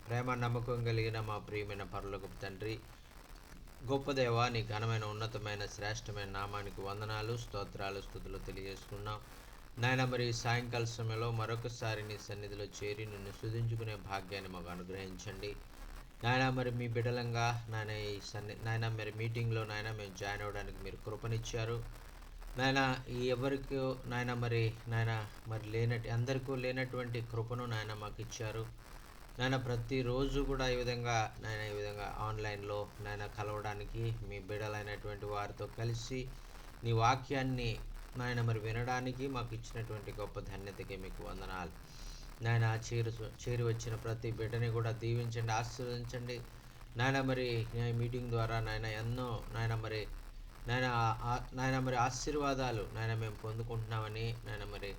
ప్రేమ నమ్మకం కలిగిన మా ప్రియమైన పరలోకపు తండ్రి, గొప్ప దేవ, నీ ఘనమైన ఉన్నతమైన శ్రేష్టమైన నామానికి వందనాలు, స్తోత్రాలు, స్తుతులు తెలియజేసుకున్నాం. నాయన, మరి సాయంకాల సమయంలో మరొకసారి నీ సన్నిధిలో చేరి నిన్ను స్తుతించుకునే భాగ్యాన్ని మాకు అనుగ్రహించండి. నాయన, మరి మీ బిడ్డలంగా నాయన మరి మీటింగ్లో నాయన మేము జాయిన్ అవ్వడానికి మీరు కృపనిచ్చారు. నాయన, ఈ ఎవరికి నాయన మరి అందరికీ లేనటువంటి కృపను నాయన మాకు ఇచ్చారు. నాయన, ప్రతిరోజు కూడా ఈ విధంగా ఆన్లైన్లో నాయన కలవడానికి మీ బిడ్డలైనటువంటి వారితో కలిసి నీ వాక్యాన్ని నాయన మరి వినడానికి మాకు ఇచ్చినటువంటి గొప్ప ధన్యతకి మీకు వందనాలు. నాయన, చేరి వచ్చిన ప్రతి బిడ్డని కూడా దీవించండి, ఆశీర్వదించండి. నాయన, మరి మీటింగ్ ద్వారా నాయన ఎన్నో నాయన మరి ఆశీర్వాదాలు నాయన మేము పొందుకుంటున్నామని నాయన మరి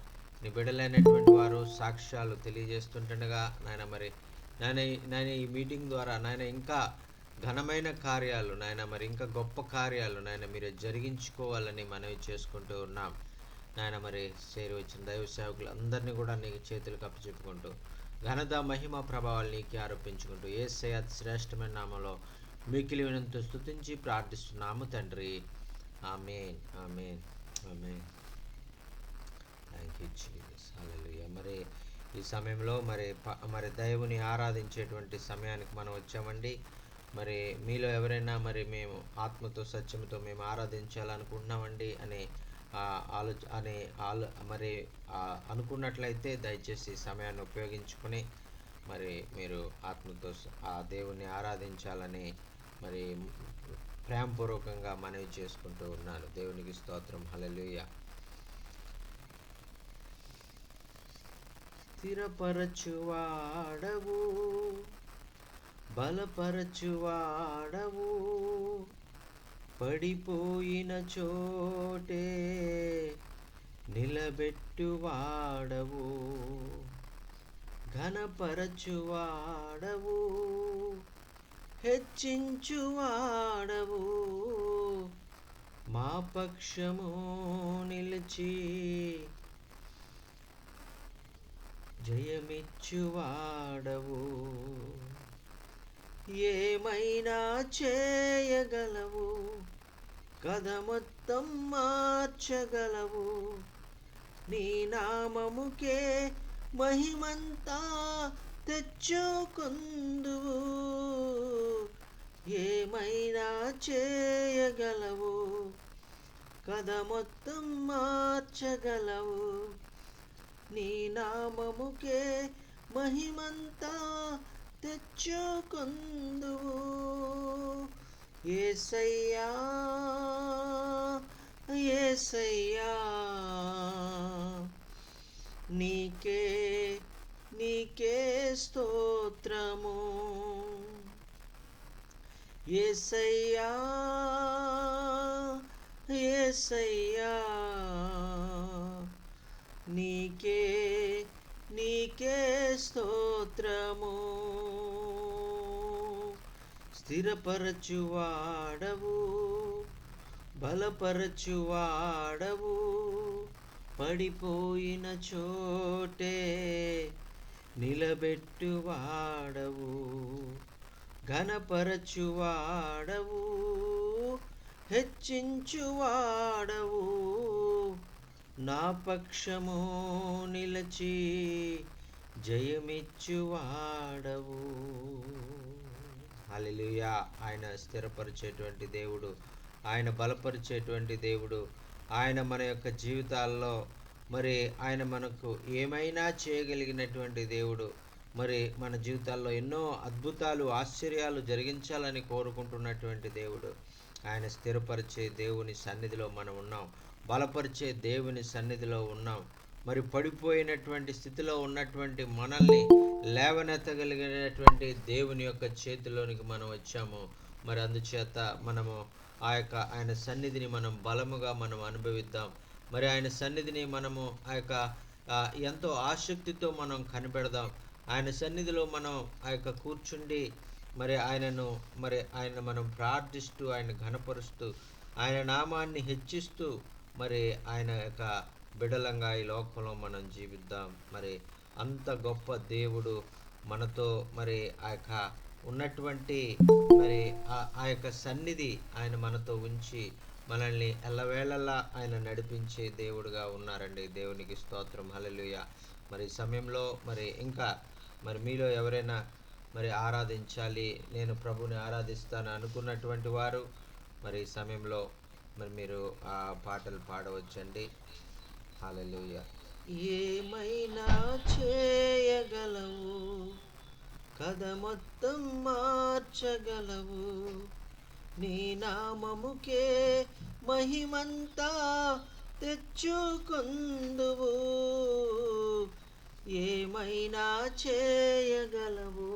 నీ బిడ్డలైనటువంటి వారు సాక్ష్యాలు తెలియజేస్తుండగా నాయన ఈ మీటింగ్ ద్వారా నాయన ఇంకా ఘనమైన కార్యాలు నాయన మరి ఇంకా గొప్ప కార్యాలు నాయన మీరు జరిగించుకోవాలని మనవి చేసుకుంటూ ఉన్నాం. నాయన, మరి చేరి వచ్చిన దైవ సేవకులు అందరినీ కూడా నీకు చేతులకు అప్పచెప్పుకుంటూ ఘనత మహిమ ప్రభావాలు నీకే ఆరోపించుకుంటూ యేసయ్య శ్రేష్టమైన నామంలో మిక్కిలి వినంత స్తుతించి ప్రార్థిస్తున్నాము తండ్రి. ఆమేన్, ఆమేన్, ఆమేన్. Thank you Jesus. హల్లెలూయా. మరి ఈ సమయంలో మరి దైవుని ఆరాధించేటువంటి సమయానికి మనం వచ్చామండి. మరి మీలో ఎవరైనా మరి మేము ఆత్మతో సత్యంతో మేము ఆరాధించాలనుకుంటున్నామండి అనుకున్నట్లయితే దయచేసి సమయాన్ని ఉపయోగించుకొని మరి మీరు ఆత్మతో ఆ దేవుణ్ణి ఆరాధించాలని మరి ప్రేమపూర్వకంగా మనవి చేసుకుంటూ ఉన్నాను. దేవునికి స్తోత్రం. హల్లెలూయా. స్థిరపరచువాడవు, బలపరచువాడవు, పడిపోయిన చోటే నిలబెట్టువాడవు, ఘనపరచువాడవు, హెచ్చించువాడవు, మా పక్షము నిలిచి జయమిచ్చువాడవు, ఏమైనా చేయగలవు, కథ మొత్తం మార్చగలవు, నీ నామముకే మహిమంతా తెచ్చుకొందువు, ఏమైనా చేయగలవు, కథ మొత్తం మార్చగలవు, నీ నామముకే మహిమంతా తెచ్చుకొందువు. యేసయ్యా, యేసయ్యా, నీకే స్తోత్రము. యేసయ్యా, యేసయ్యా, నీకే స్తోత్రము. స్థిరపరచువాడవు, బలపరచువాడవు, పడిపోయిన చోటే నిలబెట్టువాడవు, ఘనపరచువాడవు, హెచ్చించువాడవు, నా పక్షము నిలచి జయమిచ్చువాడవు. హల్లెలూయా. ఆయన స్థిరపరిచేటువంటి దేవుడు, ఆయన బలపరిచేటువంటి దేవుడు, ఆయన మన యొక్క జీవితాల్లో మరి ఆయన మనకు ఏమైనా చేయగలిగినటువంటి దేవుడు. మరి మన జీవితాల్లో ఎన్నో అద్భుతాలు, ఆశ్చర్యాలు జరిగించాలని కోరుకుంటున్నటువంటి దేవుడు. ఆయన స్థిరపరిచే దేవుని సన్నిధిలో మనం ఉన్నాం, బలపరిచే దేవుని సన్నిధిలో ఉన్నాం. మరి పడిపోయినటువంటి స్థితిలో ఉన్నటువంటి మనల్ని లేవనెత్తగలిగినటువంటి దేవుని యొక్క చేతిలోనికి మనం వచ్చాము. మరి అందుచేత మనము ఆయన సన్నిధిని మనం బలముగా మనం అనుభవిద్దాం. మరి ఆయన సన్నిధిని మనము ఎంతో ఆసక్తితో మనం కనిపెడదాం. ఆయన సన్నిధిలో మనం కూర్చుండి ఆయన మనం ప్రార్థిస్తూ, ఆయన ఘనపరుస్తూ, ఆయన నామాన్ని హెచ్చిస్తూ మరి ఆయన యొక్క బిడలంగా ఈ లోకంలో మనం జీవిద్దాం. మరి అంత గొప్ప దేవుడు మనతో మరి ఆ యొక్క ఉన్నటువంటి మరి ఆ యొక్క సన్నిధి ఆయన మనతో ఉంచి మనల్ని ఎల్లవేళలా ఆయన నడిపించే దేవుడుగా ఉన్నారండి. దేవునికి స్తోత్రం, హల్లెలూయా. మరి ఈ సమయంలో మరి ఇంకా మరి మీలో ఎవరైనా మరి ఆరాధించాలి, నేను ప్రభుని ఆరాధిస్తాను అనుకున్నటువంటి వారు మరి ఈ సమయంలో మరి మీరు ఆ పాటలు పాడవచ్చండి. హల్లెలూయా. ఏమైనా చేయగలవు, కథ మొత్తం మార్చగలవు, నీ నామముకే మహిమంతా తెచ్చుకొందువు, ఏమైనా చేయగలవు.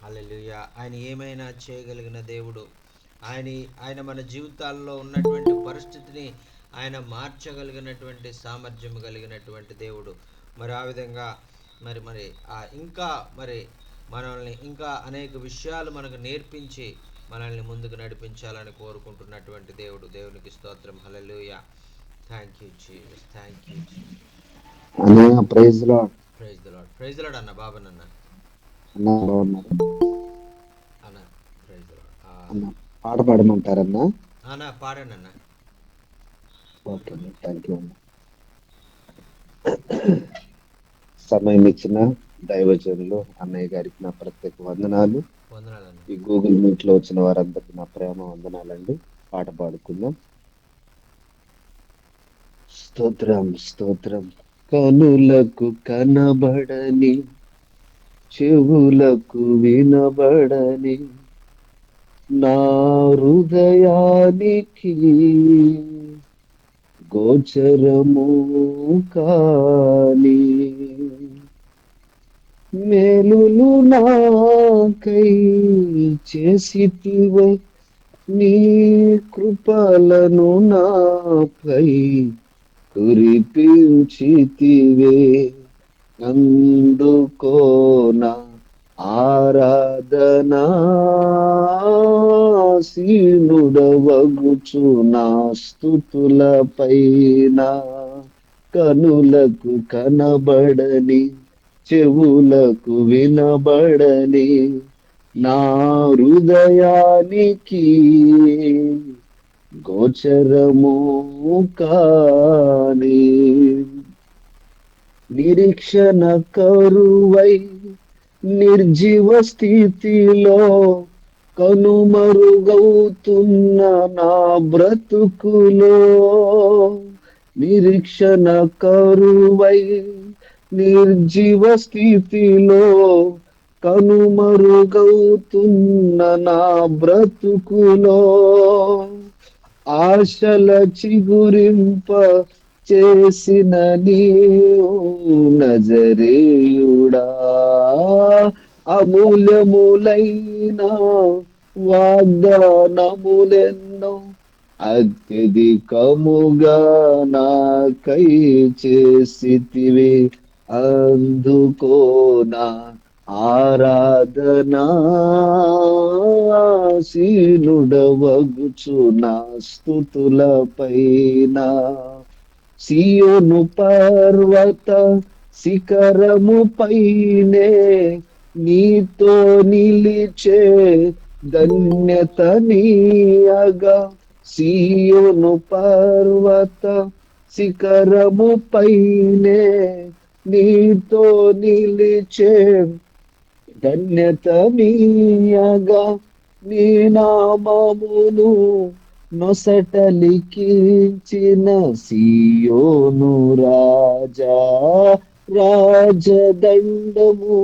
హల్లెలూయా. ఆయన ఏమైనా చేయగలిగిన దేవుడు. ఆయన మన జీవితాల్లో ఉన్నటువంటి పరిస్థితిని ఆయన మార్చగలిగినటువంటి సామర్థ్యం కలిగినటువంటి దేవుడు. మరి ఆ విధంగా మరి మరి ఇంకా మరి మనల్ని ఇంకా అనేక విషయాలు మనకు నేర్పించి మనల్ని ముందుకు నడిపించాలని కోరుకుంటున్నటువంటి దేవుడు. దేవునికి స్తోత్రం, హల్లెలూయా. Thank you Jesus, thank you Jesus. Praise Lord. Praise the Lord, praise the Lord అన్న. బాబనన్న అన్న, ప్రైజ్ ది లార్డ్. పాట పాడమంటారన్నా? అన్న పాడండి అన్న. ఓకే, థ్యాంక్ యూ అన్న. సమయం ఇచ్చిన దైవజనులు అన్నయ్య గారికి నా ప్రత్యేక వందనాలు. ఈ గూగుల్ మీట్ లో వచ్చిన వారందరికీ నా ప్రేమ వందనాలండి. పాట పాడుకుందాం. స్తోత్రం స్తోత్రం. కనులకు కనబడని, చెవులకు వినబడని, నా హృదయానికి గోచరము కాని మేలులు నాకై చేసితివే, నీ కృపలను నాపై కురిపించితివే, అందుకోనా ఆరాధనా, సీనుడవగుచు నా స్తుతుల పైన. కనులకు కనబడని, చెవులకు వినబడని, నా హృదయానికి గోచరము కాని నిరీక్షణ కరువై నిర్జీవ స్థితిలో కనుమరుగవుతున్న నా బ్రతుకులో, నిరీక్షణ కరువై నిర్జీవ స్థితిలో కనుమరుగవుతున్న నా బ్రతుకులో, ఆశల చిగురింప చేసిన నీవు నజరేయుడా, అమూల్యములైన వాగ్దానములెన్నో అత్యధికముగా నాకై చేసితివి, అందుకోనా ఆరాధనా, సీనుడవగుచు నా స్తుతుల పైన. సియోను పర్వత శిఖరము పైనే నీతో నిలిచే ధన్యత నీయగా, సియోను పర్వత శిఖరము పైనే నీతో నిలిచే ధన్యత నీయగా, నీ నామమును నొసట లిఖించిన సియోను రాజా, రాజదండము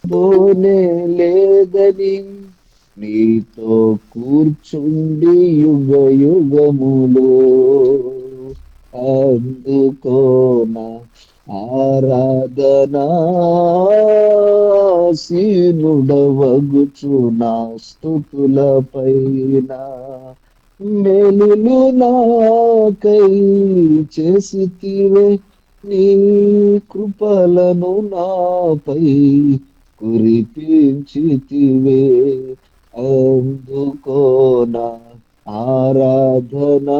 పోనే లేదని నీతో కూర్చుండి యుగ యుగములో, అందుకోనా ఆరాధనా, సీనుడవగుచు నా స్తుతుల పైన. మేలులు నాకై చేసితివే, నీ కృపలను నాపై కురిపించితివే, అందుకోనా ఆరాధనా,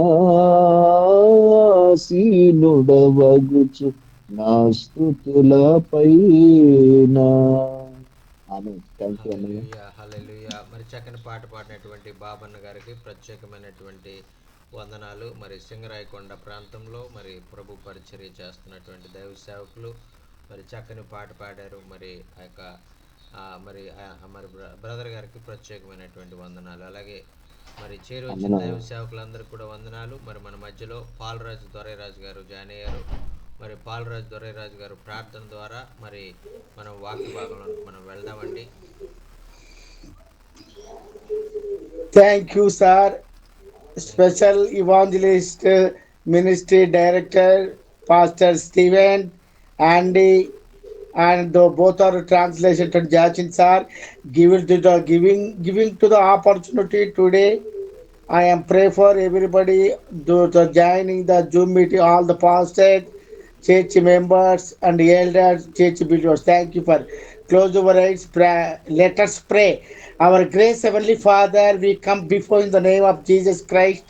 సీనుడవగుచు నా స్తుతుల పైన. ఆమె. థ్యాంక్ యూ అన్నయ్య. హల్లెలూయా హల్లెలూయా. మరి చక్కని పాట పాడినటువంటి బాబన్న గారికి ప్రత్యేకమైనటువంటి వందనాలు. మరి సింగరాయకొండ ప్రాంతంలో మరి ప్రభు పరిచర్య చేస్తున్నటువంటి దైవ సేవకులు మరి చక్కని పాట పాడారు. మరి ఆ యొక్క మరి బ్రదర్ గారికి ప్రత్యేకమైనటువంటి వందనాలు. అలాగే మరి చేరి వచ్చిన వందనాలు. దైవ సేవకులందరికీ కూడా వందనాలు. మరి మన మధ్యలో పాలరాజు దొరైరాజు గారు జాయిన్ అయ్యారు. మరి పాలరాజు దొరైరాజు గారు ప్రార్థన ద్వారా మరి మనం వాక్య భాగంలో మనం వెళ్దామండి. Thank you, sir. Special Evangelist Ministry Director, Pastor Stephen, Andy, and both are translation to Jachin, sir. Giving to the opportunity today. I am pray for everybody to joining the Zoom meeting, all the pastors, church members, and elders, church builders. Thank you for close our eyes. Pray. Let us pray. Our grace, Heavenly Father, we come before in the name of Jesus Christ,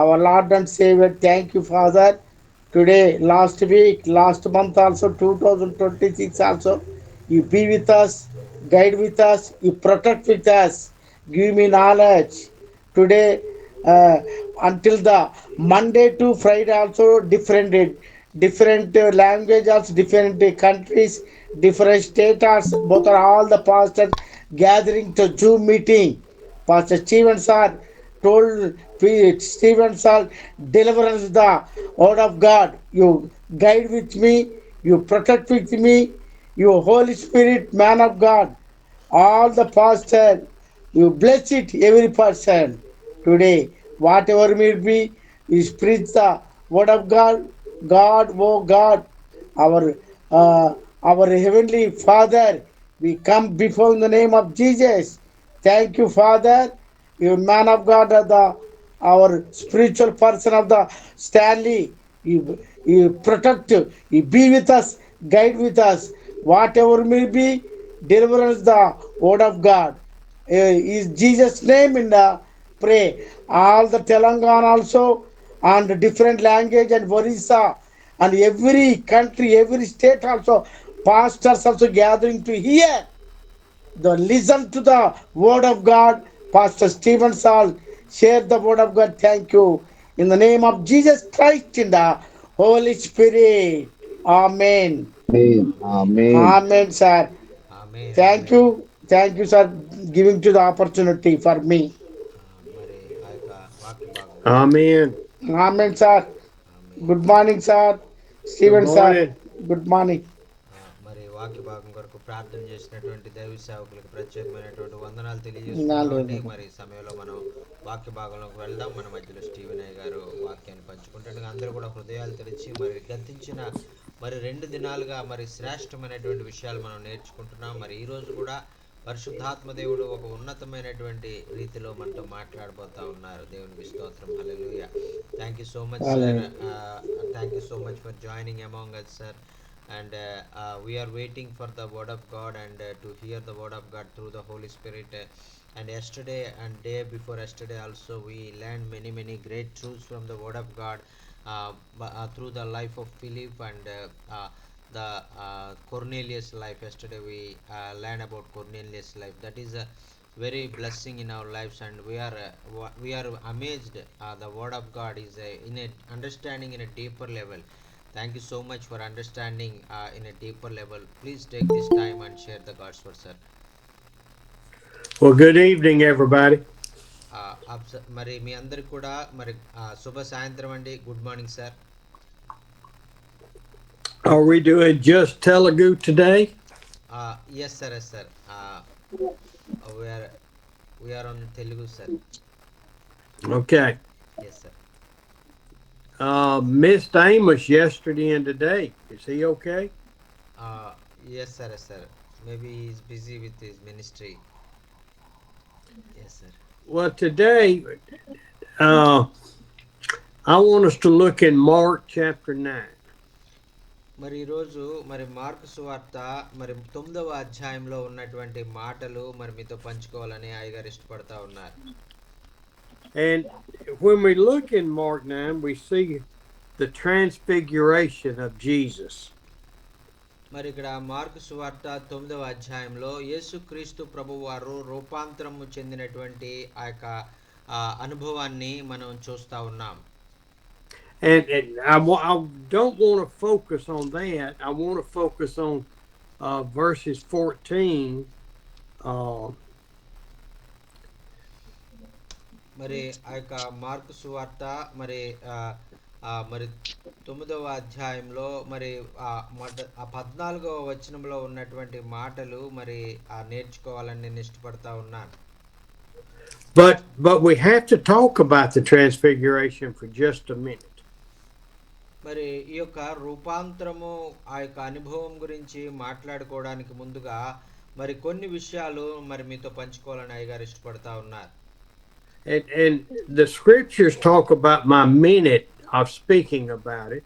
our Lord and Savior. Thank you, Father. Today, last week, last month also, 2026 also, you be with us, guide with us, you protect with us, give me knowledge. Today, uh, until the Monday to Friday also different language also, different countries, different states, both are all the pastors gathering to Zoom meeting. Pastor Stephen sir told Stephen sir, deliverance the word of God. You guide with me, you protect with me, you Holy Spirit, man of God, all the pastor, you bless it every person. Today, whatever may be, you preach the word of God. God, oh God, our uh, our heavenly Father, we come before in the name of Jesus. Thank you, Father. You man of God, our spiritual person of the Stanley. You protect, you be with us, guide with us. Whatever may be, deliver us the word of God. Is Jesus' name in the pray. All the Telangana also and different language and Orissa and every country, every state also, pastors also gathering to hear the listen to the word of God. Pastor Stephen Saul share the word of God. Thank you in the name of Jesus Christ in the Holy Spirit. Amen. Amen. Amen, sir. Amen Thank amen. you. Thank you, sir, giving to the opportunity for me. మరి ఆ యొక్క వాక్య భాగం Amen. Amen, sir. ఆమేన్. Good morning, sir. Good Stephen, sir. morning. Good morning. మరి వాక్య భాగం కొరకు ప్రార్థన చేసినటువంటి దైవ సేవకులకు ప్రత్యేకమైనటువంటి వందనాలు తెలియజేసుకున్నామండి. మరి ఈ సమయంలో మనం వాక్య భాగంలోకి వెళ్దాం. మన మధ్యలో స్టీవెన్ అయ్య గారు వాక్యాన్ని పంచుకుంటుండగా అందరూ కూడా హృదయాలు తెరిచి మరి గతించిన మరి 2 దినాలుగా మరి శ్రేష్టమైనటువంటి విషయాలు మనం నేర్చుకుంటున్నాం. మరి ఈరోజు కూడా పరిశుద్ధాత్మ దేవుడు ఒక ఉన్నతమైనటువంటి రీతిలో మనతో మాట్లాడబోతా ఉన్నారు. దేవునికి స్తోత్రం. హల్లెలూయా. Thank you so much sir. Thank you so much for joining among us, sir. And we are waiting for the word of God and to hear the word of God through the Holy Spirit. And yesterday and day before yesterday also we learned many great truths from the word of God through the life of Philip and the Cornelius life. Yesterday we learned about Cornelius life. That is a very blessing in our lives, and we are amazed. The word of God is in a understanding in a deeper level. Thank you so much for understanding in a deeper level. Please take this time and share the God's word, sir. Well, good evening, everybody. మరి మీ అందరికి కూడా మరి శుభ సాయంత్రం అండి. Good morning sir. Are we doing just Telugu today? Yes sir, yes sir. We are on Telugu, sir. Okay. Yes sir. Missed Amos yesterday and today. Is he okay? Yes sir, yes sir. Maybe he's busy with his ministry. Yes sir. Well, today I want us to look in Mark chapter 9. మరి ఈరోజు మరి mark సువార్త మరి 9వ అధ్యాయంలో ఉన్నటువంటి మాటలు మరి మీతో పంచుకోవాలని అయ్యగారు ఇష్టపడతా ఉన్నారు. And when we look in Mark 9, we see the transfiguration of Jesus. మరి ఇక్కడ మార్కు సువార్త 9వ అధ్యాయంలో యేసుక్రీస్తు ప్రభువారు రూపాంతరము చెందినటువంటి ఆ యొక్క అనుభవాన్ని మనం చూస్తా ఉన్నాం. And I don't want to focus on that. I want to focus on verses 14. మరి ఆ యొక్క మార్కు సువార్త మరి 9వ అధ్యాయంలో మరి 14వ వచనంలో ఉన్నటువంటి మాటలు మరి నేర్చుకోవాలని నేను ఇష్టపడతా ఉన్నాను. But we have to talk about the transfiguration for just a minute. మరి ఈ యొక్క రూపాంతరము ఆ యొక్క అనుభవం గురించి మాట్లాడుకోవడానికి ముందుగా మరి కొన్ని విషయాలు మరి మీతో పంచుకోవాలని అయ్యగారు ఇష్టపడతా ఉన్నారు. And the scriptures talk about my minute of speaking about it.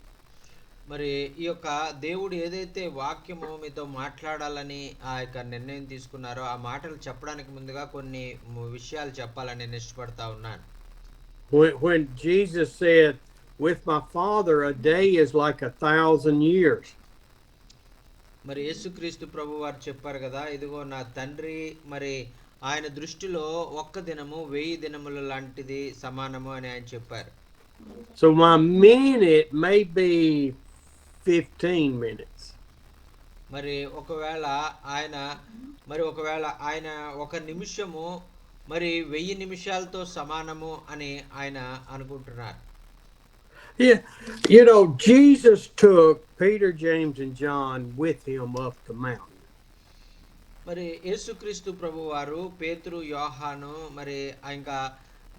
మరి ఈ యొక్క దేవుడు ఏదైతే వాక్యము మీతో మాట్లాడాలని ఆ యొక్క నిర్ణయం తీసుకున్నారో ఆ మాటలు చెప్పడానికి ముందుగా కొన్ని విషయాలు చెప్పాలని నేను ఇష్టపడతా ఉన్నాను. When Jesus said, with my Father a day is like 1,000 years. మరి యేసుక్రీస్తు ప్రభు వారు చెప్పారు కదా, ఇదిగో నా తండ్రి మరి ఆయన దృష్టిలో ఒక్క దినము 1000 దినముల లాంటిది సమానము అని ఆయన చెప్పారు. So my minute may be 15 minutes. మరి ఒకవేళ ఆయన ఒక నిమిషము మరి 1000 నిమిషాలతో సమానము అని ఆయన అనుకుంటున్నారు. Yeah, you know, Jesus took Peter, James, and John with him up the mountain. మరి యేసుక్రీస్తు ప్రభు వారు పేతురు, యోహాను మరి ఇంకా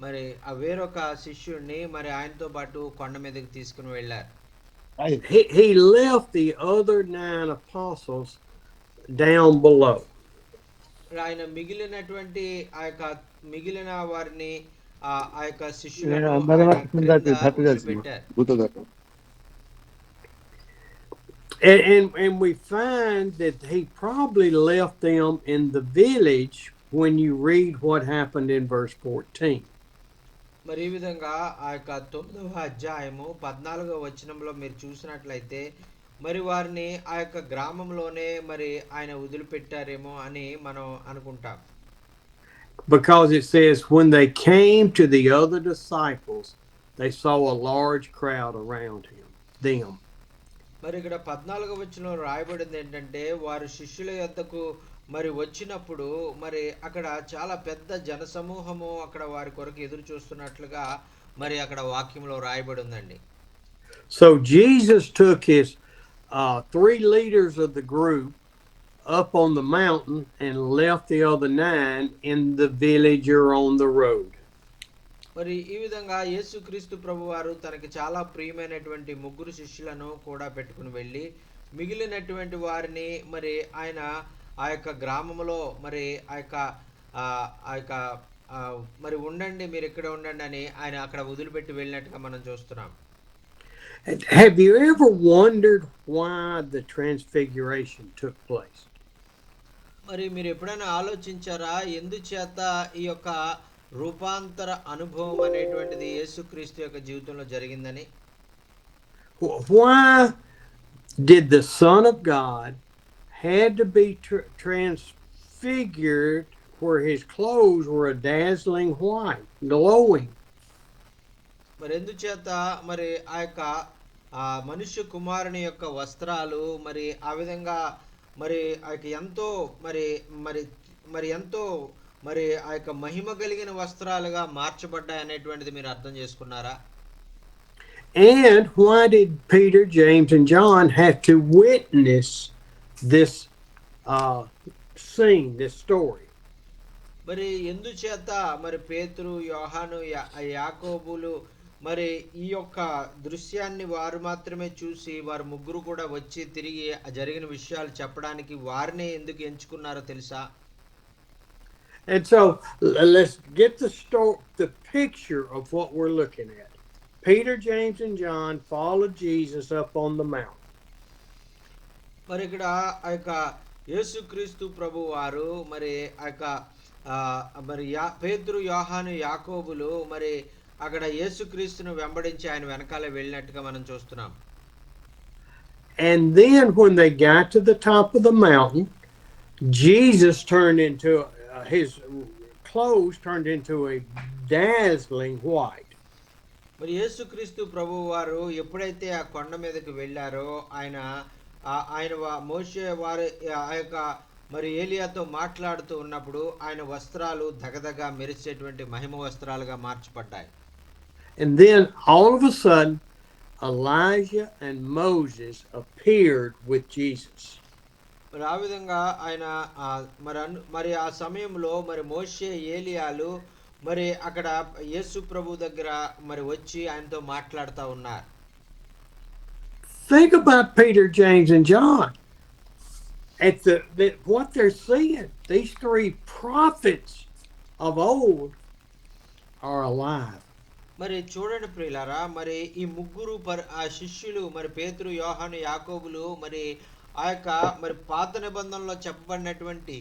మరి ఆ వేరొక శిష్యుడిని మరి ఆయనతో పాటు కొండ మీదకి తీసుకుని వెళ్ళారు. He left the other 9 apostles down below. ఆయన మిగిలిన వారిని ఆ యొక్క శిష్యులను పెట్టారు. And we find that he probably left them in the village when you read what happened in verse 14. మరి ఈ విధంగా ఆ యొక్క 9వ అధ్యాయము 14వ వచనంలో మీరు చూసినట్లయితే మరి వారిని ఆ యొక్క గ్రామంలోనే మరి ఆయన వదిలిపెట్టారేమో అని మనం అనుకుంటాం. Because it says when they came to the other disciples, they saw a large crowd around them. మరి ఇక్కడ 14వ వచనంలో రాయబడింది ఏంటంటే వారు శిష్యుల యొద్దకు మరి వచ్చినప్పుడు మరి అక్కడ చాలా పెద్ద జనసమూహము అక్కడ వారి కొరకు ఎదురు చూస్తున్నట్లుగా మరి అక్కడ వాక్యంలో రాయబడి ఉందండి. So Jesus took his 3 leaders of the group up on the mountain and left the other 9 in the village or on the road. మరి ఈ విధంగా యేసుక్రీస్తు ప్రభువారు తనకి చాలా ప్రియమైనటువంటి 3 శిష్యులను కూడా పెట్టుకుని వెళ్ళి మిగిలినటువంటి వారిని మరి ఆయన ఆ యొక్క గ్రామంలో మరి ఆ యొక్క మరి ఉండండి, మీరు ఇక్కడ ఉండండి అని ఆయన అక్కడ వదిలిపెట్టి వెళ్ళినట్టుగా మనం చూస్తున్నాం. Have you ever wondered why the transfiguration took place? మరి మీరు ఎప్పుడైనా ఆలోచించారా ఎందుచేత ఈ యొక్క రూపాంతర అనుభవం అనేటువంటిది యేసుక్రీస్తు యొక్క జీవితంలో జరిగిందని? Why did the Son of God had to be transfigured where his clothes were a dazzling white, glowing? మరి ఎందుచేత మరి ఆ యొక్క మనుష్య కుమారుని యొక్క వస్త్రాలు మరి ఆ విధంగా మరి ఆ యొక్క ఎంతో ఎంతో మరి ఆ యొక్క మహిమ కలిగిన వస్త్రాలుగా మార్చబడ్డాయి అనేటువంటిది మీరు అర్థం చేసుకున్నారా? And why did Peter, James, and John have to witness this scene, this story? మరి ఎందుచేత మరి పేతురు, యోహాను, యాకోబులు మరి ఈ యొక్క దృశ్యాన్ని వారు మాత్రమే చూసి వారు 3 కూడా వచ్చి తిరిగి జరిగిన విషయాలు చెప్పడానికి వారినే ఎందుకు ఎంచుకున్నారో తెలుసా? And so let's get the picture of what we're looking at. Peter, James, and John followed Jesus up on the mountain. మరి ఇక్కడ ఆ యొక్క యేసుక్రీస్తు ప్రభు వారు మరి ఆ యొక్క మరి పేతురు, యోహాను, యాకోబులు మరి అక్కడ యేసుక్రీస్తును వెంబడించి ఆయన వెనకాల వెళ్ళినట్టుగా మనం చూస్తున్నాం. And then when they got to the top of the mountain, Jesus turned into his clothes turned into a dazzling white. మరి యేసుక్రీస్తు ప్రభువు వారు ఎప్పుడైతే ఆ కొండ మీదకి వెళ్ళారో మోషే వారు ఆ యొక్క మరి ఏలియాతో మాట్లాడుతూ ఉన్నప్పుడు ఆయన వస్త్రాలు దగదగా మెరిసేటువంటి మహిమ వస్త్రాలుగా మార్చబడ్డాయి. And then all of a sudden Elijah and Moses appeared with Jesus. మరి ఆ విధంగా ఆయన మరి ఆ సమయంలో మరి మోషే ఏలియాలు మరి అక్కడ యేసు ప్రభు దగ్గర మరి వచ్చి ఆయనతో మాట్లాడుతూ ఉన్నారు. Think about Peter, James, and John. What they're seeing, these three prophets of old are alive. మరి చూడండి ప్రియులారా, మరి ఈ ముగ్గురు ఆ శిష్యులు మరి పేతురు, యోహాను, యాకోబులు మరి ఆ యొక్క మరి పాత నిబంధనలో చెప్పబడినటువంటి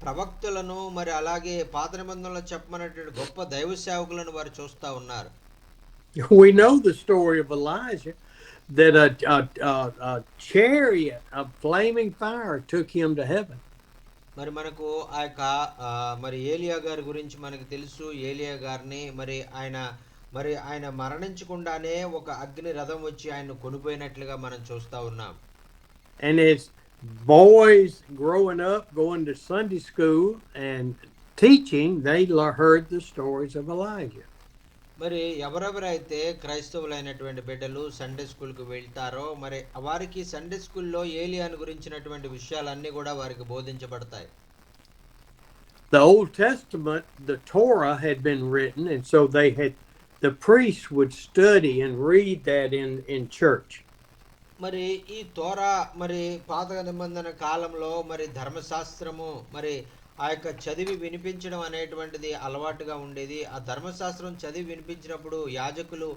ప్రవక్తలను మరి అలాగే పాత నిబంధనలో చెప్పబడినటువంటి గొప్ప దైవ సేవకులను వారు చూస్తూ ఉన్నారు. We know the story of Elijah, that a chariot of flaming fire took him to heaven. మరి మనకు ఆ యొక్క మరి ఏలియా గారి గురించి మనకు తెలుసు. ఏలియా గారిని మరి ఆయన మరణించకుండానే ఒక అగ్ని రథం వచ్చి ఆయన కొనిపోయినట్లుగా మనం చూస్తూ ఉన్నాం. And as boys growing up, going to Sunday school and teaching, they heard the stories of Elijah. మరి ఎవరెవరైతే క్రైస్తవులైనటువంటి బిడ్డలు సండే స్కూల్కి వెళ్తారో మరి వారికి సండే స్కూల్లో ఏలియాను గురించినటువంటి విషయాలన్నీ కూడా వారికి బోధించబడతాయి. The Old Testament, the Torah had been written, and so the priests would study and read that in church. మరి ఈ తోరా మరి పాత నిబంధన కాలంలో మరి ధర్మశాస్త్రము మరి ఆ యొక్క చదివి వినిపించడం అనేటువంటిది అలవాటుగా ఉండేది. ఆ ధర్మశాస్త్రం చదివి వినిపించినప్పుడు యాజకులు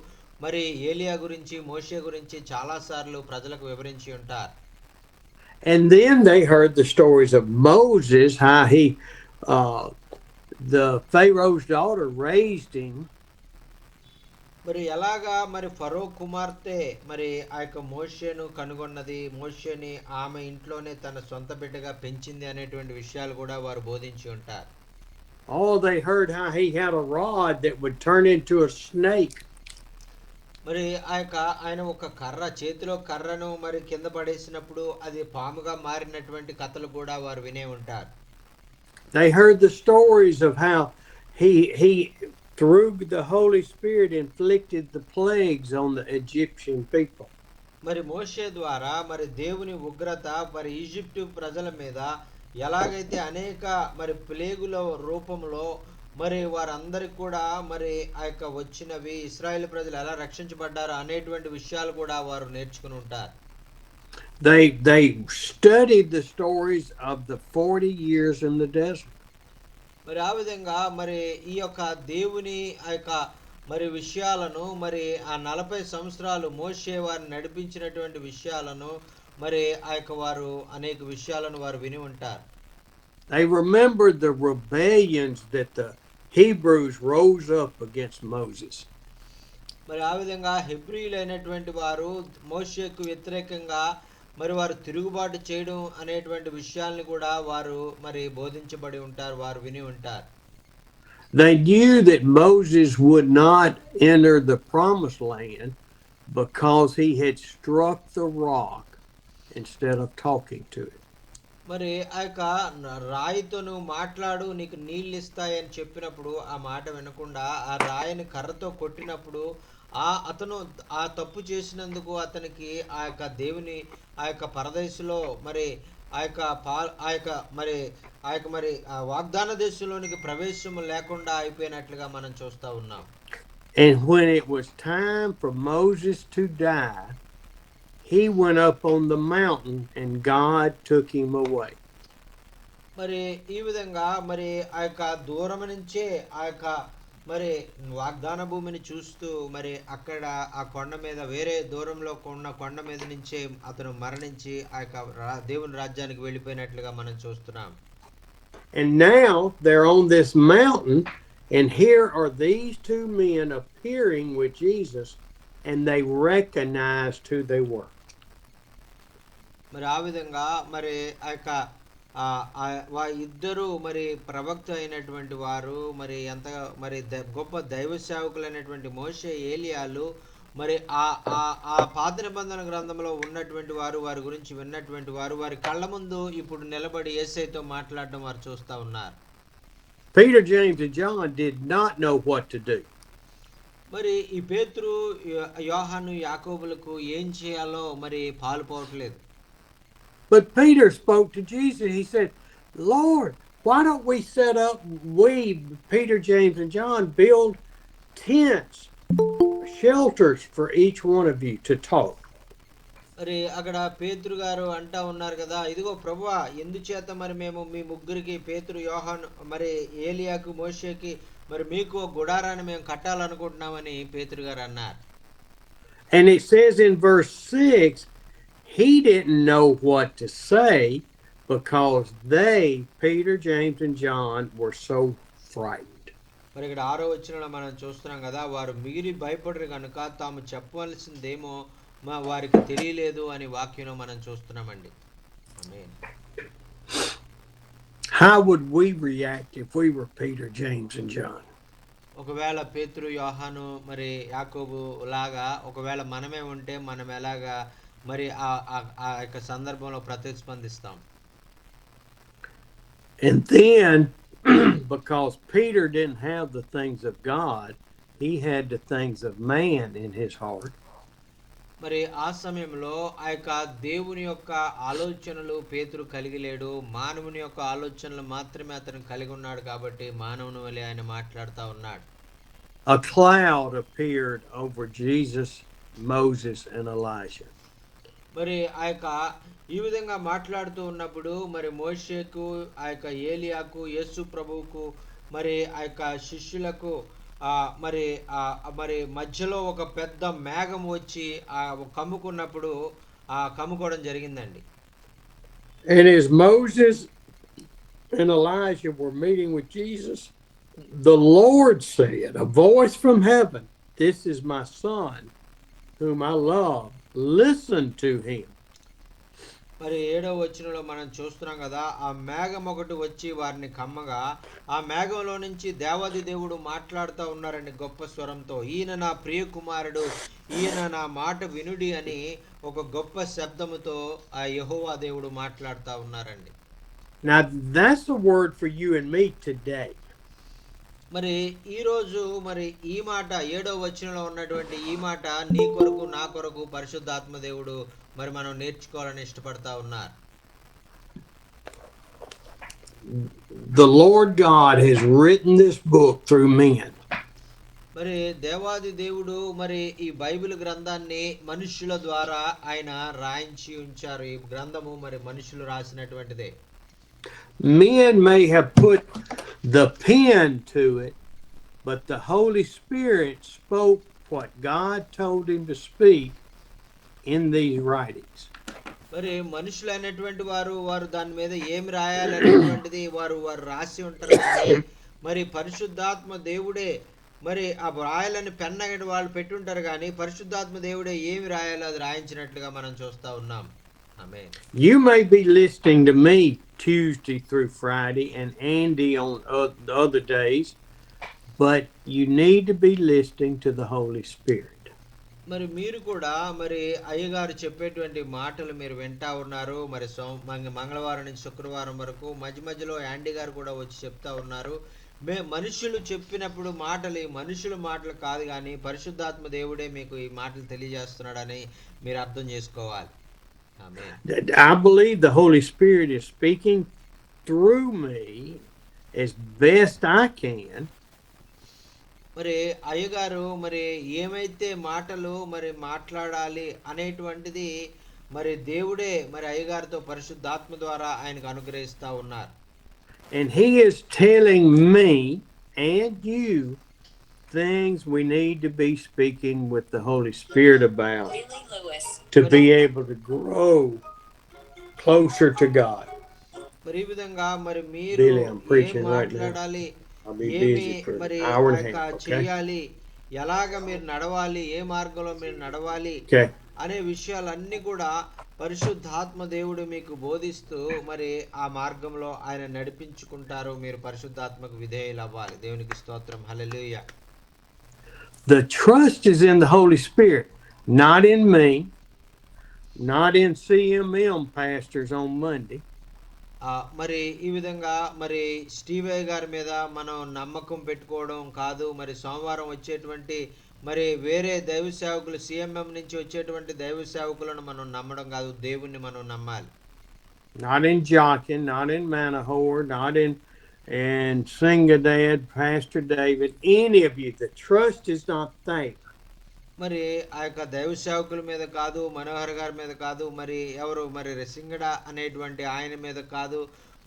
మరి ఏలియా గురించి, మోషే గురించి చాలాసార్లు ప్రజలకు వివరించి ఉంటారు. And then they heard the stories of Moses, how the Pharaoh's daughter raised him. మరి ఎలాగా మరి ఫరో కుమార్తె మరి ఆ యొక్క మోషేను కనుగొన్నది, మోషేని ఆమె ఇంట్లోనే తన సొంత బిడ్డగా పెంచింది అనేటువంటి విషయాలు కూడా వారు బోధించి ఉంటారు. They heard how he had a rod that would turn into a snake. మరి ఆయన ఒక చేతిలో కర్రను మరి కింద పడేసినప్పుడు అది పాముగా మారినటువంటి కథలు కూడా వారు వినే ఉంటారు. They heard the stories of how he through the Holy Spirit inflicted the plagues on the Egyptian people. మరి మోషే ద్వారా మరి దేవుని ఉగ్రత మరి ఈజిప్టు ప్రజల మీద ఎలాగైతే అనేక మరి ప్లేగుల రూపంలో మరి వారందరికి కూడా మరి ఆ యొక్క వచ్చినవి ఇశ్రాయేలు ప్రజలు ఎలా రక్షించబడ్డారు అనేటువంటి విషయాలు కూడా వారు నేర్చుకుని ఉంటారు. They studied the stories of the 40 years in the desert. మరి ఆ విధంగా మరి ఈ యొక్క దేవుని ఆ యొక్క మరి విషయాలను మరి ఆ 40 సంవత్సరాలు మోషే వారిని నడిపించినటువంటి విషయాలను మరి ఆ యొక్క వారు అనేక విషయాలను వారు విని ఉంటారు. They remembered the rebellions that the Hebrews rose up against Moses. మరి ఆ విధంగా హెబ్రీయులైనటువంటి వారు మోషేకు వ్యతిరేకంగా మరి వారు తిరుగుబాటు చేయడం అనేటువంటి విషయాల్ని కూడా వారు మరి బోధించబడి ఉంటారు, వారు విని ఉంటారు. They knew that Moses would not enter the promised land because he had struck the rock instead of talking to it. మరి ఆ యొక్క రాయితో నువ్వు మాట్లాడు నీకు నీళ్ళు ఇస్తాయని చెప్పినప్పుడు ఆ మాట వినకుండా ఆ రాయిని కర్రతో కొట్టినప్పుడు అతను ఆ తప్పు చేసినందుకు అతనికి ఆ యొక్క దేవుని ఆ యొక్క పరదేశంలో మరి ఆ యొక్క వాగ్దాన దేశంలోనికి ప్రవేశం లేకుండా అయిపోయినట్లుగా మనం చూస్తూ ఉన్నాం. And when it was time for Moses to die, he went up on the mountain and God took him away. మరి ఈ విధంగా మరి ఆ యొక్క దూరం నుంచే ఆ యొక్క మరి వాగ్దాన భూమిని చూస్తూ మరి అక్కడ ఆ కొండ మీద వేరే దూరంలో ఉన్న కొండ మీద నుంచే అతను మరణించి ఆ యొక్క దేవుని రాజ్యానికి వెళ్ళిపోయినట్లుగా మనం చూస్తున్నాం. And now they're on this mountain, and here are these two men appearing with Jesus, and they recognized who they were. మరి ఆ విధంగా మరి ఆ యొక్క ఇద్దరు మరి ప్రవక్త అయినటువంటి వారు మరి ఎంత మరి గొప్ప దైవ సేవకులైనటువంటి మోషే ఏలియాలు మరి ఆ ఆ ఆ పాత నిబంధన గ్రంథంలో ఉన్నటువంటి వారు వారి గురించి విన్నటువంటి వారు వారి కళ్ళ ముందు ఇప్పుడు నిలబడి యేసయ్యతో మాట్లాడడం వారు చూస్తా ఉన్నారు. Peter, James, and John did not know what to do. మరి ఈ పేతురు యోహాను యాకోబులకు ఏం చేయాలో మరి పాలుపోవట్లేదు. But Peter spoke to Jesus. He said, Lord, why don't we set up, Peter, James, and John, build tents, shelters for each one of you to talk. మరి అక్కడ పేతురు గారు అంటా ఉన్నారు కదా, ఇదిగో ప్రభువా, ఎందుచేత మరి మేము మీ ముగ్గురికి పేతురు యోహాను మరి ఏలియాకు మోషేకి మరి మీకు గుడారాన్ని మేము కట్టాలనుకుంటున్నామని పేతురు గారు అన్నారు. And it says in verse 6, he didn't know what to say because they, Peter, James, and John, were so frightened. మరి ఇక్కడ 6వ వచనంలో మనం చూస్తున్నాం కదా, వారు మిగిలి భయపడరు కనుక తాము చెప్పవలసిందేమో వారికి తెలియలేదు అని వాక్యం మనం చూస్తున్నామండి. ఆమేన్. How would we react if we were Peter, James, and John? ఒకవేళ పేతురు యోహాను మరి యాకోబు లాగా ఒకవేళ మనమే ఉంటే మనం ఎలాగా మరి ఆ యొక్క సందర్భంలో ప్రతిస్పందిస్తాం? And then because Peter didn't have the things of God, he had the things of man in his heart. మరి ఆ సమయంలో ఆ యొక్క దేవుని యొక్క ఆలోచనలు పేతురు కలిగి లేడు, మానవుని యొక్క ఆలోచనలు మాత్రమే అతను కలిగి ఉన్నాడు కాబట్టి మానవుని వలె ఆయన మాట్లాడుతూ ఉన్నాడు. A cloud appeared over Jesus, Moses, and Elijah. మరి ఆ యొక్క ఈ విధంగా మాట్లాడుతూ ఉన్నప్పుడు మరి మోషేకు ఆ యొక్క ఏలియాకు యేసు ప్రభువుకు మరి ఆ యొక్క శిష్యులకు మరి మరి మధ్యలో ఒక పెద్ద మేఘం వచ్చి కమ్ముకున్నప్పుడు కమ్ముకోవడం జరిగిందండి. And as Moses and Elijah were meeting with Jesus, the Lord said, a voice from heaven, "This is my son, whom I love. Listen to him." మరి 7వ వచనంలో మనం చూస్తున్నాం కదా, ఆ మేఘం ఒకటి వచ్చి వారిని కమ్మగా ఆ మేఘంలో నుంచి దేవాది దేవుడు మాట్లాడుతూ ఉన్నారండి గొప్ప స్వరంతో, ఈయన నా ప్రియ కుమారుడు, ఈయన నా మాట వినుడి అని ఒక గొప్ప శబ్దముతో ఆ యెహోవా దేవుడు మాట్లాడుతూ ఉన్నారండి. Now that's a word for you and me today. మరి ఈరోజు మరి ఈ మాట 7వ వచనంలో ఉన్నటువంటి ఈ మాట నీ కొరకు నా కొరకు పరిశుద్ధాత్మ దేవుడు మరి మనం నేర్చుకోవాలని ఇష్టపడతా ఉన్నారు. The Lord God has written this book through men. మరి దేవాది దేవుడు మరి ఈ బైబిల్ గ్రంథాన్ని మనుషుల ద్వారా ఆయన రాయించి ఉంచారు. ఈ గ్రంథము మరి మనుషులు రాసినటువంటిదే. Men may have put the pen to it, but the Holy Spirit spoke what God told him to speak in these writings. మరి మనుషులైనటువంటి వారు దాని మీద ఏమి రాయాలనేటువంటిది వారు రాసి ఉంటారు. మరి పరిశుద్ధాత్మ దేవుడే మరి ఆ రాయాలని పెన్నగటి వాళ్ళు పెట్టుంటారు కానీ పరిశుద్ధాత్మ దేవుడే ఏమి రాయాలో అది రాయించినట్లుగా మనం చూస్తా ఉన్నాం. ఆమేన్. You may be listening to me Tuesday through Friday and Andy on the other days, but you need to be listening to the Holy Spirit. మరి మీరు కూడా మరి అయ్యగారు చెప్పేటువంటి మాటలు మీరు వింటా ఉన్నారు. మరి మంగళవారం నుంచి శుక్రవారం వరకు మధ్య మధ్యలో యాండీ గారు కూడా వచ్చి చెప్తా ఉన్నారు. మనుషులు చెప్పినప్పుడు మాటలు మనుషుల మాటలు కాదు కానీ పరిశుద్ధాత్మ దేవుడే మీకు ఈ మాటలు తెలియజేస్తున్నాడని మీరు అర్థం చేసుకోవాలి. I believe the Holy Spirit is speaking through me as best I can. మరి అయ్యగారు మరి ఏమైతే మాటలు మరి మాట్లాడాలి అనేటువంటిది మరి దేవుడే మరి అయ్యగారితో పరిశుద్ధాత్మ ద్వారా ఆయనకు అనుగ్రహిస్తా ఉన్నారు. And he is telling me and you things we need to be speaking with the Holy Spirit about to be able to grow closer to God. మరి ఈ విధంగా మరి మీరు ఏం మాట్లాడాలి, ఏమి మరి చేయాలి, ఎలాగ మీరు నడవాలి, ఏ మార్గంలో మీరు నడవాలి అనే విషయాలన్నీ కూడా పరిశుద్ధాత్మ దేవుడు మీకు బోధిస్తూ మరి ఆ మార్గంలో ఆయన నడిపించుకుంటారు. మీరు పరిశుద్ధాత్మకు విధేయులు అవ్వాలి. దేవునికి స్తోత్రం. హల్లెలూయా. The trust is in the Holy Spirit, not in me, not in CMM pastors on Monday. మరి ఈ విధంగా మరి స్టీవయ్య గారి మీద మనం నమ్మకం పెట్టుకోవడం కాదు. మరి సోమవారం వచ్చేటువంటి మరి వేరే దైవ సేవకులు సిఎంఎం నుంచి వచ్చేటువంటి దైవ సేవకులను మనం నమ్మడం కాదు. దేవుణ్ణి మనం నమ్మాలి. Not in Jockin, not in Manahoer, not in Singadad, Pastor David, any of you. The trust is not there. మరి ఆ యొక్క దైవ సేవకుల మీద కాదు, మనోహర్ గారి మీద కాదు, మరి ఎవరు మరి సింగడ అనేటువంటి ఆయన మీద కాదు,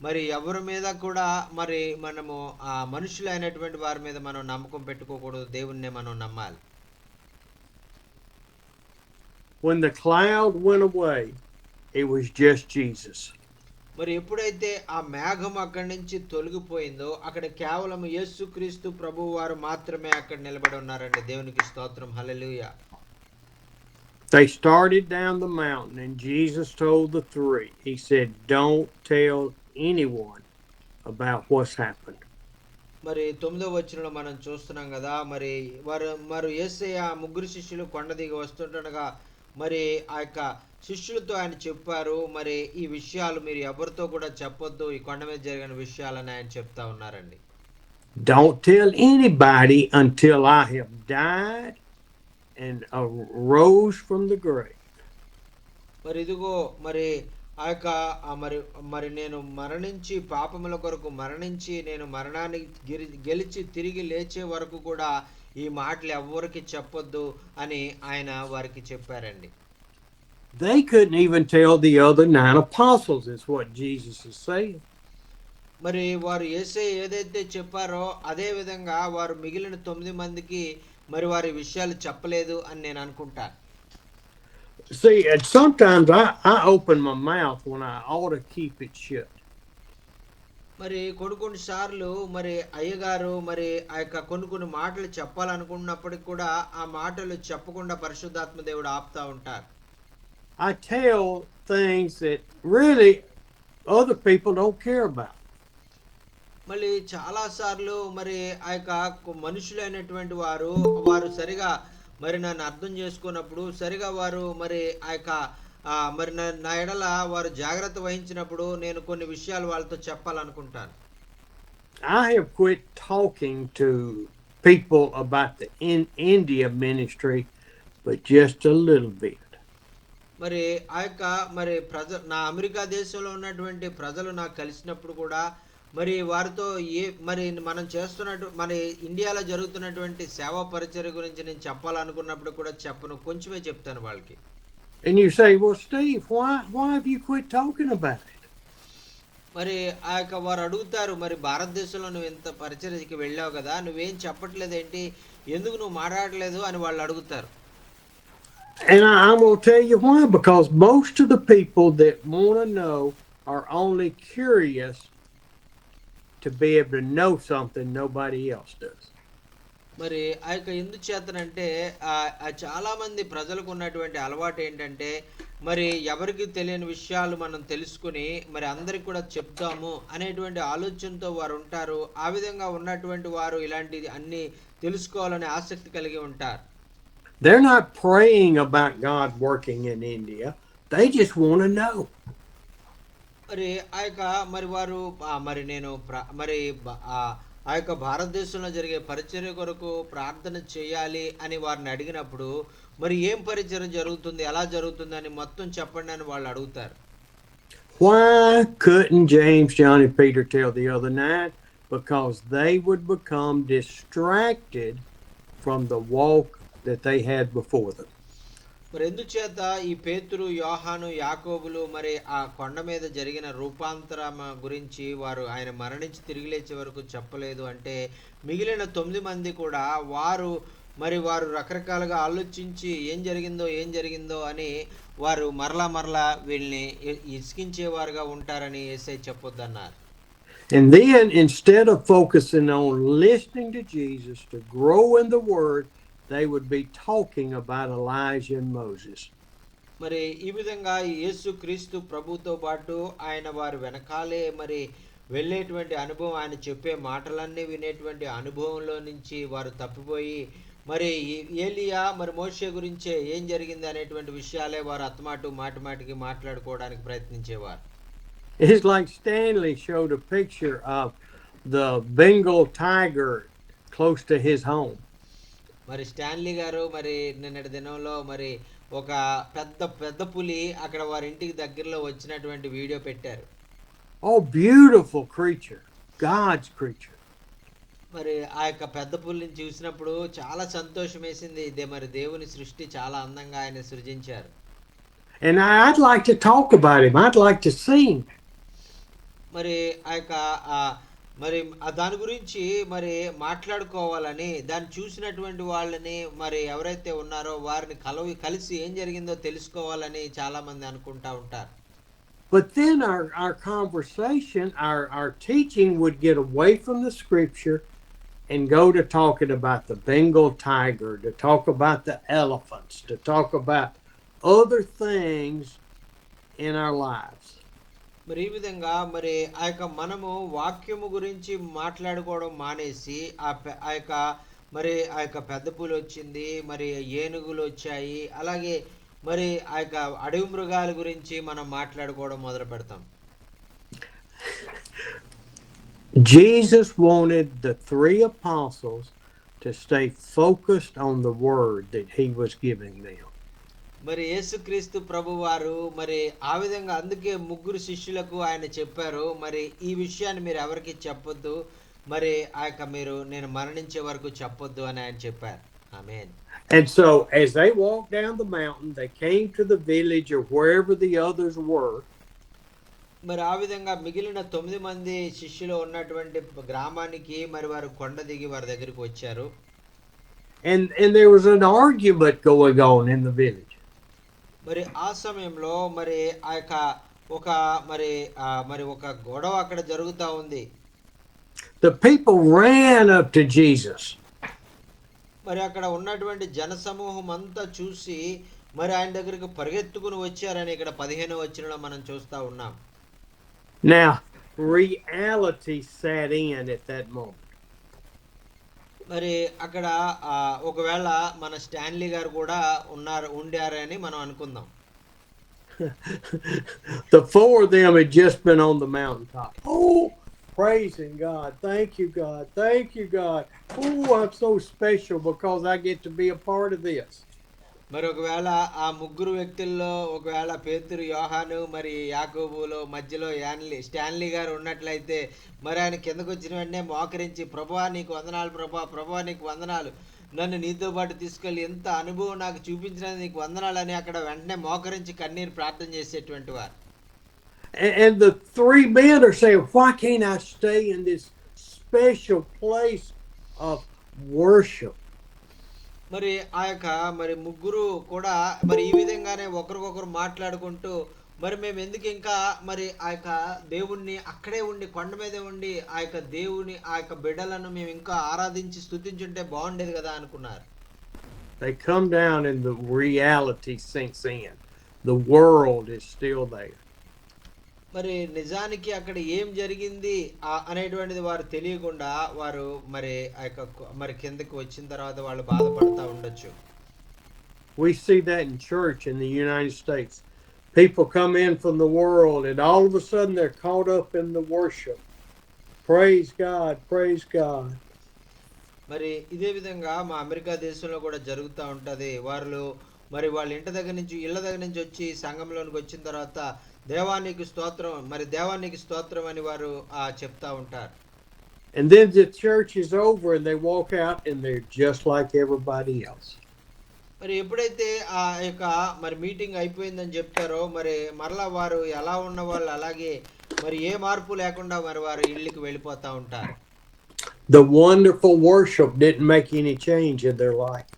మరి ఎవరి మీద కూడా మరి మనము ఆ మనుషులైనటువంటి వారి మీద మనం నమ్మకం పెట్టుకోకూడదు. దేవుణ్ణి మనం నమ్మాలి. When the cloud went away, it was just Jesus. మరి ఎప్పుడైతే ఆ మేఘం అక్కడి నుంచి తొలగిపోయిందో అక్కడ కేవలం యేసుక్రీస్తు ప్రభువు వారు మాత్రమే అక్కడ నిలబడి ఉన్నారండి. దేవునికి స్తోత్రం. హల్లెలూయా. They started down the mountain and Jesus told the three. He said, "Don't tell anyone about what's happened." మరి 9వ వచనంలో మనం చూస్తున్నాం కదా, మరి యేసయ్య ముగ్గురు శిష్యులు కొండ దిగి వస్తుండగా మరి ఆ యొక్క శిష్యులతో ఆయన చెప్పారు, మరి ఈ విషయాలు మీరు ఎవరితో కూడా చెప్పొద్దు, ఈ కొండ మీద జరిగిన విషయాలని ఆయన చెప్తా ఉన్నారండి. Don't tell anybody until I have died and arose from the grave. మరి ఇదిగో మరి ఆ యొక్క మరి నేను మరణించి పాపముల కొరకు మరణించి నేను మరణాన్ని గెలిచి తిరిగి లేచే వరకు కూడా ఈ మాటలు ఎవ్వరికి చెప్పొద్దు అని ఆయన వారికి చెప్పారండి. They couldn't even tell the other 9 apostles, is what Jesus is saying. మరి వారు యేసయ్య ఏదైతే చెప్పారో అదే విధంగా వారు మిగిలిన 9 మందికి మరి వారి విషయాలు చెప్పలేదు అని నేను అనుకుంటాను. See, and sometimes I open my mouth when I ought to keep it shut. మరి కొన్ని సార్లు మరి అయ్యగారు మరి ఆ యొక్క కొన్ని మాటలు చెప్పాలనుకున్నప్పటికి కూడా ఆ మాటలు చెప్పకుండా పరిశుద్ధాత్మ దేవుడు ఆపుతా ఉంటారు. I tell things that really other people don't care about. మళ్ళీ చాలా సార్లు మరి ఆ యొక్క మనుషులైనటువంటి వారు సరిగా మరి నన్ను అర్థం చేసుకున్నప్పుడు సరిగా వారు మరి ఆ యొక్క మరి నా ఎడల వారు జాగ్రత్త వహించినప్పుడు నేను కొన్ని విషయాలు వాళ్ళతో చెప్పాలనుకుంటాను. I have quit talking to people about the India ministry, but just a little bit. మరి ఆ యొక్క మరి నా అమెరికా దేశంలో ఉన్నటువంటి ప్రజలు నాకు కలిసినప్పుడు కూడా మరి వారితో మరి మనం చేస్తున్నట్టు మన ఇండియాలో జరుగుతున్నటువంటి సేవా పరిచర్య గురించి నేను చెప్పాలనుకున్నప్పుడు కూడా చెప్పను, కొంచెమే చెప్తాను వాళ్ళకి. And you say, "Well, Steve, why have you quit talking about it?" మరి ఆ యొక్క వారు అడుగుతారు, మరి భారతదేశంలో నువ్వు ఎంత పరిచర్యకి వెళ్ళావు కదా, నువ్వేం చెప్పట్లేదు ఏంటి, ఎందుకు నువ్వు మాట్లాడలేదు అని వాళ్ళు అడుగుతారు. And I'm going to tell you why. Because most of the people that want to know are only curious to be able to know something nobody else does. మరి ఆ యొక్క ఎందుచేతనంటే చాలా మంది ప్రజలకు ఉన్నటువంటి అలవాటు ఏంటంటే మరి ఎవరికి తెలియని విషయాలు మనం తెలుసుకుని మరి అందరికి కూడా చెప్తాము అనేటువంటి ఆలోచనతో వారు ఉంటారు. ఆ విధంగా ఉన్నటువంటి వారు ఇలాంటి అన్ని తెలుసుకోవాలనే ఆసక్తి కలిగి ఉంటారు. They're not praying about God working in India. They just want to know. మరి ఆ యొక్క మరి వారు మరి నేను మరి ఆ యొక్క భారతదేశంలో జరిగే పరిచర్య కొరకు ప్రార్థన చేయాలి అని వారిని అడిగినప్పుడు మరి ఏం పరిచర్య జరుగుతుంది, ఎలా జరుగుతుంది అని మొత్తం చెప్పండి అని వాళ్ళు అడుగుతారు. Why couldn't James, John, and Peter tell the other 9? Because they would become distracted from the walk that they had before them. మరి ఎందుచేత ఈ పేతురు, యోహాను, యాకోబులు మరి ఆ కొండ మీద జరిగిన రూపాంతరం గురించి వారు ఆయన మరణించి తిరిగి లేచే వరకు చెప్పలేదు అంటే మిగిలిన 9 మంది కూడా వారు రకరకాలుగా ఆలోచించి ఏం జరిగిందో అని వారు మరలా వీళ్ళని ఇసికించేవారుగా ఉంటారని యేసయ్య చెప్పొద్దన్నారు. And then instead of focusing on listening to Jesus to grow in the word, they would be talking about Elijah and Moses. మరి ఈ విధంగా యేసుక్రీస్తు ప్రభుతో పాటు ఆయన వారి వెనకాలే మరి వెళ్ళేటువంటి అనుభవం, ఆయన చెప్పే మాటలన్నీ వినేటువంటి అనుభవంలో నుంచి వారు తప్పిపోయి మరి ఏలియా మరి మోషే గురించే ఏం జరిగింది అనేటువంటి విషయాలే వారు అత్తమాటు మాటికి మాట్లాడుకోవడానికి ప్రయత్నించేవారు. It's like Stanley showed a picture of the Bengal tiger close to his home. మరి స్టాన్లీ గారు మరి నిన్నటి దినంలో మరి ఒక పెద్ద పులి అక్కడ వారి ఇంటికి దగ్గరలో వచ్చినటువంటి వీడియో పెట్టారు. Oh, beautiful creature, God's creature. మరి ఆ యొక్క పెద్ద పులిని చూసినప్పుడు చాలా సంతోషం వేసింది. ఇదే మరి దేవుని సృష్టి చాలా అందంగా ఆయన సృజించారు. And I'd like to talk about him. I'd like to see him. మరి ఆ యొక్క మరి దాని గురించి మరి మాట్లాడుకోవాలని, దాన్ని చూసినటువంటి వాళ్ళని మరి ఎవరైతే ఉన్నారో వారిని కలిసి ఏం జరిగిందో తెలుసుకోవాలని చాలా మంది అనుకుంటా ఉంటారు. But then our conversation, our teaching would get away from the scripture and go to talking about the Bengal tiger, to talk about the elephants, to talk about other things in our lives. మరి ఈ విధంగా మరి ఆ యొక్క మనము వాక్యము గురించి మాట్లాడుకోవడం మానేసి ఆ యొక్క పెద్ద పులి వచ్చింది, మరి ఏనుగులు వచ్చాయి, అలాగే మరి ఆ యొక్క అడవి మృగాల గురించి మనం మాట్లాడుకోవడం మొదలు పెడతాం. Jesus wanted the 3 apostles to stay focused on the word that he was giving them. మరి యేసుక్రీస్తు ప్రభు వారు మరి ఆ విధంగా అందుకే 3 శిష్యులకు ఆయన చెప్పారు, మరి ఈ విషయాన్ని మీరు ఎవరికి చెప్పొద్దు, మరి ఆ యొక్క మీరు నేను మరణించే వరకు చెప్పొద్దు అని ఆయన చెప్పారు. ఆమేన్. And so as they walked down the mountain, they came to the village or wherever the others were. మరి ఆ విధంగా మిగిలిన 9 మంది శిష్యులు ఉన్నటువంటి గ్రామానికి మరి వారు కొండ దిగి వారి దగ్గరికి వచ్చారు. And there was an argument going on in the village. మరి ఆ సమయంలో మరి ఆ యొక్క ఒక గొడవ అక్కడ జరుగుతా ఉంది. The people ran up to Jesus. మరి అక్కడ ఉన్నటువంటి జనసమూహం అంతా చూసి మరి ఆయన దగ్గరికి పరిగెత్తుకుని వచ్చారని ఇక్కడ 15వ వచనంలో మనం చూస్తా ఉన్నాం. Now, reality set in at that moment. మరి అక్కడ ఒకవేళ మన స్టాన్లీ గారు కూడా ఉండారని మనం అనుకుందాం. The 4 of them had just been on the mountaintop. Oh, praising God. Thank you, God. Thank you, God. Oh, I'm so special because I get to be a part of this. మరి ఒకవేళ ఆ 3 వ్యక్తుల్లో ఒకవేళ పేతురు, యోహాను మరి యాకోబులో మధ్యలో Stanley గారు ఉన్నట్లయితే మరి ఆయన కిందకు వచ్చిన వెంటనే మోకరించి, ప్రభువా నీకు వందనాలు, ప్రభువా నీకు వందనాలు, నన్ను నీతో పాటు తీసుకెళ్ళి ఎంత అనుభవం నాకు చూపించినందుకు నీకు వందనాలు అని అక్కడ వెంటనే మోకరించి కన్నీరు ప్రార్థన చేసేటువంటి వారు. And the 3 men are saying, why can't I stay in this special place of worship? మరి ఆ యొక్క మరి 3 కూడా మరి ఈ విధంగానే ఒకరికొకరు మాట్లాడుకుంటూ మరి మేము ఎందుకు ఇంకా మరి ఆ యొక్క దేవుణ్ణి అక్కడే ఉండి కొండ మీదే ఉండి ఆ యొక్క దేవుని ఆ యొక్క బిడ్డలను మేము ఇంకా ఆరాధించి స్తుతించుంటే బాగుండేది కదా అనుకున్నారు. They come down and the reality sinks in. The world is still there. మరి నిజానికి అక్కడ ఏం జరిగింది అనేటువంటిది వారు తెలియకుండా వారు మరి ఆ యొక్క మరి కిందకి వచ్చిన తర్వాత వాళ్ళు బాధపడతా ఉండొచ్చు. We see that in church in the United States. People come in from the world and all of a sudden they're caught up in the worship. Praise God, praise God. మరి ఇదే విధంగా మా అమెరికా దేశంలో కూడా జరుగుతూ ఉంటుంది. వారు మరి వాళ్ళ ఇళ్ళ దగ్గర నుంచి వచ్చి సంఘంలోనికి వచ్చిన తర్వాత దేవానికి స్తోత్రం అని వారు చెప్తా ఉంటారు. And then the church is over and they walk out and they're just like everybody else. మరి ఎప్పుడైతే ఆ యొక్క మరి మీటింగ్ అయిపోయిందని చెప్తారో మరి మరలా వారు ఎలా ఉన్న వాళ్ళు అలాగే మరి ఏ మార్పు లేకుండా మరి వారు ఇళ్ళకి వెళ్ళిపోతా ఉంటారు. The wonderful worship didn't make any change in their life.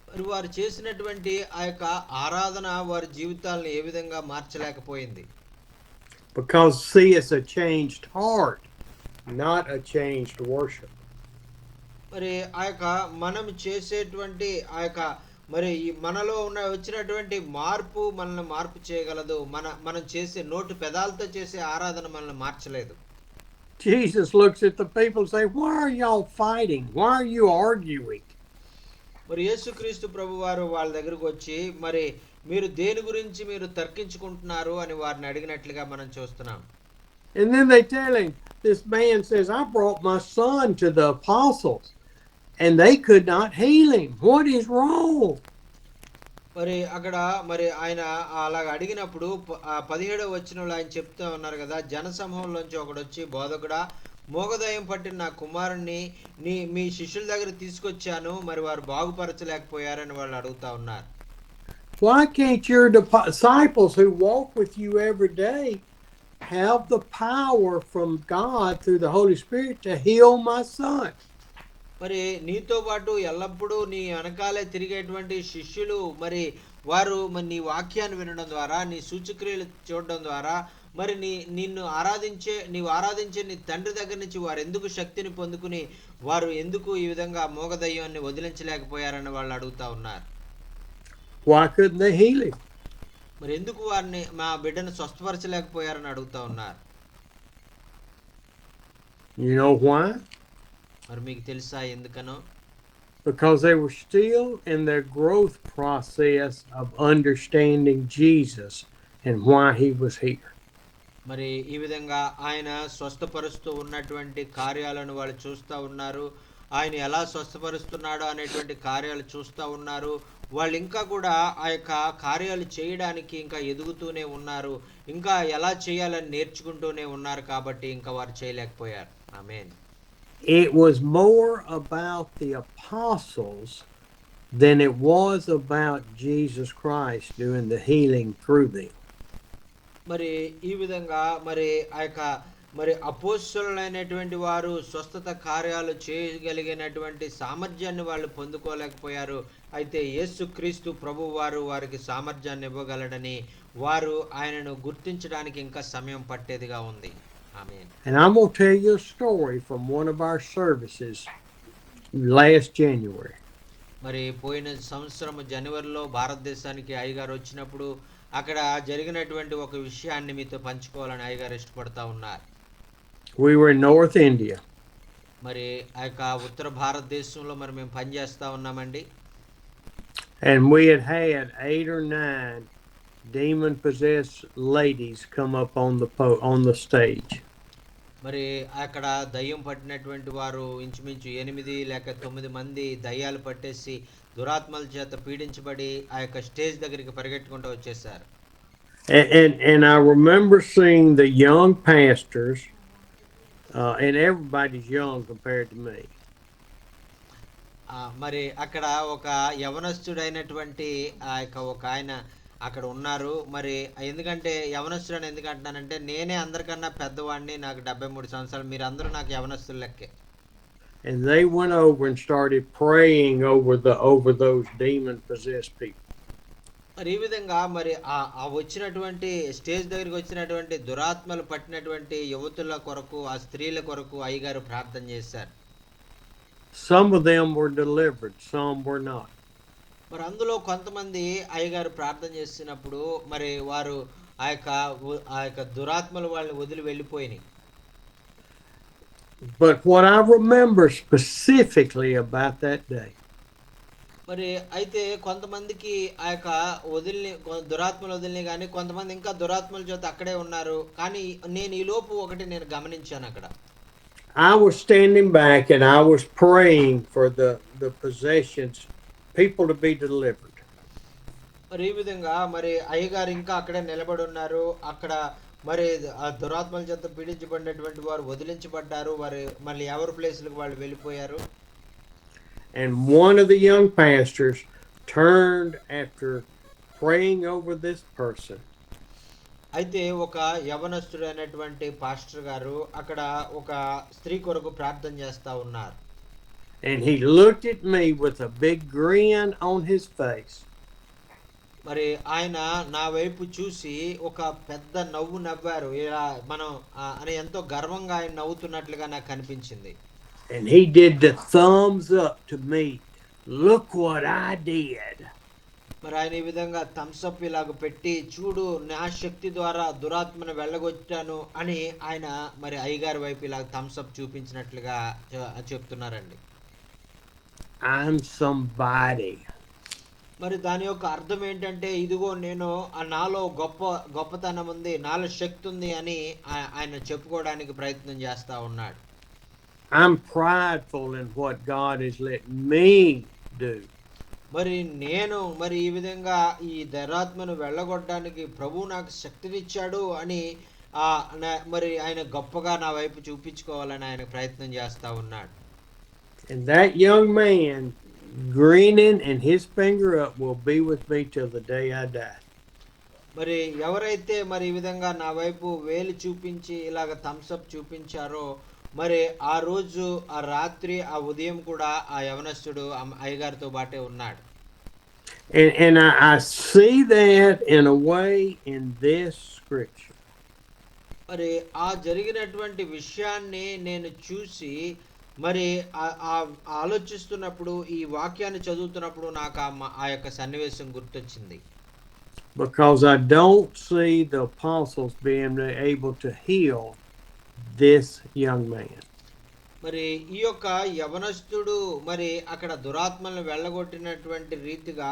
మరి వారు చేసినటువంటి ఆ యొక్క ఆరాధన వారి జీవితాలను ఏ విధంగా మార్చలేకపోయింది. Because see, it's a changed heart, not a changed worship. మరి ఆ యొక్క మనం చేసేటువంటి ఆ యొక్క మరి ఈ మనలో వచ్చినటువంటి మార్పు మనల్ని మార్పు చేయగలదు. మనం చేసే నోటు పెదాలతో చేసే ఆరాధన మనల్ని మార్చలేదు. Jesus looks at the people and says, "Why are y'all fighting? Why are you arguing?" మరి యేసుక్రీస్తు ప్రభువారు వాళ్ళ దగ్గరకు వచ్చి మరి మీరు దేని గురించి మీరు తర్కించుకుంటున్నారు అని వారిని అడిగినట్లుగా మనం చూస్తున్నాం. And then they tell him, this man says, "I brought my son to the apostles and they could not heal him. What is wrong?" మరి అక్కడ మరి ఆయన అలాగ అడిగినప్పుడు 17వ వచనంలో ఆయన చెప్తూ ఉన్నారు కదా, జనసమూహంలోంచి ఒకడు వచ్చి, బోధకుడా, మోగదయం పట్టిన నా కుమారుణ్ణి మీ శిష్యుల దగ్గర తీసుకొచ్చాను, మరి వారు బాగుపరచలేకపోయారని వాళ్ళు అడుగుతా ఉన్నారు. Why can't your disciples who walk with you every day have the power from God through the Holy Spirit to heal my son? మరి నీతో పాటు ఎల్లప్పుడూ నీ వెనకాలే తిరిగేటువంటి శిష్యులు మరి వారు మరి నీ వాక్యాన్ని వినడం ద్వారా, నీ సూచక్రియలు చూడడం ద్వారా, మరి నీవు ఆరాధించే నీ తండ్రి దగ్గర నుంచి వారు ఎందుకు శక్తిని పొందుకుని వారు ఎందుకు ఈ విధంగా మోగదయ్యాన్ని వదిలించలేకపోయారని వాళ్ళు అడుగుతా ఉన్నారు. Why couldn't they heal him? మరి ఎందుకు వారిని మా బిడ్డను స్వస్థపరచలేకపోయారని అడుగుతా ఉన్నారు. You know why? మరి మీకు తెలుసా ఎందుకనో? Because they were still in their growth process of understanding Jesus and why he was here. మరి ఈ విధంగా ఆయన స్వస్థపరుస్తూ ఉన్నటువంటి కార్యాలను వాళ్ళు చూస్తూ ఉన్నారు. ఆయన ఎలా స్వస్థపరుస్తున్నాడో అనేటువంటి కార్యాలు చూస్తూ ఉన్నారు. వాళ్ళు ఇంకా కూడా ఆ యొక్క కార్యాలు చేయడానికి ఇంకా ఎదుగుతూనే ఉన్నారు. ఇంకా ఎలా చేయాలని నేర్చుకుంటూనే ఉన్నారు కాబట్టి ఇంకా వారు చేయలేకపోయారు. ఆమేన్. It was more about the apostles than it was about Jesus Christ doing the healing through them. మరి ఈ విధంగా మరి ఆ యొక్క మరి అపోస్తలులైనటువంటి వారు స్వస్థత కార్యాలు చేయగలిగినటువంటి సామర్థ్యాన్ని వాళ్ళు పొందుకోలేకపోయారు. అయితే యేసుక్రీస్తు ప్రభువు వారు వారికి సామర్థ్యాన్ని ఇవ్వగలడని వారు ఆయనను గుర్తించడానికి ఇంకా సమయం పట్టేదిగా ఉంది. ఆమేన్. And I'm going to tell you a story from one of our services last January. మరి పోయిన సంవత్సరం జనవరిలో భారతదేశానికి అయ్యగారు వచ్చినప్పుడు అక్కడ జరిగినటువంటి ఒక విషయాన్ని మీతో పంచుకోవాలని అయ్యగారు ఇష్టపడతా ఉన్నారు. We were in North India. మరి ఆ యొక్క ఉత్తర భారతదేశంలో మరి మేము పనిచేస్తా ఉన్నామండి. And we had 8 or 9 demon-possessed ladies come up on the stage. మరి అక్కడ దయ్యం పట్టినటువంటి వారు ఇంచుమించు 8 లేక 9 మంది దయ్యాలు పట్టేసి దురాత్మల చేత పీడించబడి ఆ యొక్క స్టేజ్ దగ్గరికి పరిగెట్టుకుంటూ వచ్చేసారు. And I remember seeing the young pastors, and everybody's young compared to me. మరి అక్కడ ఒక యవనస్తుడైనటువంటి ఆ యొక్క ఒక ఆయన అక్కడ ఉన్నారు. మరి ఎందుకంటే యవనస్తుడని ఎందుకంటున్నానంటే నేనే అందరికన్నా పెద్దవాడిని, నాకు 73 సంవత్సరాలు, మీరు అందరూ నాకు యవనస్తులు లెక్కే. And they went over and started praying over those demon-possessed people. మరి ఈ విధంగా మరి ఆ వచ్చినటువంటి స్టేజ్ దగ్గరికి వచ్చినటువంటి దురాత్మలు పట్టినటువంటి యువతుల కొరకు, ఆ స్త్రీల కొరకు అయ్యగారు ప్రార్థన చేశారు. Some of them were delivered, some were not. మరి అందులో కొంతమంది అయ్యగారు ప్రార్థన చేసినప్పుడు మరి వారు ఆ యొక్క దురాత్మలు వాళ్ళని వదిలి వెళ్ళిపోయినాయి. But what I remember specifically about that day, మరి అయితే కొంతమందికి ఆ యొక్క దురాత్మలు వదిలిని కానీ కొంతమంది ఇంకా దురాత్మల చేత అక్కడే ఉన్నారు. కానీ నేను ఈ లోపు ఒకటి నేను గమనించాను. అక్కడ I was standing back and I was praying for the possessions, people to be delivered. మరి ఈ విధంగా మరి అయ్యగారు ఇంకా అక్కడే నిలబడి ఉన్నారు. అక్కడ మరి ఆ దురాత్మల చేత పీడించబడినటువంటి వారు వదిలించబడ్డారు. వారు మళ్ళీ ఎవరి ప్లేస్లకు వాళ్ళు వెళ్ళిపోయారు. And one of the young pastors turned after praying over this person. అయితే ఒక యవనస్తుడైనటువంటి పాస్టర్ గారు అక్కడ ఒక స్త్రీ కొరకు ప్రార్థన చేస్తా ఉన్నారు. And he looked at me with a big grin on his face. మరి ఆయన నా వైపు చూసి ఒక పెద్ద నవ్వు నవ్వారు. ఇలా మనం అని ఎంతో గర్వంగా ఆయన నవ్వుతున్నట్లుగా నాకు కనిపించింది. And he did the thumbs up to me. Look what I did. మరి ఆయన ఈ విధంగా థమ్స్అప్ ఇలాగ పెట్టి, చూడు నా శక్తి ద్వారా దురాత్మను వెళ్ళగొట్టాను అని ఆయన మరి అయ్యగారి వైపు ఇలాగ థమ్స్అప్ చూపించినట్లుగా చెప్తున్నారండి. I'm somebody. మరి దాని యొక్క అర్థం ఏంటంటే, ఇదిగో నేను నాలో గొప్పతనం ఉంది, నాలో శక్తి ఉంది అని ఆయన చెప్పుకోవడానికి ప్రయత్నం చేస్తా ఉన్నాడు. I'm prideful in what God has let me do. మరి నేను మరి ఈ విధంగా ఈ దురాత్మను వెళ్ళగొట్టడానికి ప్రభువు నాకు శక్తినిచ్చాడు అని మరి ఆయన గొప్పగా నా వైపు చూపించుకోవాలని ఆయన ప్రయత్నం చేస్తా ఉన్నాడు. And that young man, grinning and his finger up, will be with me till the day I die. మరి ఎవరైతే మరి ఈ విధంగా నా వైపు వేలు చూపించి ఇలాగ థమ్స్అప్ చూపించారో, మరి ఆ రోజు ఆ రాత్రి ఆ ఉదయం కూడా ఆ యవనస్తుడు అయ్యగారితో బాటే ఉన్నాడు. And I see that in a way in this scripture. మరి ఆ జరిగినటువంటి విషయాన్ని నేను చూసి మరి ఆలోచిస్తున్నప్పుడు, ఈ వాక్యాన్ని చదువుతున్నప్పుడు నాకు ఆ యొక్క సన్నివేశం గుర్తొచ్చింది. Because I don't see the apostles being able to heal this young man. మరి ఈ యొక్క యవనస్తుడు మరి అక్కడ దురాత్మలను వెళ్ళగొట్టినటువంటి రీతిగా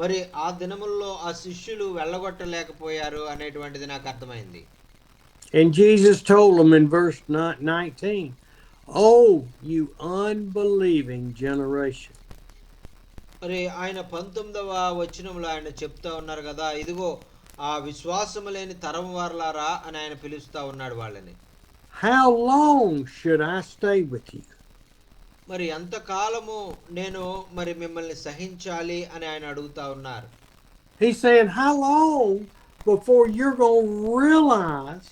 మరి ఆ దినముల్లో ఆ శిష్యులు వెళ్ళగొట్టలేకపోయారు అనేటువంటిది నాకు అర్థమైంది. And Jesus told them in verse 19, "Oh, you unbelieving generation." మరి ఆయన 19వ వచనంలో ఆయన చెప్తా ఉన్నారు కదా, ఇదిగో ఆ విశ్వాసము లేని తరం వారలారా అని ఆయన పిలుస్తా ఉన్నాడు వాళ్ళని. How long should I stay with you? మరి ఎంతకాలము నేను మరి మిమ్మల్ని సహించాలి అని ఆయన అడుగుతా ఉన్నారు. He's saying, how long before you're going to realize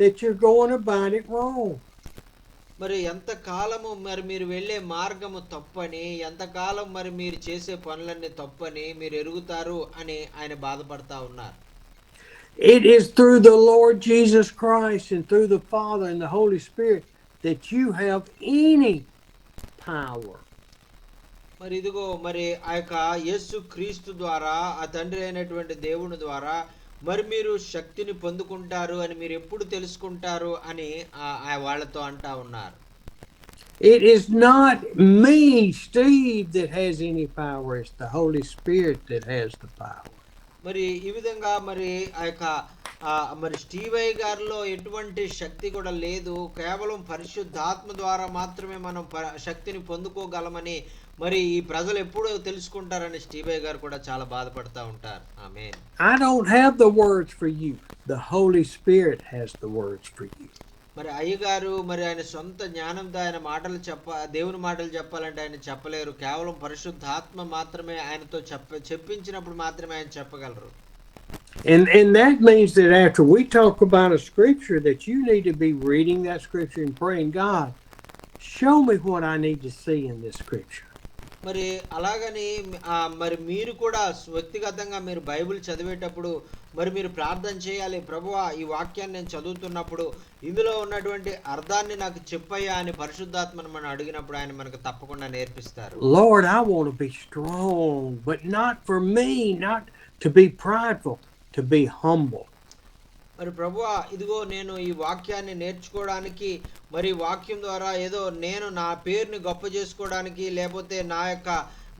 that you're going about it wrong? మరి ఎంతకాలము మరి మీరు వెళ్ళే మార్గము తప్పని, ఎంతకాలం మరి మీరు చేసే పనులన్నీ తప్పని మీరు ఎరుగుతారు అని ఆయన బాధపడతా ఉన్నారు. It is through the Lord Jesus Christ and through the Father and the Holy Spirit that you have any power. మరి ఇదిగో మరి ఆ యొక్క యేసు క్రీస్తు ద్వారా, ఆ తండ్రి అయినటువంటి దేవుని ద్వారా మరి మీరు శక్తిని పొందుకుంటారు అని మీరు ఎప్పుడు తెలుసుకుంటారు అని వాళ్ళతో అంటా ఉన్నారు. It is not me, Steve, that has any power. It's the Holy Spirit that has the power. మరి ఈ విధంగా మరి ఆ యొక్క మరి స్టీవయ్య గారిలో ఎటువంటి శక్తి కూడా లేదు, కేవలం పరిశుద్ధాత్మ ద్వారా మాత్రమే మనం శక్తిని పొందుకోగలమని మరి ఈ ప్రజలు ఎప్పుడు తెలుసుకుంటారని స్టీవయ్య గారు కూడా చాలా బాధపడతా ఉంటారు. ఆమేన్. I don't have the words for you. The Holy Spirit has the words for you. మరి అయ్యగారు మరి ఆయన సొంత జ్ఞానంతో ఆయన మాటలు దేవుని మాటలు చెప్పాలంటే ఆయన చెప్పలేరు. కేవలం పరిశుద్ధాత్మ మాత్రమే ఆయనతో చెప్పించినప్పుడు మాత్రమే ఆయన చెప్పగలరు. And that means that after we talk about a scripture, that you need to be reading that scripture and praying, God, show me what I need to see in this scripture. మరి అలాగని మరి మీరు కూడా వ్యక్తిగతంగా మీరు Bible చదివేటప్పుడు మరి మీరు ప్రార్థన చేయాలి, ప్రభువా ఈ వాక్యాన్ని నేను చదువుతున్నప్పుడు ఇందులో ఉన్నటువంటి అర్థాన్ని నాకు చెప్పయ్యా అని పరిశుద్ధాత్మను మనం అడిగినప్పుడు ఆయన మనకు తప్పకుండా నేర్పిస్తారు. Lord, I want to be strong, but not for me, not to be prideful, to be humble. మరి ప్రభువా ఇదిగో నేను ఈ వాక్యాన్ని నేర్చుకోవడానికి, మరి వాక్యం ద్వారా ఏదో నేను నా పేరుని గొప్ప చేసుకోవడానికి, లేకపోతే నా యొక్క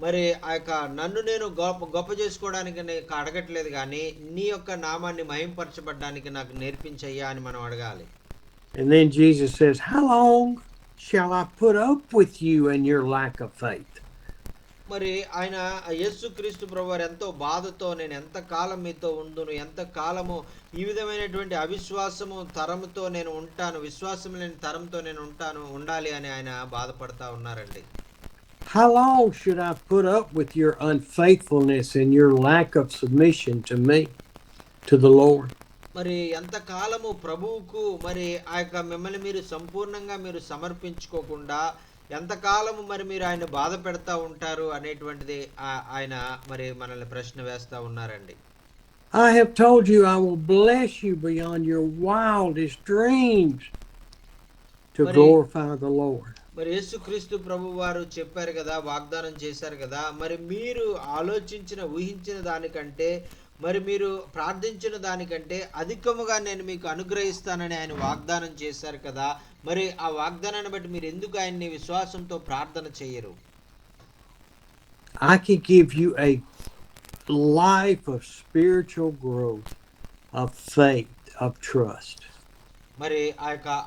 మరి ఆ యొక్క నన్ను నేను గొప్ప చేసుకోవడానికి నేను అడగట్లేదు, కానీ నీ యొక్క నామాన్ని మహింపరచబడ్డానికి నాకు నేర్పించయ్యా అని మనం అడగాలి. And then Jesus says, how long shall I put up with you and your lack of faith? మరి ఆయన యేసుక్రీస్తు ప్రభువారు ఎంతో బాధతో, నేను ఎంత కాలం మీతో ఉండును, ఎంత కాలము ఈ విధమైనటువంటి అవిశ్వాసము తరముతో నేను ఉంటాను, విశ్వాసం లేని తరంతో నేను ఉండాలి అని ఆయన బాధపడతా ఉన్నారండి. How long should I put up with your unfaithfulness and your lack of submission to me, to the Lord? మరి ఎంత కాలము ప్రభువుకు మరి ఆ యొక్క మిమ్మల్ని మీరు సంపూర్ణంగా మీరు సమర్పించుకోకుండా ఎంతకాలము మరి మీరు ఆయన బాధ పెడతా ఉంటారు అనేటువంటిది ఆయన మరి మనల్ని ప్రశ్న వేస్తా ఉన్నారండి. I have told you I will bless you beyond your wildest dreams to glorify the Lord. మరి యేసుక్రీస్తు ప్రభు వారు చెప్పారు కదా, వాగ్దానం చేశారు కదా, మరి మీరు ఆలోచించిన ఊహించిన దానికంటే మరి మీరు ప్రార్థించిన దానికంటే అధికముగా నేను మీకు అనుగ్రహిస్తానని ఆయన వాగ్దానం చేశారు కదా. మరి ఆ వాగ్దానాన్ని బట్టి మీరు ఎందుకు ఆయన్ని విశ్వాసంతో ప్రార్థన చేయరు? I could give you a life of spiritual growth, of faith, of trust. మరి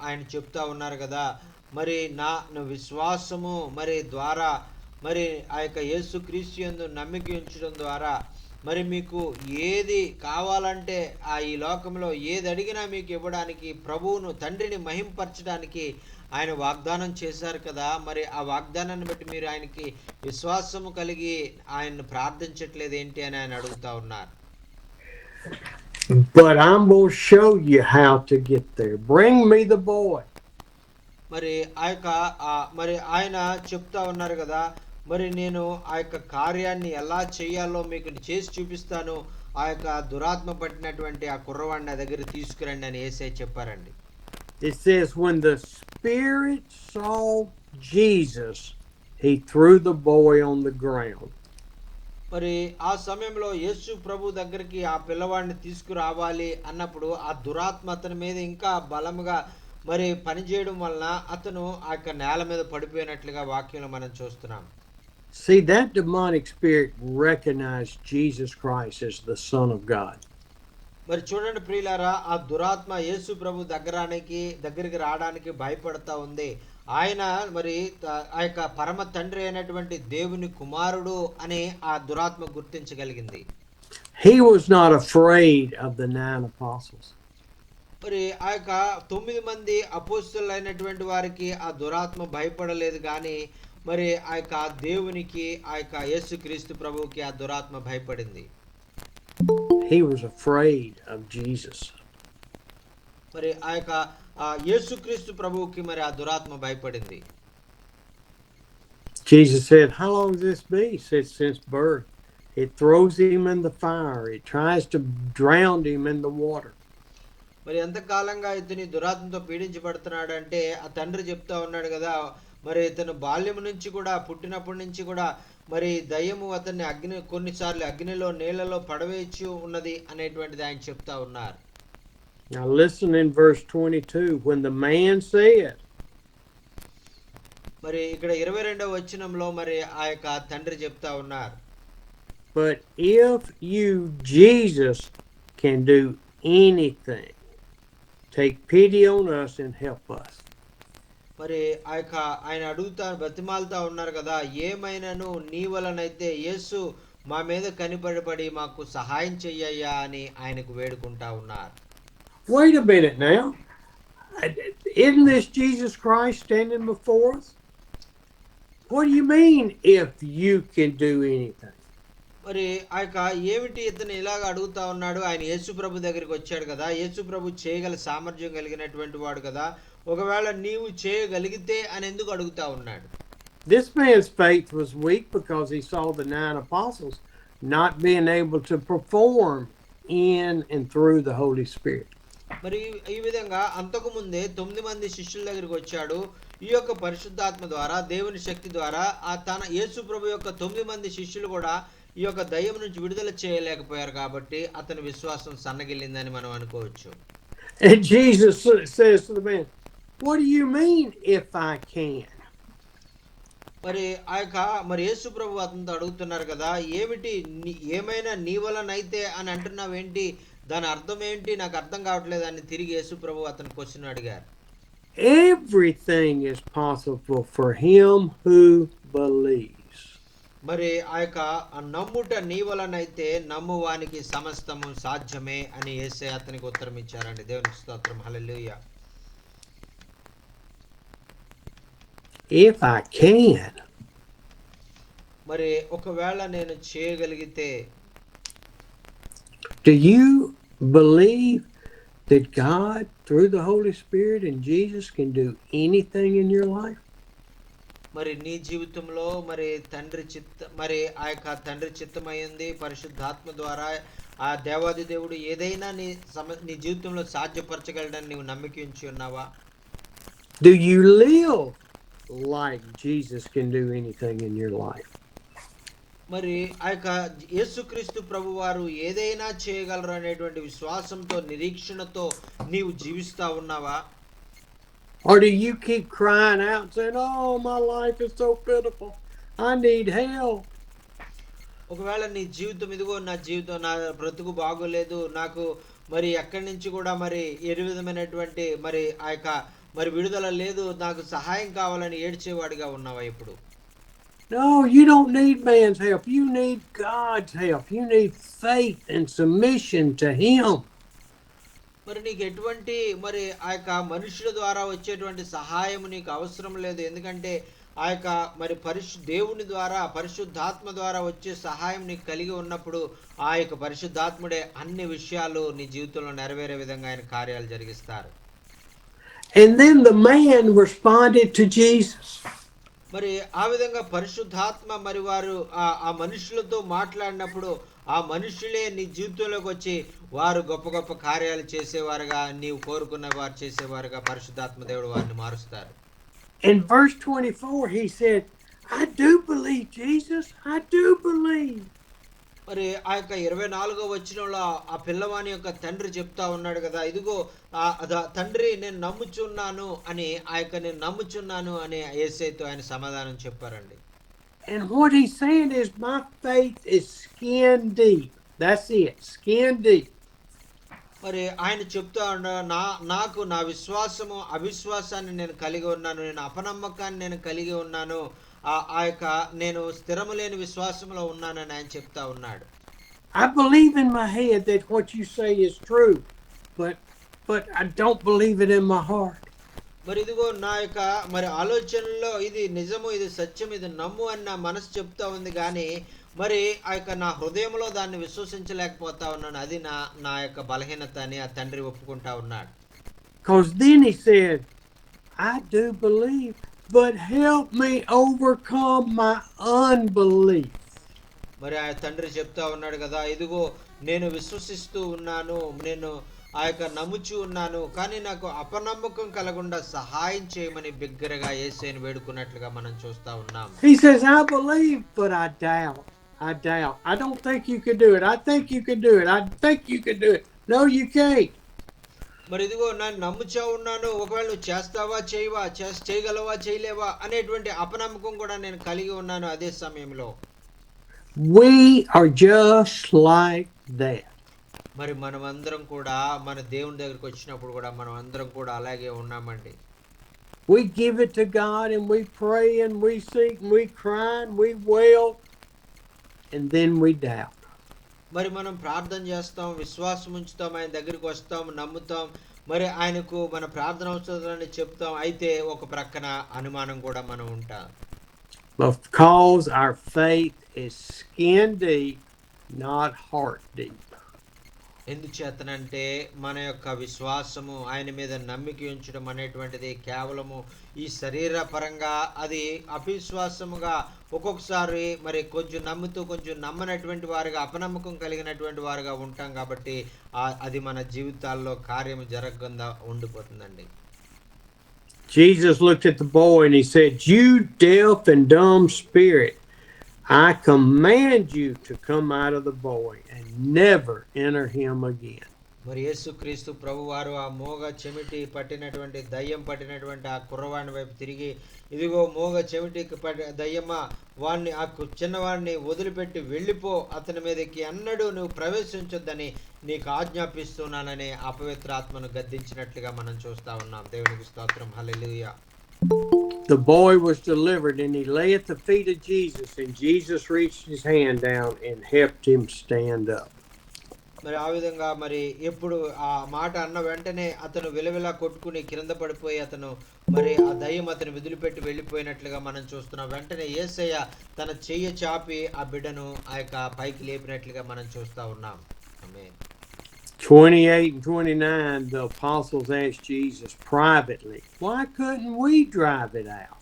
ఆయన చెప్తా ఉన్నారు కదా, మరి నా విశ్వాసము మరి ద్వారా మరి ఆ యొక్క యేసుక్రీస్తు యందు నమ్మిక ఉంచడం ద్వారా మరి మీకు ఏది కావాలంటే ఈ లోకంలో ఏది అడిగినా మీకు ఇవ్వడానికి, ప్రభువును తండ్రిని మహింపరచడానికి ఆయన వాగ్దానం చేశారు కదా. మరి ఆ వాగ్దానాన్ని బట్టి మీరు ఆయనకి విశ్వాసము కలిగి ఆయన్ని ప్రార్థించట్లేదు ఏంటి అని ఆయన అడుగుతా ఉన్నారు. But I'm going to show you how to get there. Bring me the boy. మరి మరి ఆయన చెప్తా ఉన్నారు కదా, మరి నేను ఆ యొక్క కార్యాన్ని ఎలా చేయాలో మీకు చేసి చూపిస్తాను, ఆ యొక్క దురాత్మ పట్టినటువంటి ఆ కుర్రవాడిని నా దగ్గర తీసుకురండి అని యేసయ్య చెప్పారండి. It says when the Spirit saw Jesus, he threw the boy on the ground. మరి ఆ సమయంలో యేసు ప్రభు దగ్గరికి ఆ పిల్లవాడిని తీసుకురావాలి అన్నప్పుడు ఆ దురాత్మ అతని మీద ఇంకా బలముగా మరి పనిచేయడం వలన అతను ఆ యొక్క నేల మీద పడిపోయినట్లుగా వాక్యంలో మనం చూస్తున్నాం. See, that demonic spirit recognized Jesus Christ as the Son of God. మరి చూడండి ప్రియులారా, ఆ దురాత్మ యేసు ప్రభు దగ్గరికి రావడానికి భయపడతా ఉంది. ఆయన మరి ఆ యొక్క పరమ తండ్రి అయినటువంటి దేవుని కుమారుడు అని ఆ దురాత్మ గుర్తించగలిగింది. He was not afraid of the 9 apostles. మరి ఆ యొక్క 9 మంది అపోస్తలులు అయినటువంటి వారికి ఆ దురాత్మ భయపడలేదు, కానీ మరి ఆ యొక్క దేవునికి, ఆ యొక్క యేసుక్రీస్తు ప్రభువుకి ఆ దురాత్మ భయపడింది. He was afraid of Jesus. మరి ఆ యొక్క యేసుక్రీస్తు ప్రభువుకి మరి ఆ దురాత్మ భయపడింది. Jesus said, "How long has this been?" He said, "Since birth." It throws him in the fire. It tries to drown him in the water. మరి ఎంతకాలంగా ఇతని దురాత్మతో పీడించబడుతున్నాడు అంటే ఆ తండ్రి చెప్తా ఉన్నాడు కదా, మరి ఇతను బాల్యం నుంచి కూడా, పుట్టినప్పటి నుంచి కూడా మరి దయ్యము అతన్ని కొన్నిసార్లు అగ్నిలో నీళ్లలో పడవేచి ఉన్నది అనేటువంటిది ఆయన చెప్తా ఉన్నారు. Now listen in verse 22. When the man said, మరి ఇక్కడ 22వ వచనంలో మరి ఆ యొక్క తండ్రి చెప్తా ఉన్నారు, "But if you, Jesus, can do anything, take pity on us and help us." మరి ఆ యొక్క ఆయన బతిమాలుతా ఉన్నారు కదా, ఏమైనాను నీ వలనైతే యేసు మా మీద కనిపడి మాకు సహాయం చెయ్యయ్యా అని ఆయనకు వేడుకుంటా ఉన్నారు. Wait a minute now. Isn't this Jesus Christ standing before us? What do you mean if you can do anything? మరి ఆ యొక్క ఏమిటి ఇతను ఇలాగ అడుగుతా ఉన్నాడు? ఆయన యేసు ప్రభు దగ్గరికి వచ్చాడు కదా, యేసు ప్రభు చేయగల సామర్థ్యం కలిగినటువంటి వాడు కదా, ఒకవేళ నీవు చేయగలిగితే అని ఎందుకు అడుగుతా ఉన్నాడు? This man's faith was weak because he saw the 9 apostles not being able to perform in and through the Holy Spirit. మరి ఈ విధంగా అంతకు ముందే 9 మంది శిష్యుల దగ్గరికి వచ్చాడు. ఈ యొక్క పరిశుద్ధాత్మ ద్వారా, దేవుని శక్తి ద్వారా తన యేసు ప్రభు యొక్క 9 మంది శిష్యులు కూడా ఈ యొక్క దయ్యం నుంచి విడుదల చేయలేకపోయారు కాబట్టి అతని విశ్వాసం సన్నగిల్లిందని మనం అనుకోవచ్చు. And Jesus says to the man, "What do you mean if I can?" మరి ఆ యొక్క మరి యేసు ప్రభు అతనితో అడుగుతున్నారు కదా, ఏమైనా నీ వలనైతే అని అంటున్నావేంటి, దాని అర్థం ఏంటి, నాకు అర్థం కావట్లేదు అని తిరిగి యేసు ప్రభు అతని క్వశ్చన్ అడిగారు. Everything is possible for him who believes. మరి ఆ యొక్క నమ్ముట నీ వలనైతే నమ్మువానికి సమస్తము సాధ్యమే అని యేసయ్య అతనికి ఉత్తరం ఇచ్చారండి. దేవునికి స్తోత్రం, హల్లెలూయా. If I can. మరి ఒకవేళ నేను చేయగలిగితే, do you believe that God through the Holy Spirit and Jesus can do anything in your life? మరి నీ జీవితంలో మరి మరి ఆ యొక్క తండ్రి చిత్తమైంది పరిశుద్ధాత్మ ద్వారా ఆ దేవాది దేవుడు ఏదైనా నీ జీవితంలో సాధ్యపరచగలడని నీవు నమ్మిక ఉంచి ఉన్నావా? Do you live like Jesus can do anything in your life. మరి ఆ యొక్క యేసుక్రీస్తు ప్రభు వారు ఏదైనా చేయగలరు అనేటువంటి విశ్వాసంతో నిరీక్షణతో నీవు జీవిస్తా ఉన్నావా? Or do you keep crying out saying, "Oh, my life is so pitiful. I need help." ఒకవేళ నీ జీవితం ఇదిగో నా జీవితం నా బ్రతుకు బాగోలేదు, నాకు మరి ఎక్కడి నుంచి కూడా మరి ఏ విధమైనటువంటి మరి ఆ యొక్క మరి విడుదల లేదు, నాకు సహాయం కావాలని ఏడ్చేవాడిగా ఉన్నావా ఇప్పుడు? No, you don't need man's help. You need God's help. You need faith and submission to Him. మరి నీకు ఎటువంటి మరి ఆ యొక్క మనుషుల ద్వారా వచ్చేటువంటి సహాయం నీకు అవసరం లేదు. ఎందుకంటే ఆ యొక్క మరి దేవుని ద్వారా పరిశుద్ధాత్మ ద్వారా వచ్చే సహాయం నీకు కలిగి ఉన్నప్పుడు ఆ యొక్క పరిశుద్ధాత్ముడే అన్ని విషయాలు నీ జీవితంలో నెరవేరే విధంగా ఆయన కార్యాలు జరిగిస్తారు. And then the man responded to Jesus. మరి ఆ విధంగా పరిశుద్ధాత్మ మరి వారు ఆ మనుషులతో మాట్లాడినప్పుడు ఆ మనుషులే నీ జీవితంలోకి వచ్చి వారు గొప్ప గొప్ప కార్యాలు చేసేవారుగా, నీవు కోరుకున్న వారు చేసేవారుగా పరిశుద్ధాత్మ దేవుడు వారిని మారుస్తారు. In verse 24 he said, "I do believe, Jesus. I do believe." మరి ఆ యొక్క 24వ వచనంలో ఆ పిల్లవాని యొక్క తండ్రి చెప్తా ఉన్నాడు కదా, ఇదిగో తండ్రి నేను నమ్ముచున్నాను అని, ఆ యొక్క నేను నమ్ముచున్నాను అని యేసయ్యతో ఆయన సమాధానం చెప్పారండి. And what he's saying is, my faith is skin deep. That's it, skin deep. మరి ఆయన చెప్తా నాకు నా విశ్వాసము అవిశ్వాసాన్ని నేను కలిగి ఉన్నాను, నేను అపనమ్మకాన్ని నేను కలిగి ఉన్నాను, ఆ యొక్క నేను స్థిరము లేని విశ్వాసంలో ఉన్నానని ఆయన చెప్తా ఉన్నాడు. I believe in my head that what you say is true, but I don't believe it in my heart. మరి ఇదిగో నా యొక్క మరి ఆలోచనలో ఇది నిజము, ఇది సత్యం, ఇది నమ్ము అని నా మనసు చెప్తా ఉంది, కానీ మరి ఆ యొక్క నా హృదయంలో దాన్ని విశ్వసించలేకపోతా ఉన్నాను. అది నా యొక్క బలహీనత అని ఆ తండ్రి ఒప్పుకుంటా ఉన్నాడు. Because then he said, "I do believe, but help me overcome my unbelief." మరి ఆ తండ్రి చెప్తా ఉన్నాడు కదా, ఇదిగో నేను విశ్వసిస్తూ ఉన్నాను, నేను ఆ యొక్క నమ్ముచూ ఉన్నాను, కానీ నాకు అపనమ్మకం కలగకుండా సహాయం చేయమని బిగ్గరగా యేసయ్యను వేడుకున్నట్లుగా మనం చూస్తా ఉన్నాం. He says, "I believe, but I doubt. I don't think you can do it. I think you can do it. I think you can do it. No, you can't." మరి ఇదిగో నేను నమ్ముచా ఉన్నాను, ఒకవేళ నువ్వు చేస్తావా చేయవా, చేయగలవా చేయలేవా అనేటువంటి అపనమ్మకం కూడా నేను కలిగి ఉన్నాను. అదే సమయంలో we are just like that. మరి మనమందరం కూడా మన దేవుని దగ్గరికి వచ్చినప్పుడు కూడా మనం అందరం కూడా అలాగే ఉన్నామండి. We give it to God and we pray and we seek and we cry and we wail, and then we doubt. మరి మనం ప్రార్థన చేస్తాం, విశ్వాసం ఉంచుతాం, ఆయన దగ్గరికి వస్తాం, నమ్ముతాం, మరి ఆయనకు మన ప్రార్థన అవసరాన్ని చెప్తాం, అయితే ఒక ప్రక్కన అనుమానం కూడా మనం ఉంటాం. Because our faith is skin deep, not heart deep. ఎందుచేతనంటే మన యొక్క విశ్వాసము ఆయన మీద నమ్మిక ఉంచడం అనేటువంటిది కేవలము ఈ శరీర పరంగా అది అవిశ్వాసముగా ఒక్కొక్కసారి మరి కొంచెం నమ్ముతూ కొంచెం నమ్మనటువంటి వారుగా అపనమ్మకం కలిగినటువంటి వారుగా ఉంటాం, కాబట్టి అది మన జీవితాల్లో కార్యము జరగకుండా ఉండిపోతుందండి. Jesus looked at the boy and he said, "You deaf and dumb spirit, I command you to come out of the boy and never enter him again." మరి యేసుక్రీస్తు ప్రభువారు ఆ మోగ చెమిటి పట్టినటువంటి దయ్యం పట్టినటువంటి ఆ కుర్రవాడిని వైపు తిరిగి, ఇదిగో మోగ చెమిటికి దయ్యమా, వాడిని ఆ చిన్నవాడిని వదిలిపెట్టి వెళ్ళిపో, అతని మీదకి అన్నడు నువ్వు ప్రవేశించొద్దని నీకు ఆజ్ఞాపిస్తున్నానని అపవిత్ర ఆత్మను గద్దించినట్లుగా మనం చూస్తా ఉన్నాం. దేవునికి స్తోత్రం, హల్లెలూయా. The boy was delivered and he lay at the feet of Jesus, and Jesus reached his hand down and helped him stand up. మరి ఆ విధంగా మరి ఎప్పుడు ఆ మాట అన్న వెంటనే అతను విలవిలా కొట్టుకుని కింద పడిపోయి అతను మరి ఆ దయ్యం అతను వదిలిపెట్టి వెళ్ళిపోయినట్లుగా మనం చూస్తున్నాం. వెంటనే యేసయ్య తన చెయ్యి చాపి ఆ బిడ్డను ఆ యొక్క పైకి లేపినట్లుగా మనం చూస్తా ఉన్నాం. ఆమేన్. 28 and 29, the apostles asked Jesus privately, "Why couldn't we drive it out?"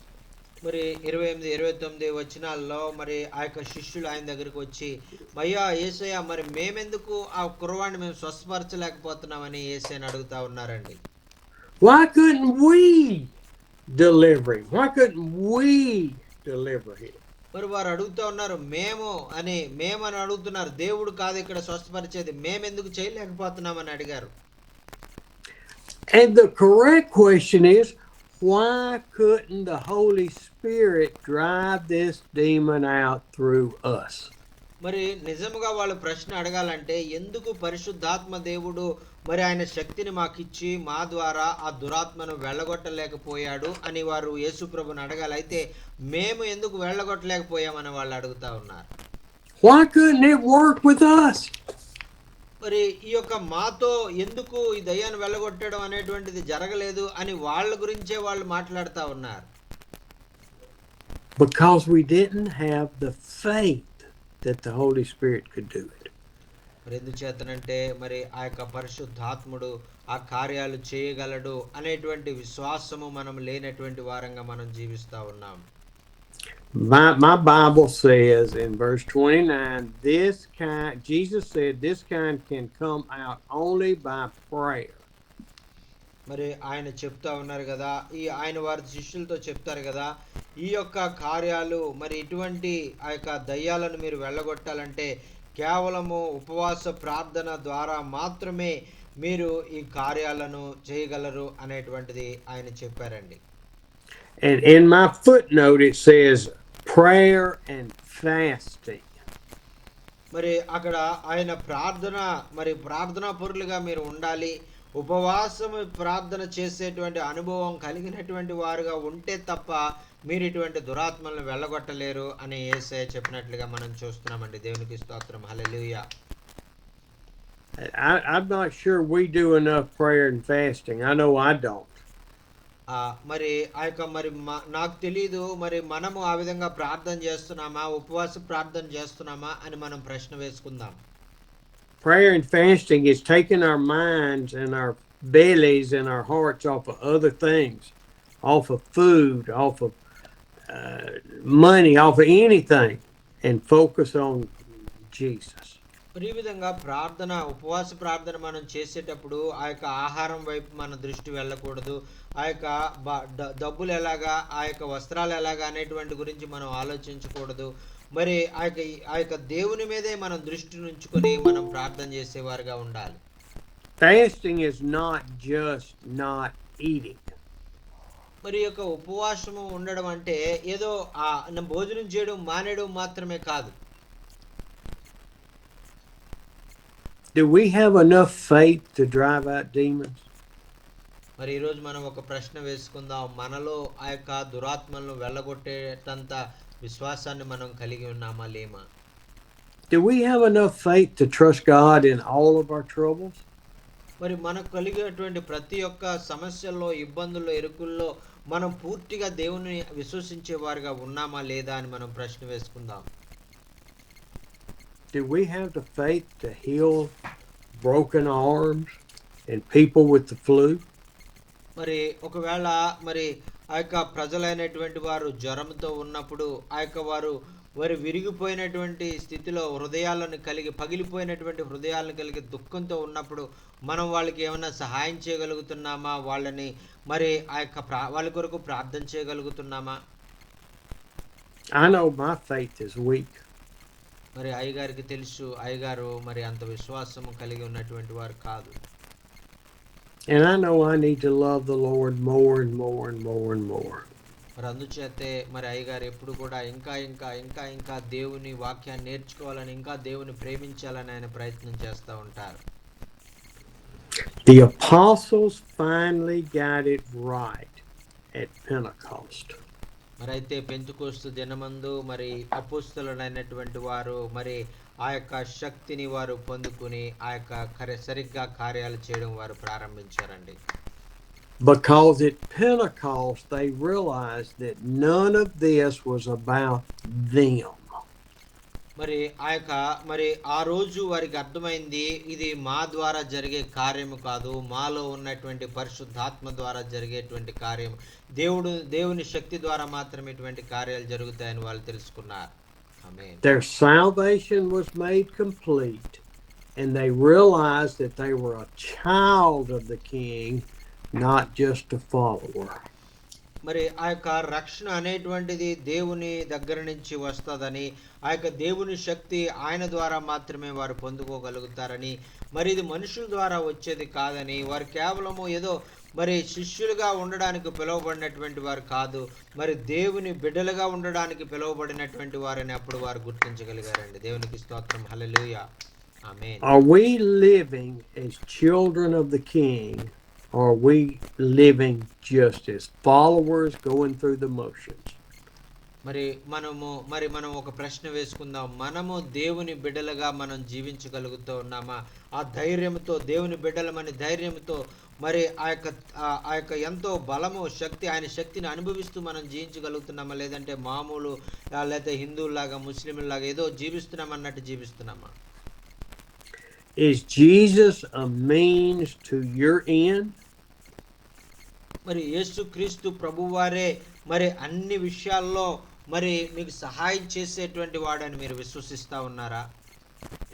మరి 28, 29 వచనాల్లో మరి ఆ యొక్క శిష్యులు ఆయన దగ్గరికి వచ్చి, అయ్యా యేసయ్య, మరి మేమెందుకు ఆ కుర్రవాడిని మేము స్వస్థపరచలేకపోతున్నామని యేసయ్యని అడుగుతా ఉన్నారండి. Why couldn't we deliver him? Why couldn't we deliver him? మరి వారు అడుగుతూ ఉన్నారు, మేమని అడుగుతున్నారు. దేవుడు కాదు ఇక్కడ స్వస్థపరిచేది, మేమెందుకు చేయలేకపోతున్నామని అడిగారు. And the correct question is, why couldn't the Holy Spirit drive this demon out through us? మరి నిజముగా వాళ్ళు ప్రశ్న అడగాలంటే, ఎందుకు పరిశుద్ధాత్మ దేవుడు మరి ఆయన శక్తిని మాకిచ్చి మా ద్వారా ఆ దురాత్మను వెళ్ళగొట్టలేకపోయాడు అని వారు యేసు ప్రభుని అడగాలి. అయితే మేము ఎందుకు వెళ్ళగొట్టలేకపోయామని వాళ్ళు అడుగుతా ఉన్నారు. Why couldn't it work with us? మరి ఈ యొక్క మాతో ఎందుకు ఈ దయ్యాన్ని వెళ్ళగొట్టడం అనేటువంటిది జరగలేదు అని వాళ్ళ గురించే వాళ్ళు మాట్లాడుతూ ఉన్నారు. Because we didn't have the faith that the Holy Spirit could do it. మరి ఎందుచేతనంటే మరి ఆ యొక్క పరిశుద్ధాత్ముడు ఆ కార్యాలు చేయగలడు అనేటువంటి విశ్వాసము మనం లేనటువంటి వారంగా మనం జీవిస్తూ ఉన్నాం. My Bible says in verse 29, Jesus said this kind can come out only by prayer. మరి ఆయన చెప్తా ఉన్నారు కదా, ఆయన వారి శిష్యులతో చెప్తారు కదా, ఈ యొక్క కార్యాలు మరి ఇటువంటి ఆ యొక్క దయ్యాలను మీరు వెళ్ళగొట్టాలంటే కేవలము ఉపవాస ప్రార్థన ద్వారా మాత్రమే మీరు ఈ కార్యాలను చేయగలరు అనేటువంటిది ఆయన చెప్పారండి. And in my footnote it says prayer and fasting. మరి అక్కడ ఆయన ప్రార్థనా పరులుగా మీరు ఉండాలి, ఉపవాసం ప్రార్థన చేసేటువంటి అనుభవం కలిగినటువంటి వారుగా ఉంటే తప్ప మీరు ఇటువంటి దురాత్మలను వెళ్ళగొట్టలేరు అని యేసయ్య చెప్పినట్లుగా మనం చూస్తున్నామండి. దేవునికి స్తోత్రం, హల్లెలూయా. I'm not sure we do enough prayer and fasting. I know I don't. మరి ఆ యొక్క నాకు తెలీదు, మరి మనము ఆ విధంగా ప్రార్థన చేస్తున్నామా, ఉపవాస ప్రార్థన చేస్తున్నామా అని మనం ప్రశ్న వేసుకుందాం. Prayer and fasting is taking our minds and our bellies and our hearts off of other things, off of food, off of money, off of anything, and focus on Jesus. ఈ విధంగా ఉపవాస ప్రార్థన మనం చేసేటప్పుడు ఆ యొక్క ఆహారం వైపు మన దృష్టి వెళ్ళకూడదు, ఆ యొక్క డబ్బులు ఎలాగా, ఆ యొక్క వస్త్రాలు ఎలాగా అనేటువంటి గురించి మనం ఆలోచించకూడదు. మరి ఆ యొక్క దేవుని మీదే మనం దృష్టి ఉంచుకొని మనం ప్రార్థన చేసేవారుగా ఉండాలి. Fasting is not just not eating. మరి యొక్క ఉపవాసము ఉండడం అంటే ఏదో భోజనం చేయడం మానేయడం మాత్రమే కాదు. Do we have enough faith to drive out demons? మరి ఈరోజు మనం ఒక ప్రశ్న వేసుకుందాం, మనలో ఆ యొక్క దురాత్మలను వెళ్ళగొట్టేటంత విశ్వాసాన్ని మనం కలిగి ఉన్నామా లేమా? Do we have enough faith to trust God in all of our troubles? మరి మనకు కలిగేటువంటి ప్రతి ఒక్క సమస్యల్లో, ఇబ్బందుల్లో, ఇరుకుల్లో మనం పూర్తిగా దేవుని విశ్వసించే వారుగా ఉన్నామా లేదా అని మనం ప్రశ్న వేసుకుందాం. Do we have the faith to heal broken arms and people with the flu? మరి ఒకవేళ మరి ఆ యొక్క ప్రజలైనటువంటి వారు జ్వరంతో ఉన్నప్పుడు ఆ యొక్క వారి విరిగిపోయినటువంటి స్థితిలో పగిలిపోయినటువంటి హృదయాలను కలిగి దుఃఖంతో ఉన్నప్పుడు మనం వాళ్ళకి ఏమైనా సహాయం చేయగలుగుతున్నామా, వాళ్ళని మరి ఆ యొక్క వాళ్ళ కొరకు ప్రార్థన చేయగలుగుతున్నామా? I know my faith is weak. మరి అయ్యగారికి తెలుసు, అయ్యగారు మరి అంత విశ్వాసము కలిగి ఉన్నటువంటి వారు కాదు. And I know I need to love the Lord more and more and more and more. మరి అందుచేతే మరి అయ్యగారు ఎప్పుడు కూడా ఇంకా ఇంకా ఇంకా ఇంకా దేవుని వాక్యాన్ని నేర్చుకోవాలని, ఇంకా దేవుని ప్రేమించాలని ఆయన ప్రయత్నం చేస్తూ ఉంటారు. The apostles finally got it right at Pentecost. మరి అయితే పెంతెకోస్తు దినమందు మరి అపోస్తలులైనటువంటి వారు మరి ఆ యొక్క శక్తిని వారు పొందుకుని ఆ యొక్క సరిగ్గా కార్యాలు చేయడం వారు ప్రారంభించారండి. Because at Pentecost they realized that none of this was about them. మరి ఆ రోజు వారికి అర్థమైంది, ఇది మా ద్వారా జరిగే కార్యము కాదు, మాలో ఉన్నటువంటి పరిశుద్ధాత్మ ద్వారా జరిగేటువంటి కార్యం, దేవుని శక్తి ద్వారా మాత్రమే ఇటువంటి కార్యాలు జరుగుతాయని వాళ్ళు తెలుసుకున్నారు. ఆమేన్. Their salvation was made complete and they realized that they were a child of the King, not just a follower. మరి ఆ యొక్క రక్షణ అనేటువంటిది దేవుని దగ్గర నుంచి వస్తుందని, ఆ యొక్క దేవుని శక్తి ఆయన ద్వారా మాత్రమే వారు పొందుకోగలుగుతారని, మరి ఇది మనుషుల ద్వారా వచ్చేది కాదని, వారు కేవలము ఏదో మరి శిష్యులుగా ఉండడానికి పిలువబడినటువంటి వారు కాదు, మరి దేవుని బిడ్డలుగా ఉండడానికి పిలువబడినటువంటి వారని అప్పుడు వారు గుర్తించగలిగారండి. దేవునికి స్తోత్రం. హల్లెలూయా. ఆమేన్. Are we living as children of the King, or are we living just as followers going through the motions? మరి మనం ఒక ప్రశ్న వేసుకుందాం. మనము దేవుని బిడ్డలుగా మనం జీవించగలుగుతూ ఉన్నామా? ఆ ధైర్యంతో, దేవుని బిడ్డలమని ధైర్యంతో, మరి ఆ యొక్క ఎంతో బలము, శక్తి, ఆయన శక్తిని అనుభవిస్తూ మనం జీవించగలుగుతున్నామా? లేదంటే మామూలు లేకపోతే హిందువులాగా, ముస్లింలాగా ఏదో జీవిస్తున్నామన్నట్టు జీవిస్తున్నామా? Is Jesus a means to your end? మరి యేసుక్రీస్తు ప్రభువారే మరి అన్ని విషయాల్లో మరి మీకు సహాయం చేసేటువంటి వాడని మీరు విశ్వసిస్తా ఉన్నారా?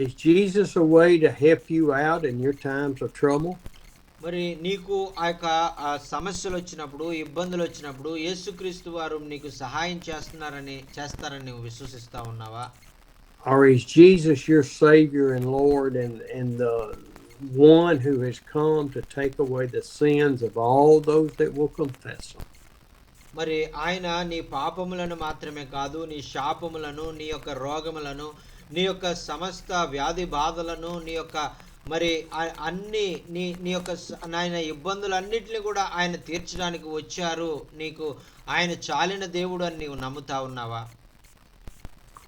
Is Jesus a way to help you out in your times of trouble? మరి నీకు ఆ యొక్క సమస్యలు వచ్చినప్పుడు, ఇబ్బందులు వచ్చినప్పుడు యేసుక్రీస్తు వారు నీకు సహాయం చేస్తారని నువ్వు విశ్వసిస్తా ఉన్నావా? Or is Jesus your Savior and Lord and the one who has come to take away the sins of all those that will confess them? మరి ఆయన నీ పాపములను మాత్రమే కాదు, నీ శాపములను, నీ యొక్క రోగములను, నీ యొక్క సమస్త వ్యాధి బాధలను, నీ యొక్క మరి అన్ని నీ యొక్క నాయన ఇబ్బందులన్నిటిని కూడా ఆయన తీర్చడానికి వచ్చారు. నీకు ఆయన చాలిన దేవుడు అని నీవు నమ్ముతా ఉన్నావా?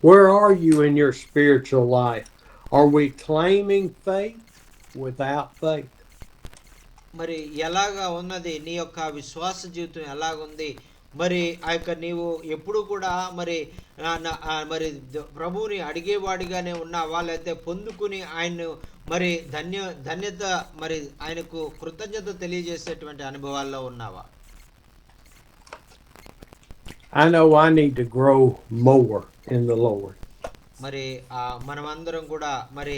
Where are you in your spiritual life? Are we claiming faith without faith? మరి ఎలాగా ఉన్నది నీ యొక్క విశ్వాస జీవితం ఎలాగుంది? మరి ఆ యొక్క నీవు ఎప్పుడు కూడా మరి ప్రభువుని అడిగేవాడిగానే ఉన్నావా? లేకపోతే పొందుకుని ఆయన్ను మరి ధన్యత మరి ఆయనకు కృతజ్ఞత తెలియజేసేటువంటి అనుభవాల్లో ఉన్నావా? I know I need to grow more in the Lord. మరి మనమందరం కూడా మరి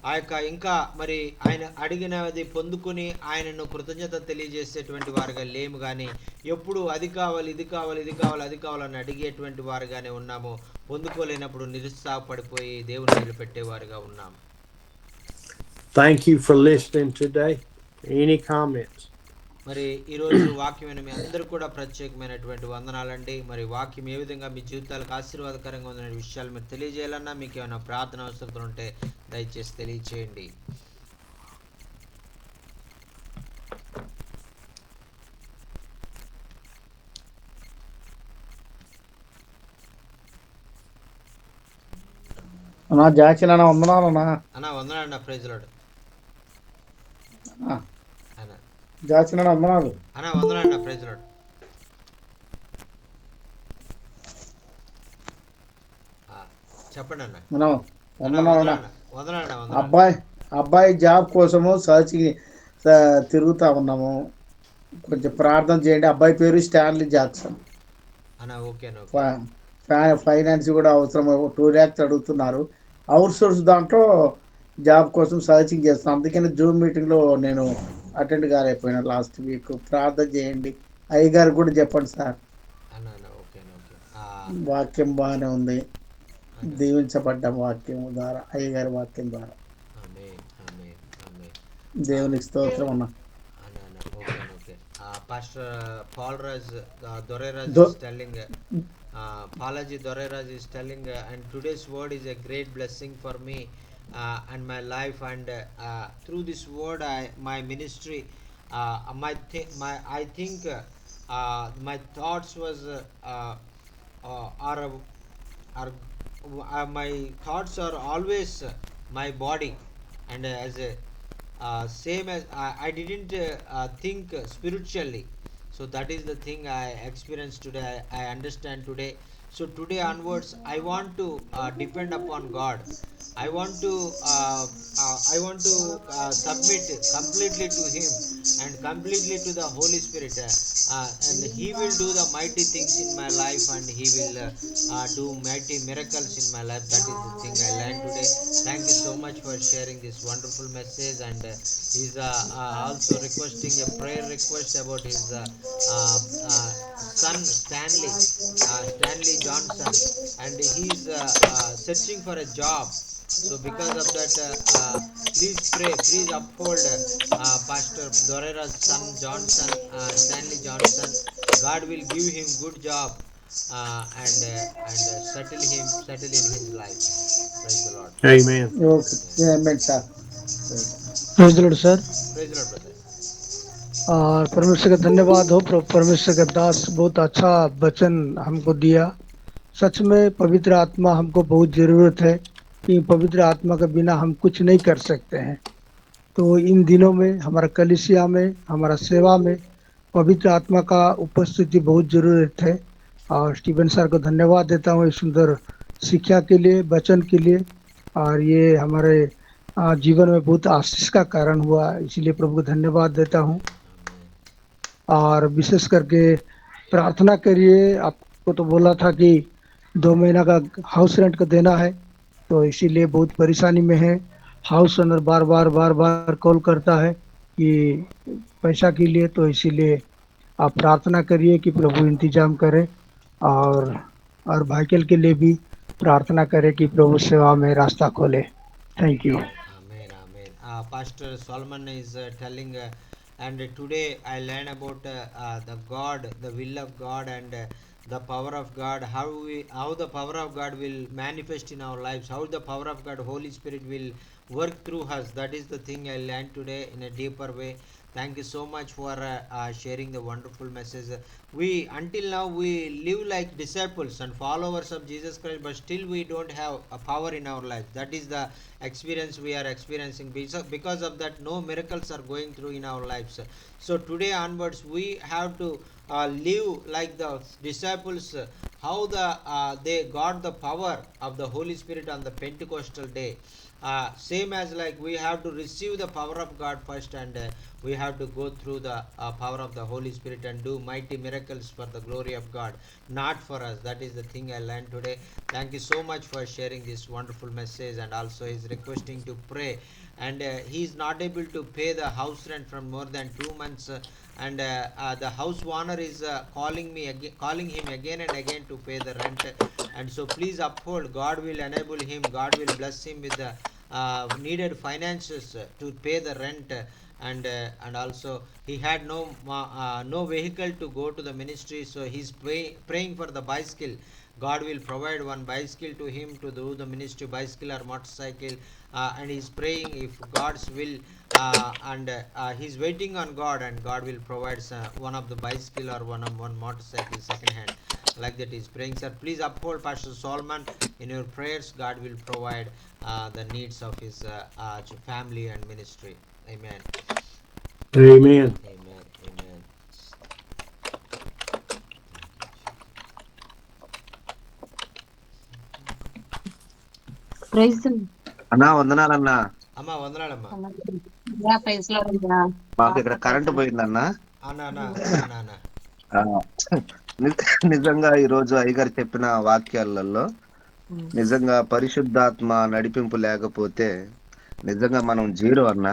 ఆ యొక్క ఇంకా మరి ఆయన అడిగినది పొందుకుని ఆయనను కృతజ్ఞత తెలియజేసేటువంటి వారుగా లేము, కానీ ఎప్పుడు అది కావాలి, ఇది కావాలి, ఇది కావాలి, అది కావాలని అడిగేటువంటి వారుగానే ఉన్నాము. పొందుకోలేనప్పుడు నిరుత్సాహపడిపోయి దేవుని నిలబెట్టేవారుగా ఉన్నాము. Thank you for listening today. Any comments? మరి ఈరోజు వాక్యమైన మీ అందరూ కూడా ప్రత్యేకమైనటువంటి వందనాలండి. మరి వాక్యం ఏ విధంగా మీ జీవితాలకు ఆశీర్వాదకరంగా ఉందనే విషయాలు మీరు తెలియజేయాలన్నా, మీకు ఏమైనా ప్రార్థన అవసరం ఉంటే దయచేసి తెలియచేయండి. అన్నా జాక్సన్ అన్న వందనాలన్నా. వందనాలన్నా. ప్రైజ్ లార్డ్ అన్న. జాక్సన్ అన్న వందనాలు. వందనాలన్నా. Praise Lord. చెప్పండి అన్న. వందనాలన్నా. అబ్బాయి జాబ్ కోసము తిరుగుతా ఉన్నాము, కొంచెం ప్రార్థన చేయండి. అబ్బాయి పేరు స్టాన్లీ జాక్సన్. ఫైనాన్స్ కూడా అవసరం, 2 lakhs అడుగుతున్నారు. అవుట్ సోర్స్ దాంట్లో జాబ్ కోసం సర్చింగ్ చేస్తాను. అందుకని జూమ్ మీటింగ్లో నేను అటెండ్ కాలేకపోయినా లాస్ట్ వీక్. ప్రార్థన చేయండి. అయ్యగారు కూడా చెప్పండి సార్. వాక్యం బాగానే ఉంది, దీవించబడ్డ వాక్యం ద్వారా, అయ్యగారి వాక్యం ద్వారా. దేవునికి స్తోత్రం అన్న. Pastor Paul Raj Doreraj is telling, Palaji Doreraj is telling, and today's word is a great blessing for me and my life, and through this word my ministry, I think my thoughts was my thoughts are always my body, and as a same as I didn't think spiritually. So that is the thing I experienced today. I understand today. So today onwards I want to depend upon God. I want to submit completely to Him. and completely to the Holy Spirit, and He will do the mighty things in my life, and He will do mighty miracles in my life. That is the thing I learned today. Thank you so much for sharing this wonderful message. And he's also requesting a prayer request about his son Stanley Johnson, and he's searching for a job. So because of that, please pray, please uphold Pastor Dorera's son Johnson, Stanley Johnson. God will give him good job, and settle in his life. Praise the Lord. Amen. Okay. Yeah, amen, sir. Praise the Lord sir. Praise the Lord, brother. और परमेश्वर का धन्यवाद हो, परमेश्वर का दास बहुत अच्छा वचन हमको दिया। सच में पवित्र आत्मा हमको बहुत जरूरत है, कि पवित्र आत्मा के बिना हम कुछ नहीं कर सकते हैं। तो इन दिनों में हमारा कलीसिया में, हमारा सेवा में पवित्र आत्मा का उपस्थिति बहुत जरूरत है। और स्टीवन सर को धन्यवाद देता हूँ इस सुंदर शिक्षा के लिए, वचन के लिए, और ये हमारे जीवन में बहुत आशीष का कारण हुआ, इसलिए प्रभु को धन्यवाद देता हूँ। और विशेष करके प्रार्थना करिए। आपको तो बोला था कि 2 महीना का हाउस रेंट को देना है, तो इसीलिए बहुत परेशानी में है। हाउस ओनर बार बार कॉल करता है कि पैसा के लिए, तो इसीलिए आप प्रार्थना करिए कि प्रभु इंतजाम करे, और भाईकल के लिए भी प्रार्थना करें कि प्रभु सेवा में रास्ता खोले। Thank you. Amen, amen. Pastor Solomon is telling, and today I learn about the God, the will of God, and the power of God. How the power of God will manifest in our lives. How the power of God, Holy Spirit, will work through us. That is the thing I learned today in a deeper way. Thank you so much for sharing the wonderful message. We until now we live like disciples and followers of Jesus Christ, but still we don't have a power in our life. That is the experience we are experiencing. Because of that, no miracles are going through in our lives. So today onwards, we have to live like the disciples. How they got the power of the Holy Spirit on the Pentecostal day. Same as like we have to receive the power of God first, and we have to go through the power of the Holy Spirit and do mighty miracles for the glory of God, not for us. That is the thing I learned today. Thank you so much for sharing this wonderful message. And also he's requesting to pray, and he is not able to pay the house rent from more than 2 months, and the house owner is calling him again and again to pay the rent. And so please uphold. God will enable him. God will bless him with the needed finances to pay the rent. And also he had no vehicle to go to the ministry, so he's praying for the bicycle. God will provide one bicycle to him to do the ministry, bicycle or motorcycle, and he's praying if God's will, and he's waiting on God, and God will provide one of the bicycle or one motorcycle second hand. Like that he's praying. Sir, please uphold Pastor Solomon in your prayers. God will provide the needs of his family and ministry. Amen. Amen. Amen. Amen. Praise అన్నా వందనాలన్నా. అమ్మా వందనాలమ్మా. Praise lord. మాకు ఇక్కడ current పోయిందన్నా. అన్నా అన్నా అన్నా అన్నా. నిజంగా ఈ రోజు అయ్యగారు చెప్పిన వాక్యాలలో నిజంగా పరిశుద్ధాత్మ నడిపింపు లేకపోతే నిజంగా మనం జీరో అన్నా.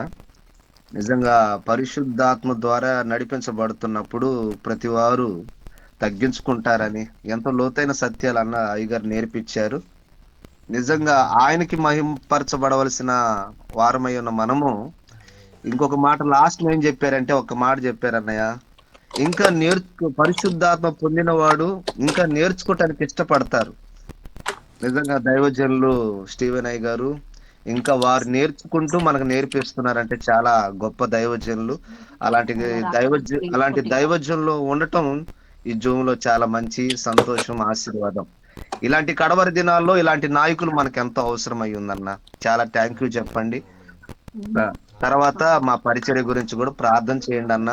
నిజంగా పరిశుద్ధాత్మ ద్వారా నడిపించబడుతున్నప్పుడు ప్రతి వారు తగ్గించుకుంటారని ఎంతో లోతైన సత్యాలు అన్న అయ్యగారు నేర్పించారు. నిజంగా ఆయనకి మహింపరచబడవలసిన వారమై ఉన్న మనము ఇంకొక మాట లాస్ట్ ఏం చెప్పారంటే, ఒక మాట చెప్పారన్నయ్య, ఇంకా పరిశుద్ధాత్మ పొందినవాడు ఇంకా నేర్చుకోవటానికి ఇష్టపడతారు. నిజంగా దైవజనులు స్టీవెన్ అయ్య గారు ఇంకా వారు నేర్చుకుంటూ మనకు నేర్పిస్తున్నారంటే చాలా గొప్ప దైవజనులు. అలాంటి దైవజనులు ఉండటం ఈ జూమ్ లో చాలా మంచి సంతోషం, ఆశీర్వాదం. ఇలాంటి కడవరి దినాల్లో ఇలాంటి నాయకులు మనకు ఎంతో అవసరం అయి ఉందన్న. చాలా థ్యాంక్ యూ చెప్పండి. తర్వాత మా పరిచర్య గురించి కూడా ప్రార్థన చేయండి అన్న.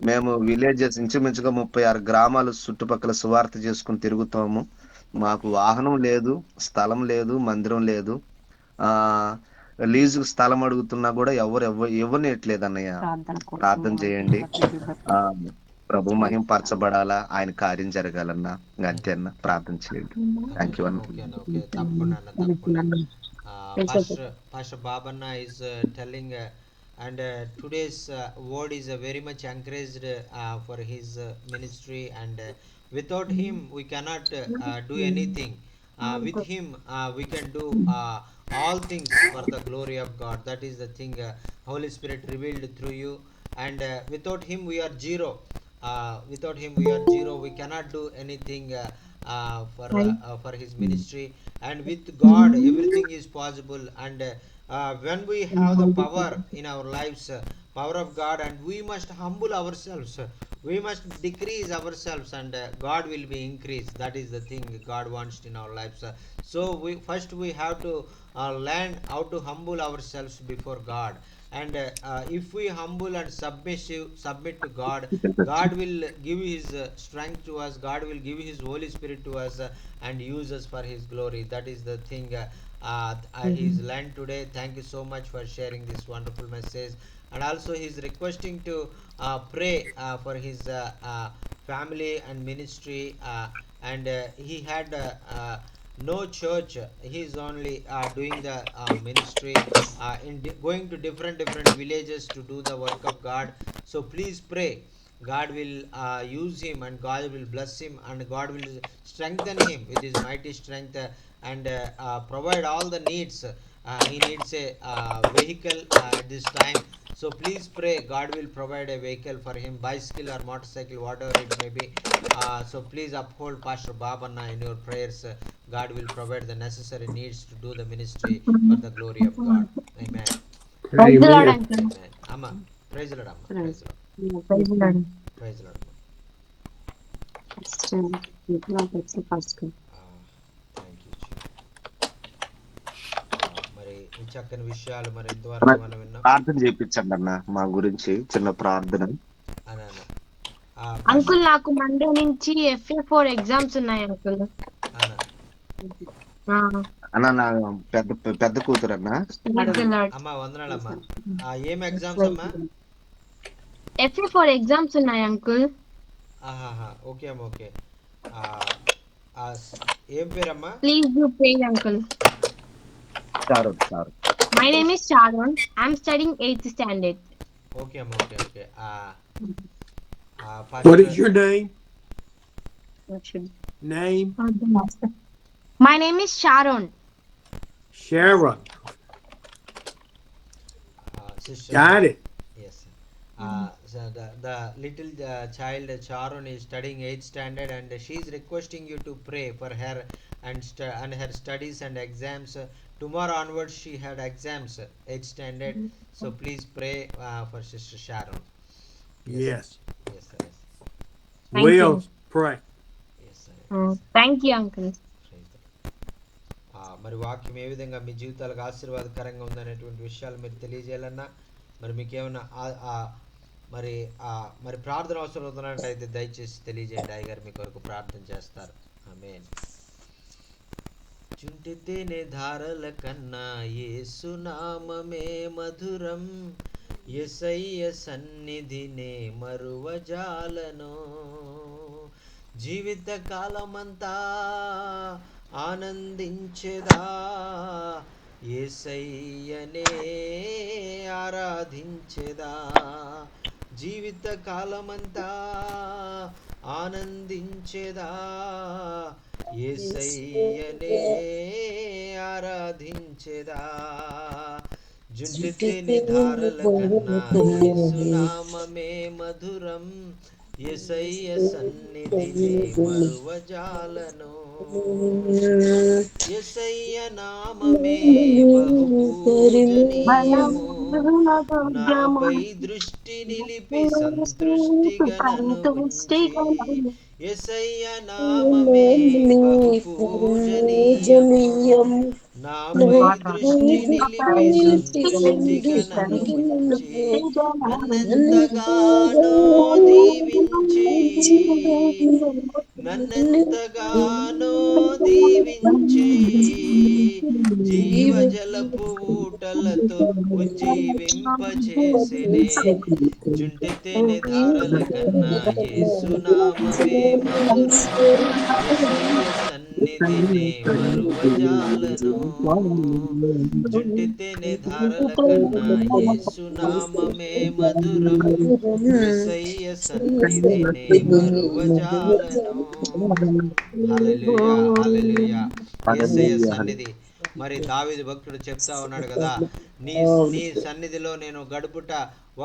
మేము విలేజెస్ ఇంచుమించుగా 36 గ్రామాలు చుట్టుపక్కల సువార్త చేసుకుని తిరుగుతాము. మాకు వాహనం లేదు, స్థలం లేదు, మందిరం లేదు. లీజుకు స్థలం అడుగుతున్నా కూడా ఇవ్వనియట్లేదు అన్నయ్య. ప్రార్థన చేయండి. ఆ ప్రభు మహింపరచబడాలా, ఆయన కార్యం జరగాలన్నా అంతే అన్న. ప్రార్థన చేయండి. థ్యాంక్ యూ అన్న. ఓకే అన్న, ఓకే, తప్పకుండా అన్న, తప్పకుండా. Pastor Babanna is telling, and today's word is very much encouraged for his ministry, and without him we cannot do anything. With him we can do all things for the glory of God. That is the thing Holy Spirit revealed through you, and without him we are zero. Without him we are zero. We cannot do anything for his ministry, and with God everything is possible. And when we have the power in our lives, power of God, and we must humble ourselves, we must decrease ourselves, and God will be increased. That is the thing God wants in our lives. So we have to learn how to humble ourselves before God, and if we humble and submit to God, God will give his strength to us. God will give his Holy Spirit to us, and use us for his glory. That is the thing he's learned today. Thank you so much for sharing this wonderful message. And also he's requesting to pray for his family and ministry, and he had no church. He's only doing the ministry, going to different villages to do the work of God. So please pray. God will use him, and God will bless him, and God will strengthen him with his mighty strength, and provide all the needs. He needs a vehicle at this time. So please pray. God will provide a vehicle for him, bicycle or motorcycle, whatever it may be. So please uphold Pastor Babanna in your prayers. God will provide the necessary needs to do the ministry for the glory of God. Amen. Praise the Lord, Amen. uncle. Amen. Amma, praise the Lord, Amma. Praise the Lord. Praise the Lord. Praise the Lord. Pastor, Pastor. Thank you. మరి ఈ చక్కని విషయాలు మరి ఇంతవరకు మనం విన్నాం. ప్రార్థన చేయించండి అన్న మా గురించి, చిన్న ప్రార్థన. అన్న అంకుల్, నాకు మండే నుంచి FA4 ఎగ్జామ్స్ ఉన్నాయి అంకుల్. అన్న అన్న నా పెద్ద కూతురు అన్న. అమ్మా వందనాలమ్మా. ఏం ఎగ్జామ్స్ అమ్మా? FA4 ఎగ్జామ్స్ ఉన్నాయి అంకుల్. ఓకే అమ్మా, ఓకే. ఏం పేరమ్మా? Please do pray uncle. Sir my name is Sharon. I'm studying 8th standard. Okay అమ్మా, okay, okay. What is your name? Name? My name is Sharon. Sharon. Sister. Got it. Yes. So the little child Sharon is studying 8th standard, and she is requesting you to pray for her and her studies and exams. Tomorrow onwards she had exams, 8th standard. So please pray for Sister Sharon. Yes. Yes, sir. Yes. Thank We'll you. pray. Yes, sir. Yes. Thank you uncle. మరి వాక్యం ఏ విధంగా మీ జీవితాలకు ఆశీర్వాదకరంగా ఉందనేటువంటి విషయాలు మీరు తెలియజేయాలన్నా, మరి మీకేమైనా మరి ప్రార్థన అవసరం ఉందన్నట్టయితే దయచేసి తెలియజేయండి. అయ్యగారు మీ కొరకు ప్రార్థన చేస్తారు. ఆమేన్. చుంటి తేనె ధారల కన్నా యేసు నామమే మధురం, యేసయ్య సన్నిధినే మరువజాలను, జీవిత కాలమంతా ఆనందించెదా, యేసయ్యనే ఆరాధించెదా, జీవిత కాలమంతా ఆనందించెదా, యేసయ్యనే ఆరాధించెదా, జుంటి తేనె ధారల కన్నా యేసు నామమే మధురం, యేసయ్య సన్నిధిని మరువజాలను, యేసయ్య నామమే బహు పూజనీయము, నాపై దృష్టి నిలిపి సంతృష్టిగా నన్ను ఉంచి, యేసయ్య నామమే బహు పూజనీయము, నాపై దృష్టి నిలిపి సంతృష్టిగా నన్ను ఉంచి, నన్నెంతగానో దీవించి, నన్నెంతగానో దీవించి, జీవజలపు ఊట మాటలతో ఉజ్జీవింపచేసెనే. జుంటి తేనె ధారల కన్నా యేసునామమే మధురము. యేసయ్య సన్నిధినే మరువజాలను. జుంటి తేనె ధారల కన్నా యేసునామమే మధురము. యేసయ్య సన్నిధినే మరువజాలను. హల్లెలూయా, హల్లెలూయా. యేసయ్య సన్నిధి. మరి దావీదు భక్తుడు చెప్తా ఉన్నాడు కదా, నీ నీ సన్నిధిలో నేను గడుపుట,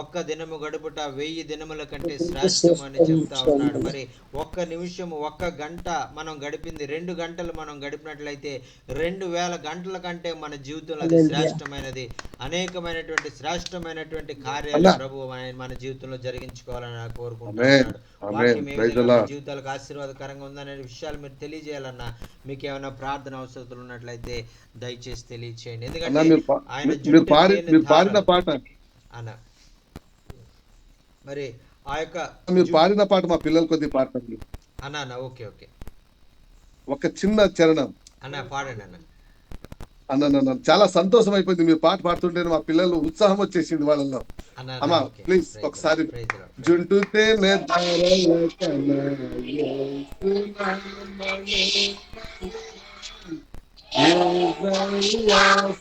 ఒక్క దినము గడుపుట 1000 దినముల కంటే శ్రేష్టం అని చెప్తా ఉన్నాడు. మరి ఒక్క నిమిషము, ఒక్క గంట మనం గడిపింది, 2 గంటలు మనం గడిపినట్లయితే 2000 గంటల కంటే మన జీవితంలో అది శ్రేష్టమైనది. అనేకమైనటువంటి శ్రేష్టమైనటువంటి కార్యాలు ప్రభు మన జీవితంలో జరిగించుకోవాలని కోరుకుంటున్నాడు. వాక్యం ఏ విధంగా మీ జీవితాలకు ఆశీర్వాదకరంగా ఉందనే విషయాలు మీరు తెలియజేయాలన్నా, మీకు ఏమైనా ప్రార్థన అవసరతలు ఉన్నట్లయితే దయచేసి తెలియచేయండి. ఎందుకంటే ఆయన పాడిన పాట అన్న మరి ఆ యొక్క మీరు పాడిన పాట మా పిల్లలు కొద్దిగా పాడతారు అన్న. అన్న ఓకే ఓకే ఒక చిన్న చరణం అన్న, పాడండి అన్న. అన్న చాలా సంతోషం అయిపోయింది మీరు పాట పాడుతుంటే, మా పిల్లలు ఉత్సాహం వచ్చేసింది వాళ్ళలో. అమ్మా ప్లీజ్ ఒకసారి జుంటు తేనె ధారల కన్నా యేసునామమే యేసయ్య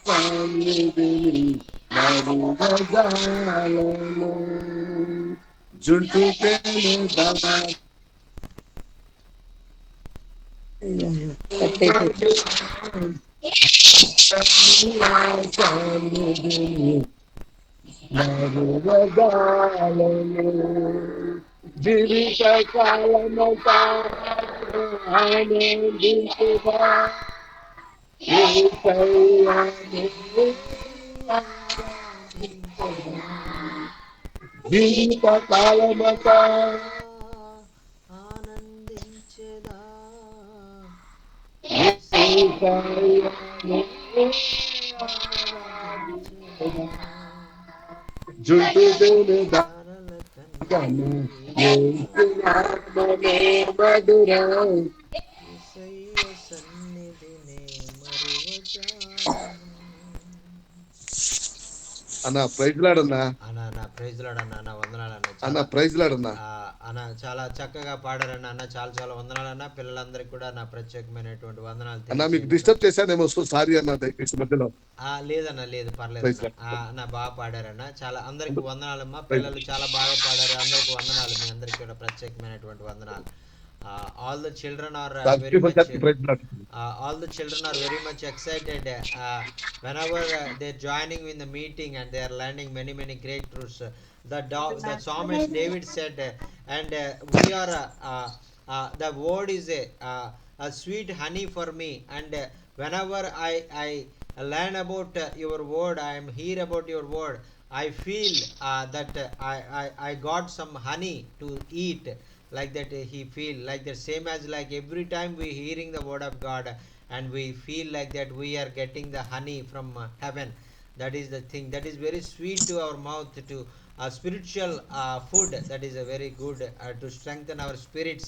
సన్నిధిని మరువజాలను. జుంటు తేనె ధారల జీవిత కాలమంతా ఆనందించుగా జీవిత కాలమంతా ఆనందించెదా. జుంటు తేనె ధారల కన్నా మధురం యేసయ్య సన్నిధినే మరువజాలను. అన్న ప్రైజ్ లాడన్నా అన్న నా ప్రైజ్ లాడ్ అన్న. అన్న వందనాలన్న. అన్న ప్రైజ్ లాడన్నా అన్న చాలా చక్కగా పాడారన్న. అన్న చాలా చాలా వందనాలన్న. పిల్లలందరికీ కూడా నా ప్రత్యేకమైనటువంటి వందనాలు. అన్న మీకు డిస్టర్బ్ చేశానేమో, సారీ అన్న దయచేసి మధ్యలో. లేదన్న, లేదు, పర్లేదు అన్న. బాగా పాడారన్న. చాలా అందరికి వందనాలమ్మా. పిల్లలు చాలా బాగా పాడారు. అందరికి వందనాలు. మీ అందరికి కూడా ప్రత్యేకమైనటువంటి వందనాలు. all the children are very much excited whenever they're joining in the meeting, and they are learning many great truths. The psalmist David said, and we are the word is a sweet honey for me, and whenever I learn about your word, I am hear about your word, I feel that I got some honey to eat. Like that he feel like that, same as like every time we hearing the word of God, and we feel like that we are getting the honey from heaven. That is the thing that is very sweet to our mouth, to spiritual food that is a very good to strengthen our spirits,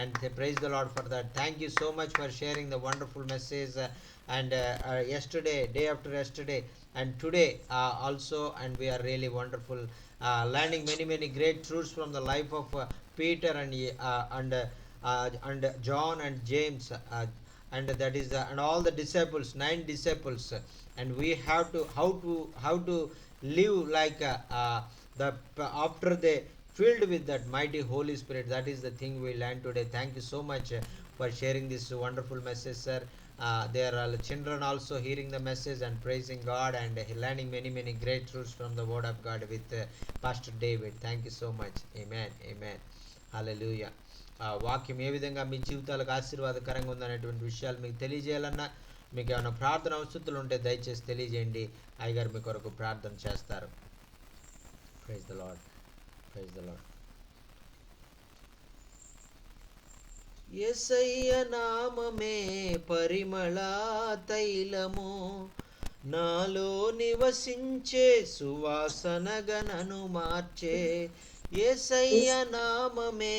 and praise the Lord for that. Thank you so much for sharing the wonderful message, and yesterday, day after yesterday, and today also, and we are really wonderful learning many great truths from the life of Peter and John and James, and that is and all the disciples, 9 disciples, and we have to how to live like the after they filled with that mighty Holy Spirit. That is the thing we learned today. Thank you so much for sharing this wonderful message, sir. There are children also hearing the message and praising God and learning many great truths from the word of God with Pastor David. Thank you so much. Amen, amen, hallelujah. వాక్యం ఏ విధంగా మీ జీవితాలకు ఆశీర్వాదకరంగా ఉందనేటువంటి విషయాలు మీకు తెలియజేయాలన్నా, మీకు ఏమైనా ప్రార్థన అవసరతలు ఉంటే దయచేసి తెలియజేయండి. అయ్యగారు మీ కొరకు ప్రార్థన చేస్తారు. Praise the Lord, praise the Lord. యేసయ్య నామమే పరిమళ తైలము, నాలో నివసించే సువాసనగా నన్ను మార్చే. యేసయ్య నామమే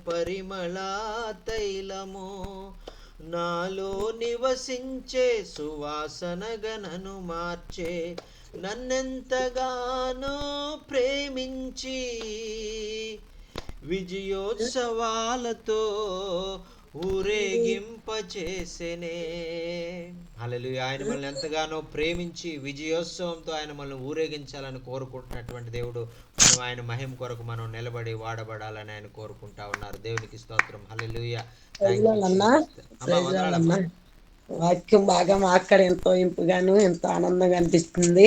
పరిమళ తైలము, నాలో నివసించే సువాసనగా నన్ను మార్చే నన్నెంతగానో ప్రేమించి విజయోత్సవాలతో ఊరేగింపచేసెనే. హల్లెలూయా. ఆయన మనల్ని ఎంతగానో ప్రేమించి విజయోత్సవంతో ఆయన మనల్ని ఊరేగించాలని కోరుకుంటున్నటువంటి దేవుడు. మనం ఆయన మహిమ కొరకు మనం నిలబడి వాడబడాలని ఆయన కోరుకుంటా ఉన్నారు. దేవునికి స్తోత్రం. హల్లెలూయా. అమ్మా వాక్యం బాగా మాక్కడ ఎంతో ఇంపుగాను ఎంతో ఆనందంగా అనిపిస్తుంది.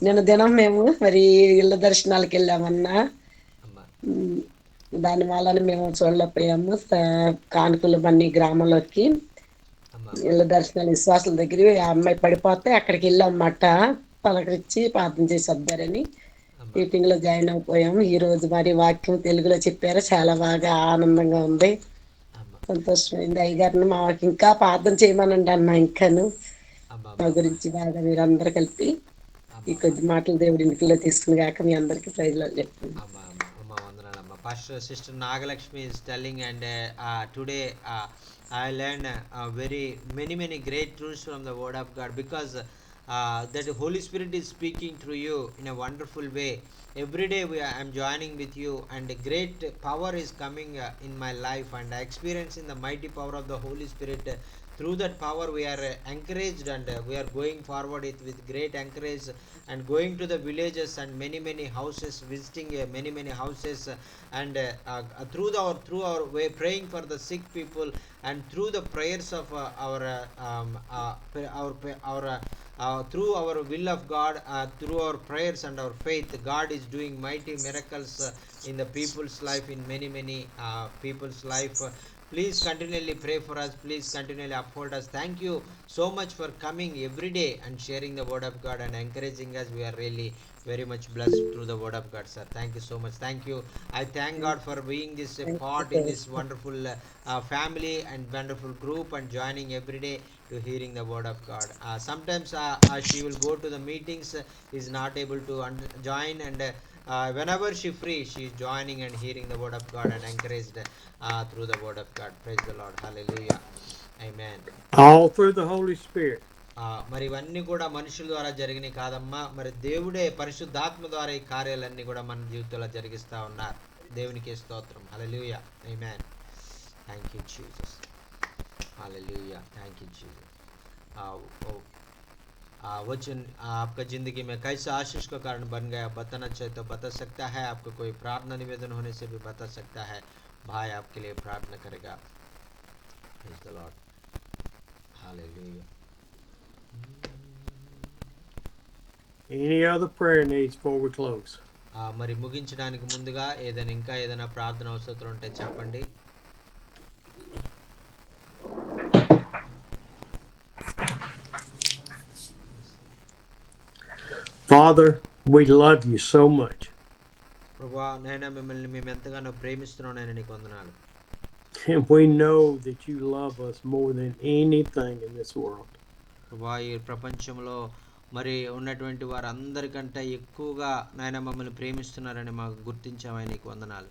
నిన్న దినం మేము మరి ఇళ్ళ దర్శనాలకు వెళ్ళామన్నా, దాని వల్ల మేము చూడలేకపోయాము. కానుకలు అన్ని గ్రామంలోకి ఇళ్ళ దర్శనాలు విశ్వాసుల దగ్గర ఆ అమ్మాయి పడిపోతే అక్కడికి వెళ్ళామన్నమాట. పలకరించి ప్రార్థన చేసి వద్దారని మీటింగ్ లో జాయిన్ అయిపోయాము. ఈ రోజు మరి వాక్యం తెలుగులో చెప్పారు, చాలా బాగా ఆనందంగా ఉంది, సంతోషమైంది. అయ్యగారిని మాకు ఇంకా ప్రార్థన చేయమనండి అన్న, ఇంకాను మా గురించి బాగా మీరు అందరు కలిపి ఈ కొద్ది మాటలు దేవుడి ఇంటిలో తీసుకుని కాక మీ అందరికి ప్రైజ్లో చెప్పండి. Pastor Sister Nagalakshmi is telling, and today I learned very many great truths from the Word of God, because that the Holy Spirit is speaking through you in a wonderful way. Every day I am joining with you, and a great power is coming in my life, and I experiencing the mighty power of the Holy Spirit. Through that power we are encouraged, and we are going forward with great encourage, and going to the villages and many houses, visiting many houses, and through our way praying for the sick people, and through the prayers of through our will of God, through our prayers and our faith, God is doing mighty miracles in the people's life, in many people's life. Please continually pray for us. Please continually uphold us. Thank you so much for coming every day and sharing the Word of God and encouraging us. We are really very much blessed through the Word of God, sir. Thank you so much. Thank you. I thank God for being this part in this wonderful family and wonderful group, and joining every day to hearing the Word of God. Sometimes she will go to the meetings, is not able to join, and whenever she free, she is joining and hearing the Word of God and encouraged through the Word of God. Praise the Lord. Hallelujah. Amen. All through the Holy Spirit. మరి ఇవన్నీ కూడా మనుషుల ద్వారా జరిగినాయి కాదమ్మా, మరి దేవుడే పరిశుద్ధాత్మ ద్వారా ఈ కార్యాలన్నీ కూడా మన జీవితంలో జరిగిస్తా ఉన్నారు. దేవునికి స్తోత్రం. హల్లెలూయా. ఆమేన్. Thank you Jesus. हालेलुया. Thank you Jesus. वचन आपका ज़िंदगी में कैसा आशीष का कारण बन गया, बताना चाहे तो बता सकता है. आपको कोई प्रार्थना निवेदन होने से भी बता सकता है. भाई आपके लिए प्रार्थना करेगा. Praise the Lord. Hallelujah. Any other prayer needs before we close? మరి ముగించడానికి ముందుగా ఏదైనా ప్రార్థన అవసరం ఉంటే చెప్పండి. Father, we love you so much. ప్రభువా నాయనా మిమ్మల్ని మేము ఎంతగానో ప్రేమిస్తున్నాం నాయనా, నీకు వందనాలు. And we know that you love us more than anything in this world. ప్రభువా ఈ ప్రపంచంలో మరి ఉన్నటువంటి వారందరికంటే ఎక్కువగా నాయనా మమ్మల్ని ప్రేమిస్తున్నారని మాకు గుర్తించామని నీకు వందనాలు.